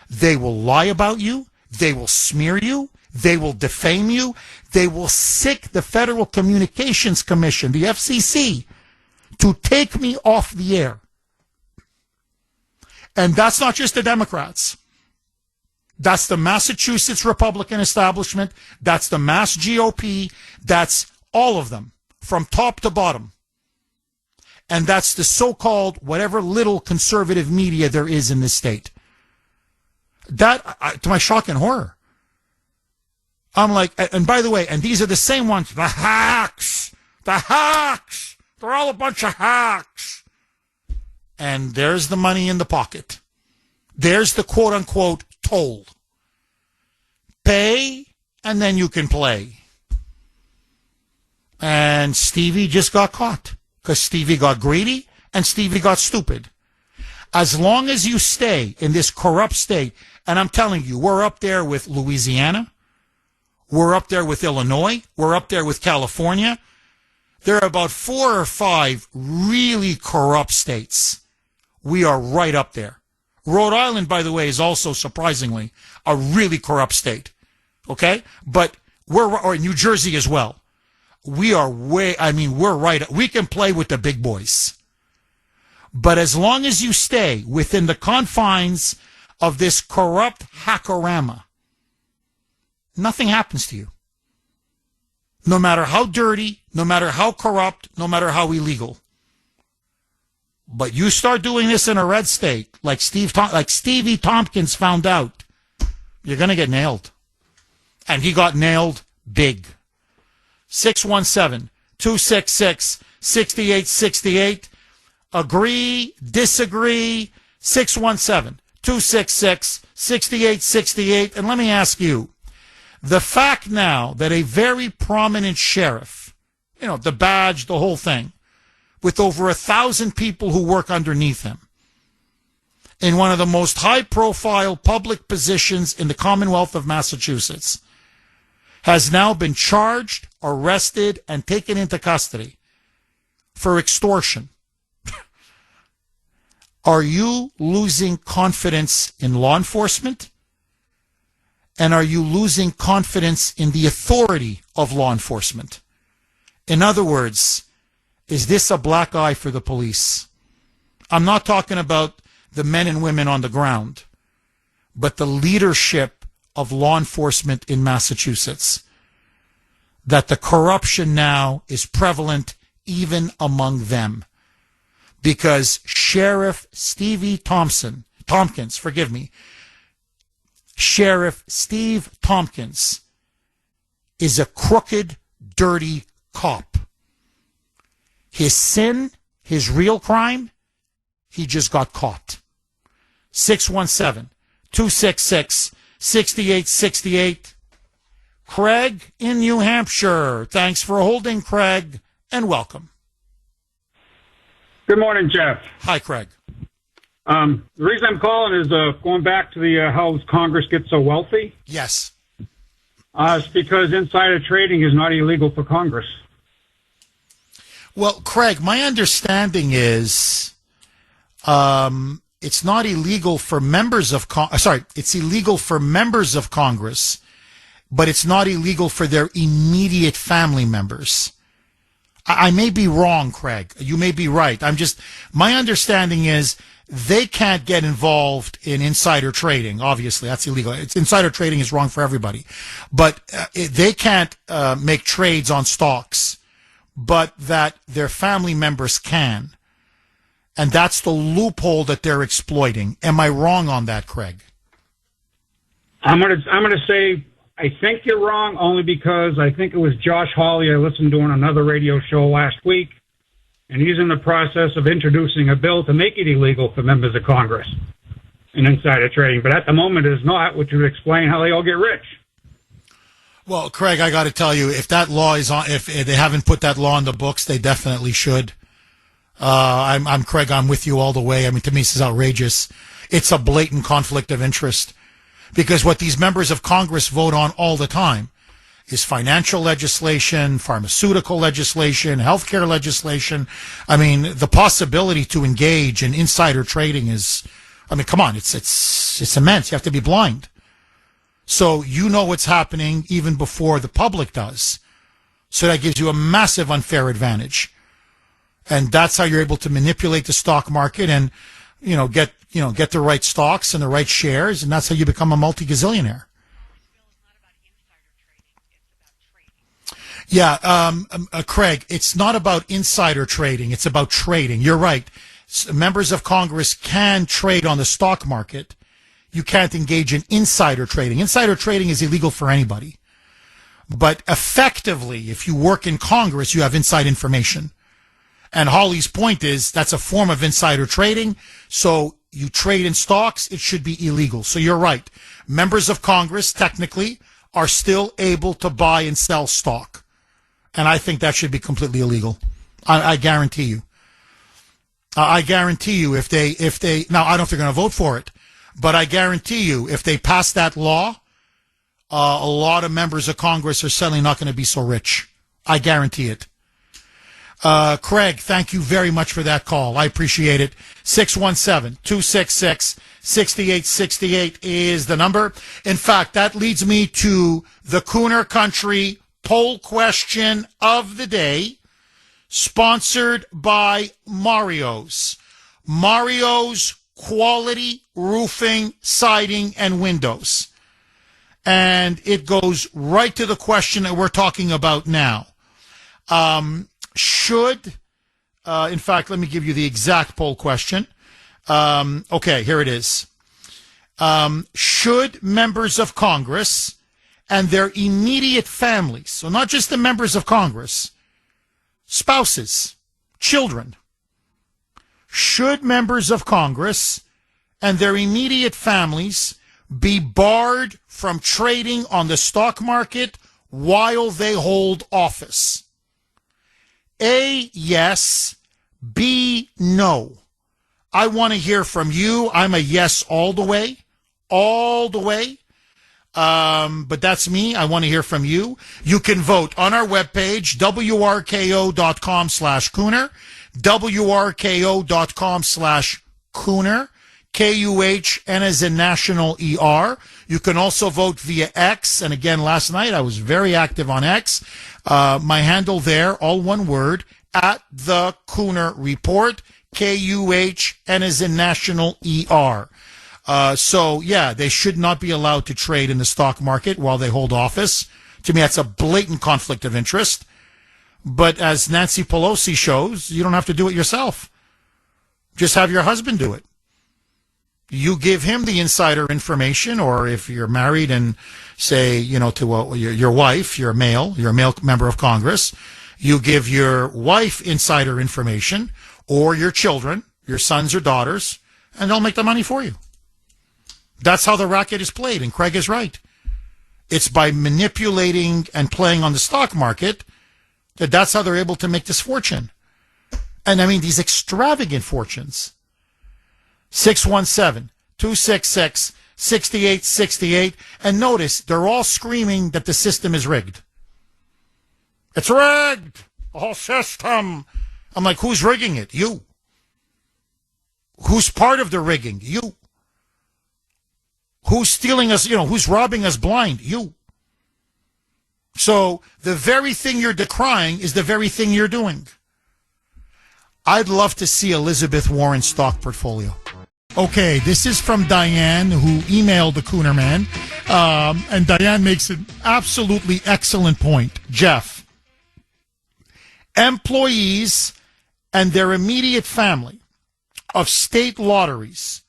They will lie about you. They will smear you. They will defame you. They will sic the Federal Communications Commission, the FCC, to take me off the air. And that's not just the Democrats. That's the Massachusetts Republican establishment. That's the Mass GOP. That's all of them, from top to bottom. And that's the so-called whatever little conservative media there is in this state. That, to my shock and horror. I'm like, and by the way, and these are the same ones, the hacks, they're all a bunch of hacks. And there's the money in the pocket. There's the quote-unquote toll. pay, and then you can play. And Stevie just got caught because Stevie got greedy and Stevie got stupid. As long as you stay in this corrupt state, and I'm telling you, we're up there with Louisiana, we're up there with Illinois, we're up there with California. There are about 4 or 5 really corrupt states. We are right up there. Rhode Island, by the way, is also surprisingly a really corrupt state. Okay? But or New Jersey as well. We are we're right. We can play with the big boys. But as long as you stay within the confines of this corrupt hackorama, nothing happens to you. No matter how dirty, no matter how corrupt, no matter how illegal. But you start doing this in a red state, like Stevie Tompkins found out, you're going to get nailed. And he got nailed big. 617-266-6868. Agree, disagree, 617-266-6868. And let me ask you, the fact now that a very prominent sheriff, the badge, the whole thing, with over 1,000 people who work underneath him, in one of the most high-profile public positions in the Commonwealth of Massachusetts, has now been charged, arrested, and taken into custody for extortion. Are you losing confidence in law enforcement? And are you losing confidence in the authority of law enforcement? In other words, is this a black eye for the police? I'm not talking about the men and women on the ground, but the leadership of law enforcement in Massachusetts. That the corruption now is prevalent even among them. Because Sheriff Stevie Tompkins, Sheriff Steve Tompkins is a crooked, dirty cop. His sin, his real crime, he just got caught. 617-266-6868. Craig in New Hampshire. Thanks for holding, Craig, and welcome. Good morning, Jeff. Hi, Craig. The reason I'm calling is going back to the how Congress gets so wealthy. Yes. It's because insider trading is not illegal for Congress. Well, Craig, my understanding is it's not illegal for members of it's illegal for members of Congress, but it's not illegal for their immediate family members. I may be wrong, Craig. You may be right. My understanding is they can't get involved in insider trading. Obviously, that's illegal. Insider trading is wrong for everybody. But they can't make trades on stocks, but that their family members can. And that's the loophole that they're exploiting. Am I wrong on that, Craig? I'm gonna say I think you're wrong, only because I think it was Josh Hawley I listened to on another radio show last week, and he's in the process of introducing a bill to make it illegal for members of Congress in insider trading. But at the moment it is not, which would explain how they all get rich. Well, Craig, I got to tell you, if that law is on, if they haven't put that law in the books, they definitely should. I'm Craig. I'm with you all the way. I mean, to me, this is outrageous. It's a blatant conflict of interest. Because what these members of Congress vote on all the time is financial legislation, pharmaceutical legislation, healthcare legislation. I mean, the possibility to engage in insider trading is, come on, it's immense. You have to be blind. So you know what's happening even before the public does. So that gives you a massive unfair advantage. And that's how you're able to manipulate the stock market and, get the right stocks and the right shares, and that's how you become a multi-gazillionaire. Yeah, Craig, it's not about insider trading. It's about trading. You're right. Members of Congress can trade on the stock market. You can't engage in insider trading. Insider trading is illegal for anybody. But effectively, if you work in Congress, you have inside information. And Hawley's point is that's a form of insider trading. So you trade in stocks, it should be illegal. So you're right. Members of Congress technically are still able to buy and sell stock. And I think that should be completely illegal. I guarantee you. I guarantee you if they, now I don't know if they're going to vote for it, but I guarantee you if they pass that law, a lot of members of Congress are suddenly not going to be so rich. I guarantee it. Craig, thank you very much for that call. I appreciate it. 617-266-6868 is the number. In fact, that leads me to the Kuhner Country poll question of the day, sponsored by Mario's. Mario's Quality Roofing, Siding, and Windows. And it goes right to the question that we're talking about now. Should, in fact, let me give you the exact poll question. Okay, here it is. Should members of Congress and their immediate families, so not just the members of Congress, spouses, children, should members of Congress and their immediate families be barred from trading on the stock market while they hold office? A, yes. B, no. I want to hear from you. I'm a yes all the way. All the way. But that's me. I want to hear from you. You can vote on our webpage, wrko.com/Kuhner, wrko.com/Kuhner, Kuhn as in national ER. You can also vote via X. And again, last night I was very active on X. My handle there, all one word, at the Kuhner Report, Kuhn as in national ER. So, yeah, they should not be allowed to trade in the stock market while they hold office. To me, that's a blatant conflict of interest. But as Nancy Pelosi shows, you don't have to do it yourself. Just have your husband do it. You give him the insider information, or if you're married and say, to your wife, you're a male member of Congress, you give your wife insider information, or your children, your sons or daughters, and they'll make the money for you. That's how the racket is played, and Craig is right. It's by manipulating and playing on the stock market that's how they're able to make this fortune. And I mean, these extravagant fortunes. 617-266-6868. And notice, they're all screaming that the system is rigged. It's rigged! The whole system. I'm like, who's rigging it? You. Who's part of the rigging? You. Who's stealing us, who's robbing us blind? You. So the very thing you're decrying is the very thing you're doing. I'd love to see Elizabeth Warren's stock portfolio. Okay, this is from Diane, who emailed the Kuhner Man. And Diane makes an absolutely excellent point. Jeff, employees and their immediate family of state lotteries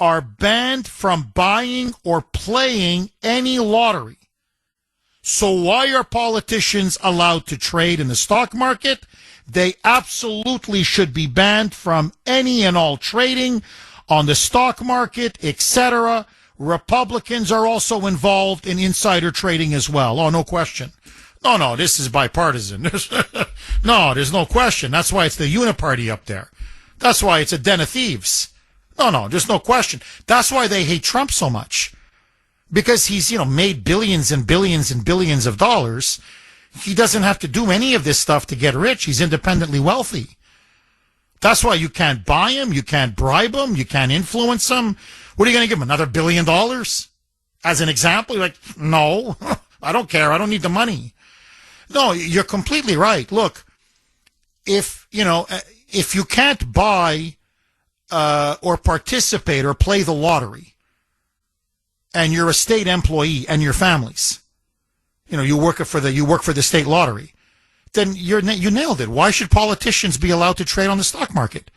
are banned from buying or playing any lottery. So why are politicians allowed to trade in the stock market? They absolutely should be banned from any and all trading on the stock market, etc. Republicans are also involved in insider trading as well. Oh, no question. No, this is bipartisan. No, there's no question. That's why it's the uniparty up there. That's why it's a den of thieves. No, there's no question. That's why they hate Trump so much. Because he's, made billions and billions and billions of dollars. He doesn't have to do any of this stuff to get rich. He's independently wealthy. That's why you can't buy him, you can't bribe him, you can't influence him. What are you going to give him, another $1 billion? As an example? You're like, no, I don't care. I don't need the money. No, you're completely right. Look, if you can't buy or participate or play the lottery, and you're a state employee and your families, you work for the state lottery, then you nailed it. Why should politicians be allowed to trade on the stock market?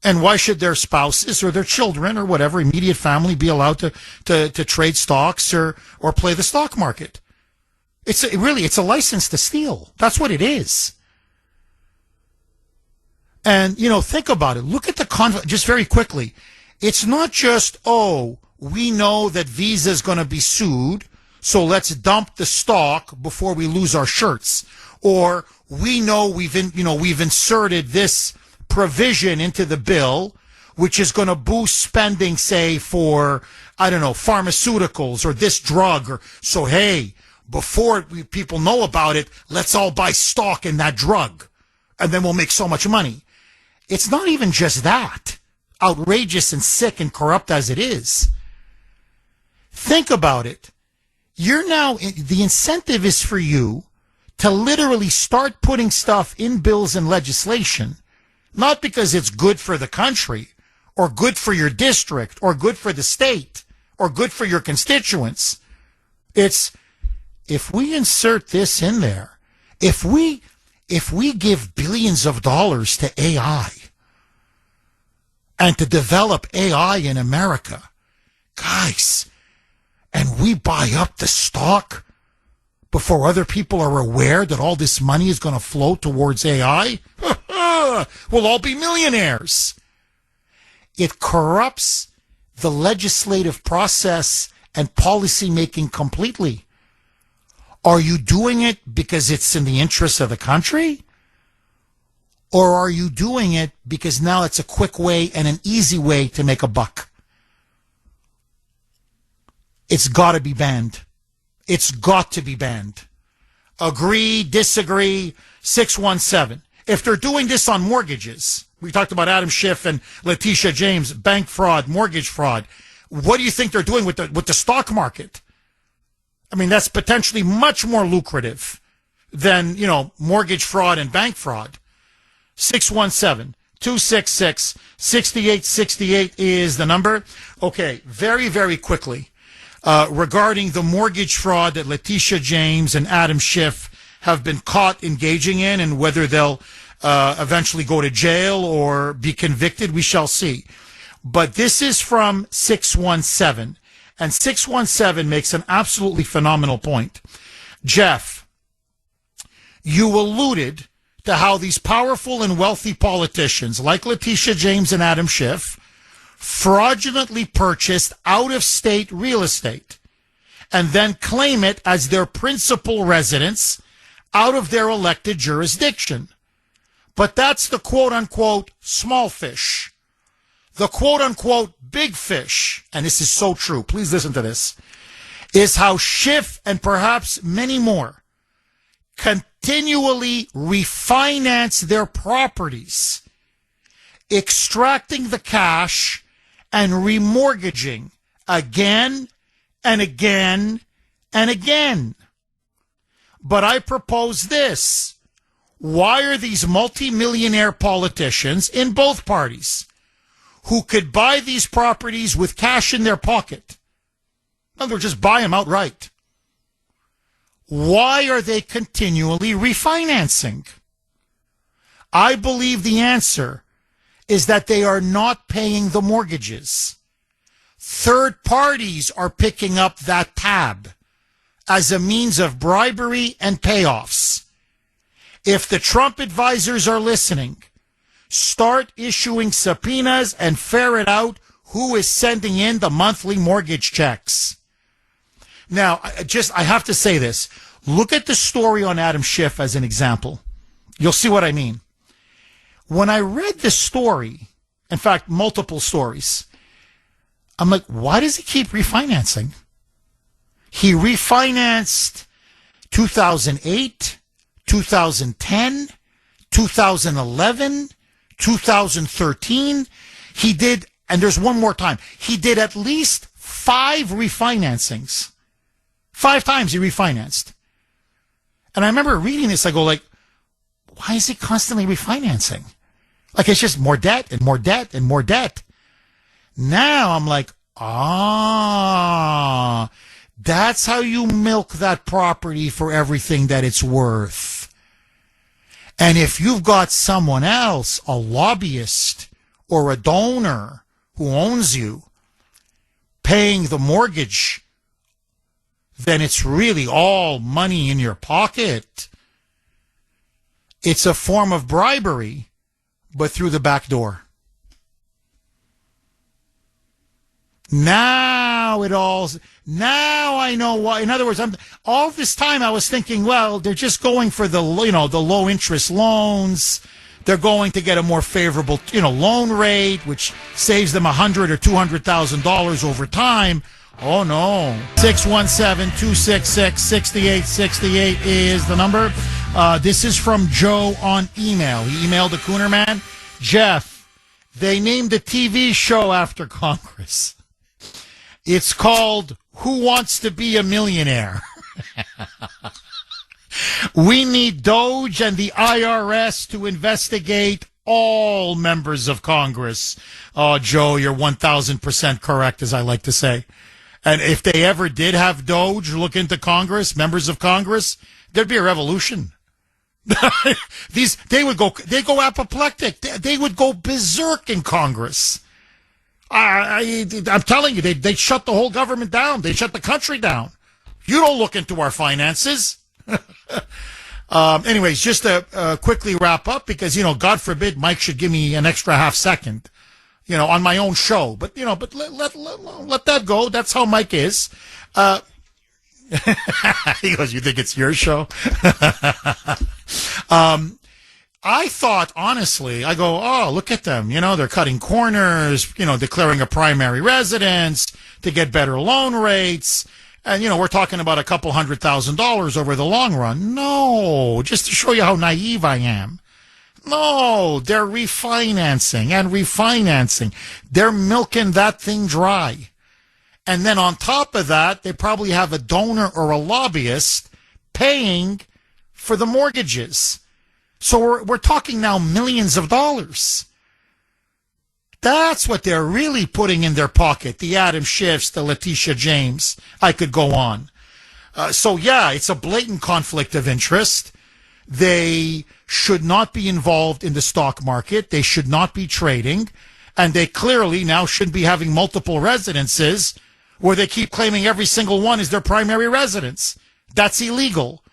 And why should their spouses or their children or whatever immediate family be allowed to trade stocks or play the stock market? It's a license to steal. That's what it is. And, think about it. Look at the conflict, just very quickly. It's not just, we know that Visa is going to be sued, so let's dump the stock before we lose our shirts. Or we know we've inserted this provision into the bill, which is going to boost spending, say, for, I don't know, pharmaceuticals or this drug. Or so, hey, before people know about it, let's all buy stock in that drug, and then we'll make so much money. It's not even just that, outrageous and sick and corrupt as it is. Think about it. The incentive is for you to literally start putting stuff in bills and legislation, not because it's good for the country or good for your district or good for the state or good for your constituents. It's, if we insert this in there, if we give billions of dollars to AI and to develop AI in America, guys, and we buy up the stock before other people are aware that all this money is going to flow towards AI, we'll all be millionaires. It corrupts the legislative process and policy making completely. Are you doing it because it's in the interest of the country? Or are you doing it because now it's a quick way and an easy way to make a buck? It's got to be banned. It's got to be banned. Agree, disagree, 617. If they're doing this on mortgages, we talked about Adam Schiff and Leticia James, bank fraud, mortgage fraud. What do you think they're doing with the stock market? I mean, that's potentially much more lucrative than, mortgage fraud and bank fraud. 617-266-6868 is the number. Okay, very, very quickly. Regarding the mortgage fraud that Leticia James and Adam Schiff have been caught engaging in, and whether they'll eventually go to jail or be convicted, we shall see. But this is from 617, and 617 makes an absolutely phenomenal point. Jeff, you alluded to how these powerful and wealthy politicians like Leticia James and Adam Schiff fraudulently purchased out-of-state real estate and then claim it as their principal residence out of their elected jurisdiction. But that's the quote-unquote small fish. The quote-unquote big fish, and this is so true, please listen to this, is how Schiff and perhaps many more continually refinance their properties, extracting the cash and remortgaging again and again and again. But I propose this. Why are these multimillionaire politicians in both parties who could buy these properties with cash in their pocket, in other words, just buy them outright, why are they continually refinancing? I believe the answer is that they are not paying the mortgages. Third parties are picking up that tab as a means of bribery and payoffs. If the Trump advisors are listening, start issuing subpoenas and ferret out who is sending in the monthly mortgage checks. Now, I have to say this. Look at the story on Adam Schiff as an example. You'll see what I mean. When I read this story, in fact, multiple stories, I'm like, why does he keep refinancing? He refinanced 2008, 2010, 2011, 2013. He did, and there's one more time, he did at least 5 refinancings. 5 times he refinanced. And I remember reading this, I go like, why is he constantly refinancing? Like, it's just more debt and more debt and more debt. Now I'm like, that's how you milk that property for everything that it's worth. And if you've got someone else, a lobbyist or a donor who owns you, paying the mortgage, then it's really all money in your pocket. It's a form of bribery, but through the back door. Now I know why. In other words, all this time I was thinking, well, they're just going for the low interest loans. They're going to get a more favorable, loan rate, which saves them $100,000 or $200,000 over time. Oh no. 617-266-6868 is the number. This is from Joe on email. He emailed the Kuhner man. Jeff, they named a TV show after Congress. It's called Who Wants to Be a Millionaire? We need Doge and the IRS to investigate all members of Congress. Oh, Joe, you're 1,000% correct, as I like to say. And if they ever did have Doge look into Congress, members of Congress, there'd be a revolution. They go apoplectic. They would go berserk in Congress. I'm telling you, they'd shut the whole government down. They'd shut the country down. You don't look into our finances. Anyways, just to quickly wrap up, because, God forbid Mike should give me an extra half second, on my own show. But, but let that go. That's how Mike is. He goes, you think it's your show? I thought, honestly, I go, oh, look at them. They're cutting corners, declaring a primary residence to get better loan rates. And, we're talking about a couple $100,000 over the long run. No, just to show you how naive I am. No, they're refinancing and refinancing. They're milking that thing dry. And then on top of that, they probably have a donor or a lobbyist paying for the mortgages. So we're talking now millions of dollars. That's what they're really putting in their pocket. The Adam Schiffs, the Leticia James. I could go on. So yeah, it's a blatant conflict of interest. They should not be involved in the stock market. They should not be trading. And they clearly now shouldn't be having multiple residences where they keep claiming every single one is their primary residence. That's illegal.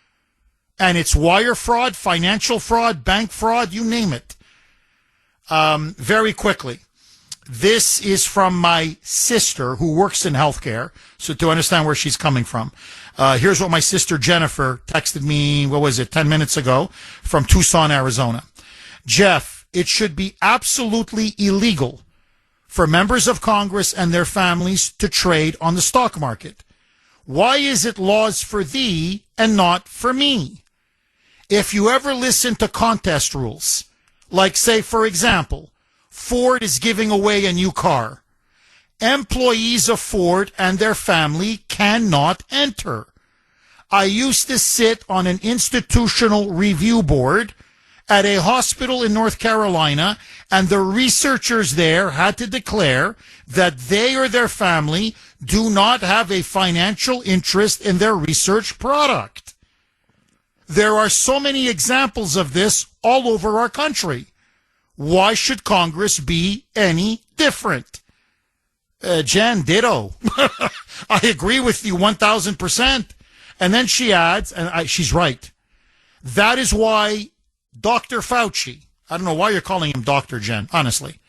And it's wire fraud, financial fraud, bank fraud, you name it. Very quickly. This is from my sister who works in healthcare, so to understand where she's coming from. Here's what my sister Jennifer texted me, 10 minutes ago, from Tucson, Arizona. Jeff, it should be absolutely illegal for members of Congress and their families to trade on the stock market. Why is it laws for thee and not for me? If you ever listen to contest rules, like say, for example, Ford is giving away a new car. Employees of Ford and their family cannot enter. I used to sit on an institutional review board at a hospital in North Carolina, and the researchers there had to declare that they or their family do not have a financial interest in their research product. There are so many examples of this all over our country. Why should Congress be any different? Jen, ditto. I agree with you 1,000%. And then she adds, and she's right, that is why Dr. Fauci, I don't know why you're calling him Dr. Jen, honestly.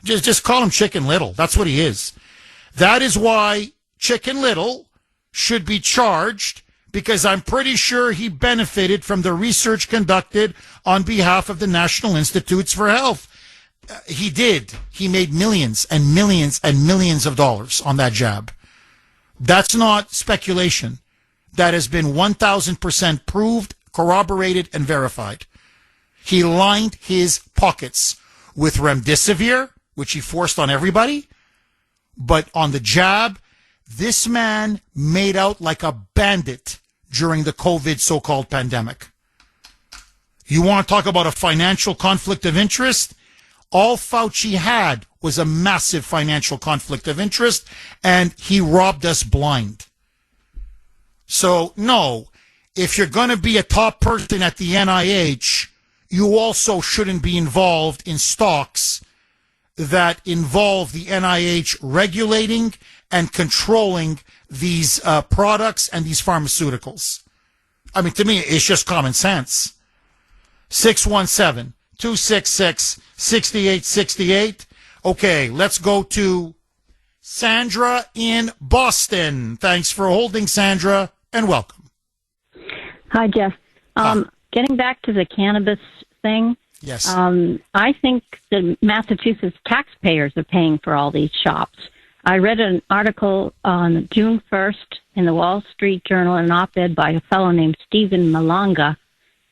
Just call him Chicken Little. That's what he is. That is why Chicken Little should be charged, because I'm pretty sure he benefited from the research conducted on behalf of the National Institutes for Health. He did. He made millions and millions and millions of dollars on that jab. That's not speculation. That has been 1,000% proved, corroborated, and verified. He lined his pockets with remdesivir, which he forced on everybody. But on the jab, this man made out like a bandit during the COVID so-called pandemic. You want to talk about a financial conflict of interest? All Fauci had was a massive financial conflict of interest, and he robbed us blind. So, no, if you're going to be a top person at the NIH, you also shouldn't be involved in stocks that involve the NIH regulating and controlling these products and these pharmaceuticals. I mean, to me, it's just common sense. 617-266-6868. Okay, let's go to Sandra in Boston. Thanks for holding, Sandra, and welcome. Hi, Jeff. Getting back to the cannabis thing. Yes. I think the Massachusetts taxpayers are paying for all these shops. I read an article on June 1st in the Wall Street Journal, an op-ed by a fellow named Stephen Malanga,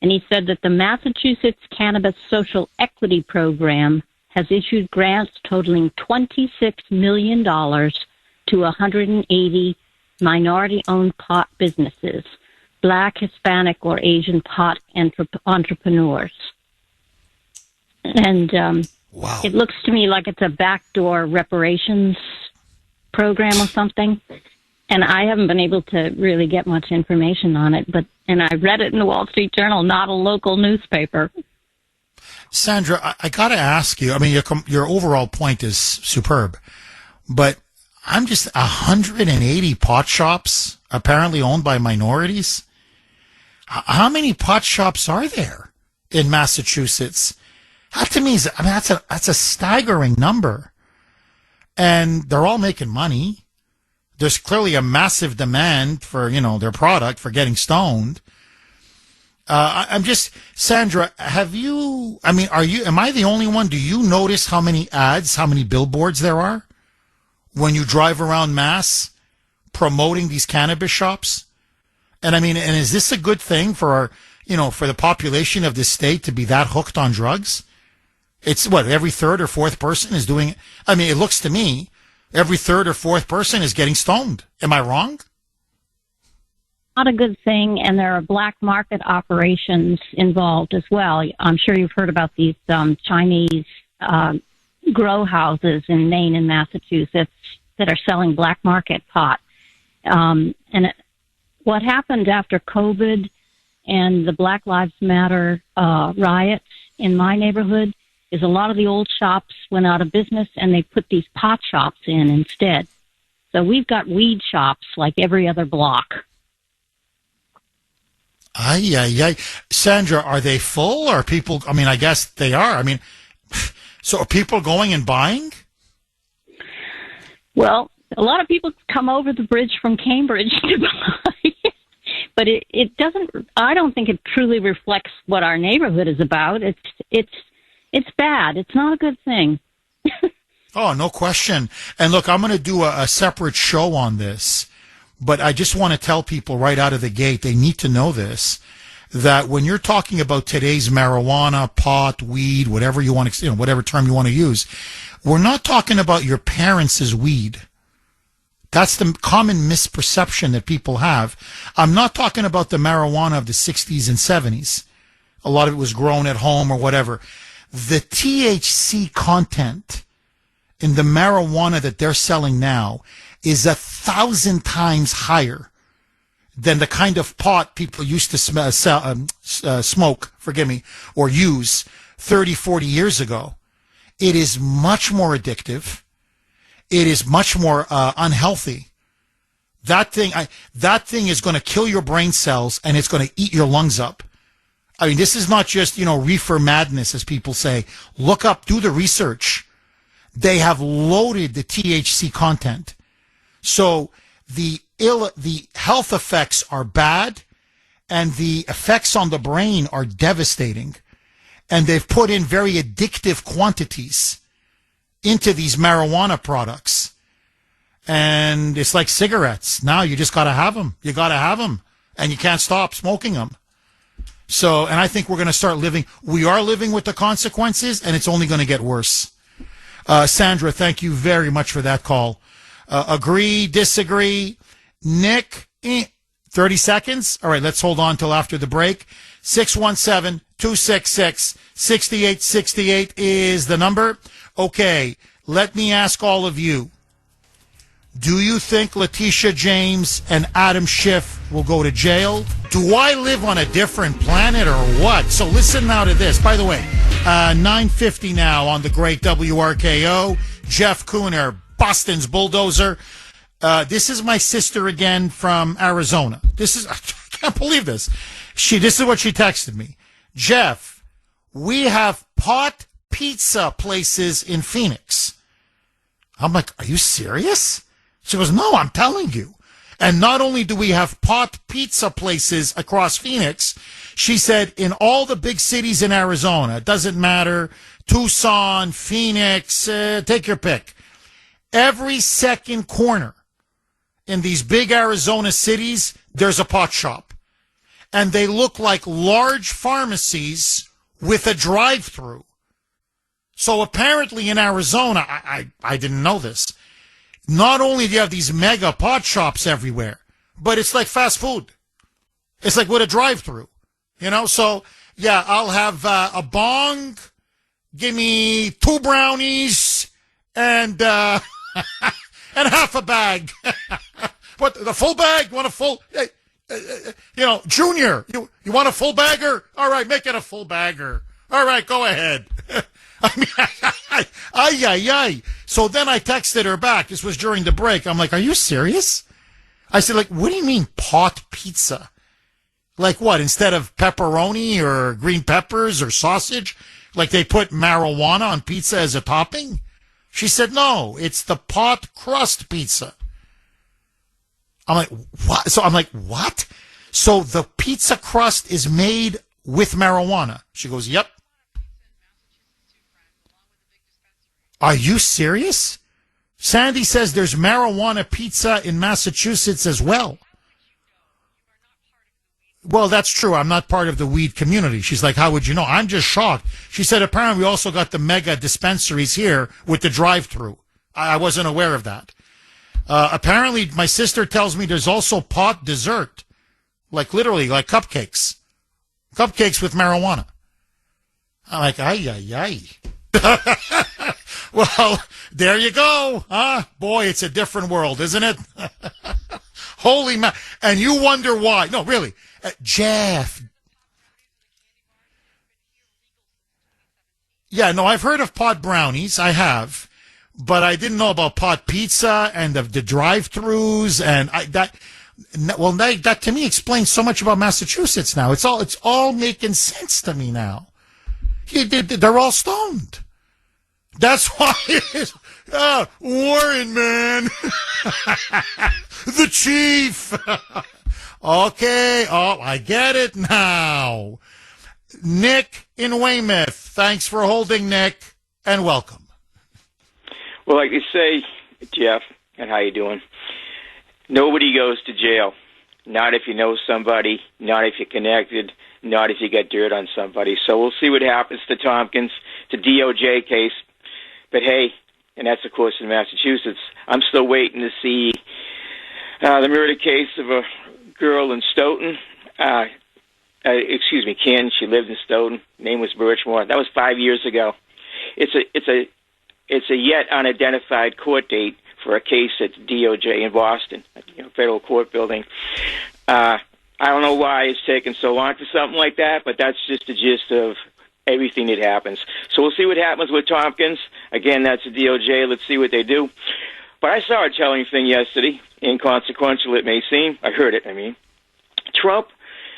and he said that the Massachusetts Cannabis Social Equity Program has issued grants totaling $26 million to 180 minority-owned pot businesses, Black, Hispanic, or Asian pot entrepreneurs. And wow. It looks to me like it's a backdoor reparations program or something. And I haven't been able to really get much information on it, and I read it in the Wall Street Journal, not a local newspaper. Sandra, I got to ask you, I mean, your overall point is superb, but I'm just 180 pot shops apparently owned by minorities. How many pot shops are there in Massachusetts? That to me is, I mean, that's a staggering number. And they're all making money. There's clearly a massive demand for, their product, for getting stoned. I'm just, Sandra, am I the only one? Do you notice how many ads, how many billboards there are when you drive around Mass promoting these cannabis shops? And is this a good thing for our, for the population of this state to be that hooked on drugs? It's every third or fourth person is doing it. I mean, it looks to me every third or fourth person is getting stoned. Am I wrong? Not a good thing, and there are black market operations involved as well. I'm sure you've heard about these Chinese grow houses in Maine and Massachusetts that are selling black market pot. What happened after COVID and the Black Lives Matter riots in my neighborhood is a lot of the old shops went out of business and they put these pot shops in instead. So we've got weed shops like every other block. Ay. Sandra, are they full? Or people, I guess they are. So are people going and buying? Well, a lot of people come over the bridge from Cambridge to buy. But it doesn't, I don't think it truly reflects what our neighborhood is about. It's bad. It's not a good thing. Oh, no question. And look, I'm going to do a separate show on this, but I just want to tell people right out of the gate, they need to know this, that when you're talking about today's marijuana, pot, weed, whatever you want to, whatever term you want to use, we're not talking about your parents' weed. That's the common misperception that people have. I'm not talking about the marijuana of the 60s and 70s. A lot of it was grown at home or whatever. The THC content in the marijuana that they're selling now is 1,000 times higher than the kind of pot people used to smoke, or use 30, 40 years ago. It is much more addictive. It is much more unhealthy. That thing is going to kill your brain cells and it's going to eat your lungs up. This is not just, reefer madness, as people say. Look up, do the research. They have loaded the THC content. So the health effects are bad and the effects on the brain are devastating. And they've put in very addictive quantities into these marijuana products. And it's like cigarettes. Now you just got to have them. You got to have them. And you can't stop smoking them. So, and I think we're going to start we are living with the consequences, and it's only going to get worse. Sandra, thank you very much for that call. Agree, disagree? Nick, 30 seconds? All right, let's hold on till after the break. 617-266-6868 is the number. Okay, let me ask all of you. Do you think Leticia James and Adam Schiff will go to jail? Do I live on a different planet or what? So listen now to this. By the way, 9:50 now on the great WRKO. Jeff Kuhner, Boston's bulldozer. This is my sister again from Arizona. I can't believe this. This is what she texted me. Jeff, we have pot pizza places in Phoenix. I'm like, are you serious? She goes, no, I'm telling you. And not only do we have pot pizza places across Phoenix, she said in all the big cities in Arizona, it doesn't matter, Tucson, Phoenix, take your pick. Every second corner in these big Arizona cities, there's a pot shop. And they look like large pharmacies with a drive-through. So apparently in Arizona, I didn't know this, not only do you have these mega pot shops everywhere, but it's like fast food. It's like with a drive-through, you know? So, yeah, I'll have a bong, give me 2 brownies, and and half a bag. What, the full bag? You want a full... Junior, you want a full bagger? All right, make it a full bagger. All right, go ahead. I mean, So then I texted her back. This was during the break. I'm like, are you serious? I said, like, what do you mean pot pizza? Like what? Instead of pepperoni or green peppers or sausage, like they put marijuana on pizza as a topping? She said, no, it's the pot crust pizza. I'm like, what? So I'm like, what? So the pizza crust is made with marijuana. She goes, yep. Are you serious? Sandy says there's marijuana pizza in Massachusetts as well. Well, that's true. I'm not part of the weed community. She's like, how would you know? I'm just shocked. She said, apparently we also got the mega dispensaries here with the drive-through. I wasn't aware of that. Apparently, my sister tells me there's also pot dessert. Like literally, like cupcakes. Cupcakes with marijuana. I'm like, ay. Well, there you go. Huh? Boy, it's a different world, isn't it? Holy man. And you wonder why. No, really. Jeff. Yeah, no, I've heard of pot brownies. I have. But I didn't know about pot pizza and the drive-thrus and that to me explains so much about Massachusetts now. It's all making sense to me now. They're all stoned. That's why Warren, man. The chief. Okay. Oh, I get it now. Nick in Weymouth. Thanks for holding, Nick, and welcome. Well, like you say, Jeff, and how you doing? Nobody goes to jail. Not if you know somebody, not if you're connected, not if you get dirt on somebody. So we'll see what happens to Tompkins. It's a DOJ case. But hey, and that's, of course, in Massachusetts. I'm still waiting to see the murder case of a girl in Stoughton. Ken. She lived in Stoughton. Name was Birchmore. That was 5 years ago. It's a yet unidentified court date for a case at DOJ in Boston, federal court building. I don't know why it's taken so long for something like that, but that's just the gist of everything that happens. So we'll see what happens with Tompkins. Again, that's the DOJ. Let's see what they do. But I saw a telling thing yesterday, inconsequential it may seem. I heard it, Trump,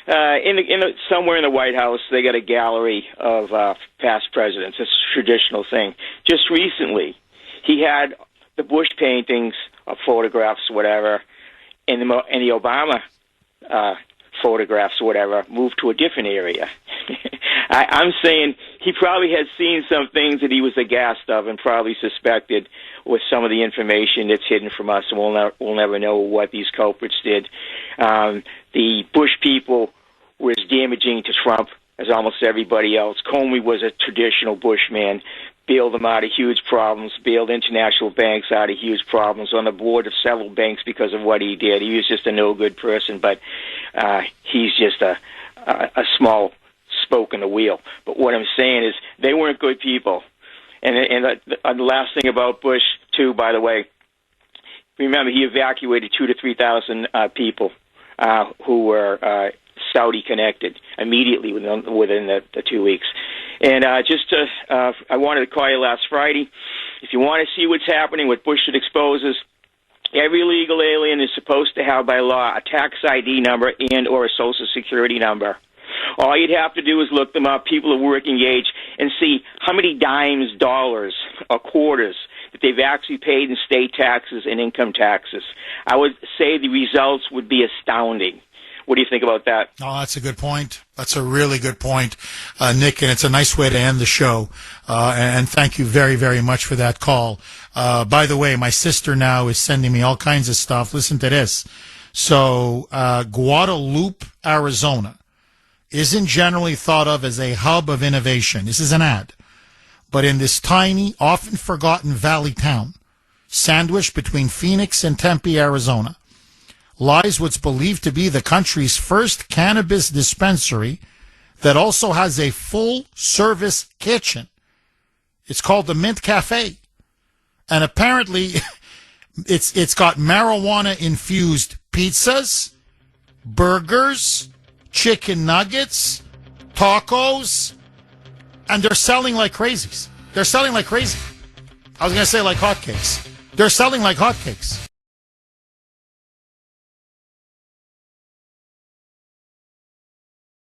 somewhere in the White House, they got a gallery of past presidents. It's a traditional thing. Just recently, he had the Bush paintings of photographs, whatever, and the Obama photographs, whatever, moved to a different area. I'm saying he probably has seen some things that he was aghast of and probably suspected with some of the information that's hidden from us, and we'll never know what these culprits did. The Bush people were as damaging to Trump as almost everybody else. Comey was a traditional Bush man, bailed them out of huge problems, bailed international banks out of huge problems, on the board of several banks because of what he did. He was just a no-good person, but he's just a small spoke in the wheel. But what I'm saying is they weren't good people. And the last thing about Bush, too, by the way, remember he evacuated 2,000 to 3,000 people who were Saudi-connected immediately within the 2 weeks. And I wanted to call you last Friday. If you want to see what's happening, what Bush exposes, every illegal alien is supposed to have by law a tax ID number and or a Social Security number. All you'd have to do is look them up, people of working age, and see how many dimes, dollars, or quarters that they've actually paid in state taxes and income taxes. I would say the results would be astounding. What do you think about that? Oh, that's a good point. That's a really good point, Nick, and it's a nice way to end the show. And thank you very, very much for that call. By the way, my sister now is sending me all kinds of stuff. Listen to this. So, Guadalupe, Arizona isn't generally thought of as a hub of innovation. This is an ad. But in this tiny, often forgotten valley town, sandwiched between Phoenix and Tempe, Arizona, lies what's believed to be the country's first cannabis dispensary that also has a full-service kitchen. It's called the Mint Cafe. And apparently, it's got marijuana-infused pizzas, burgers, chicken nuggets, tacos, and they're selling like crazies. They're selling like crazy. I was going to say like hotcakes. They're selling like hotcakes.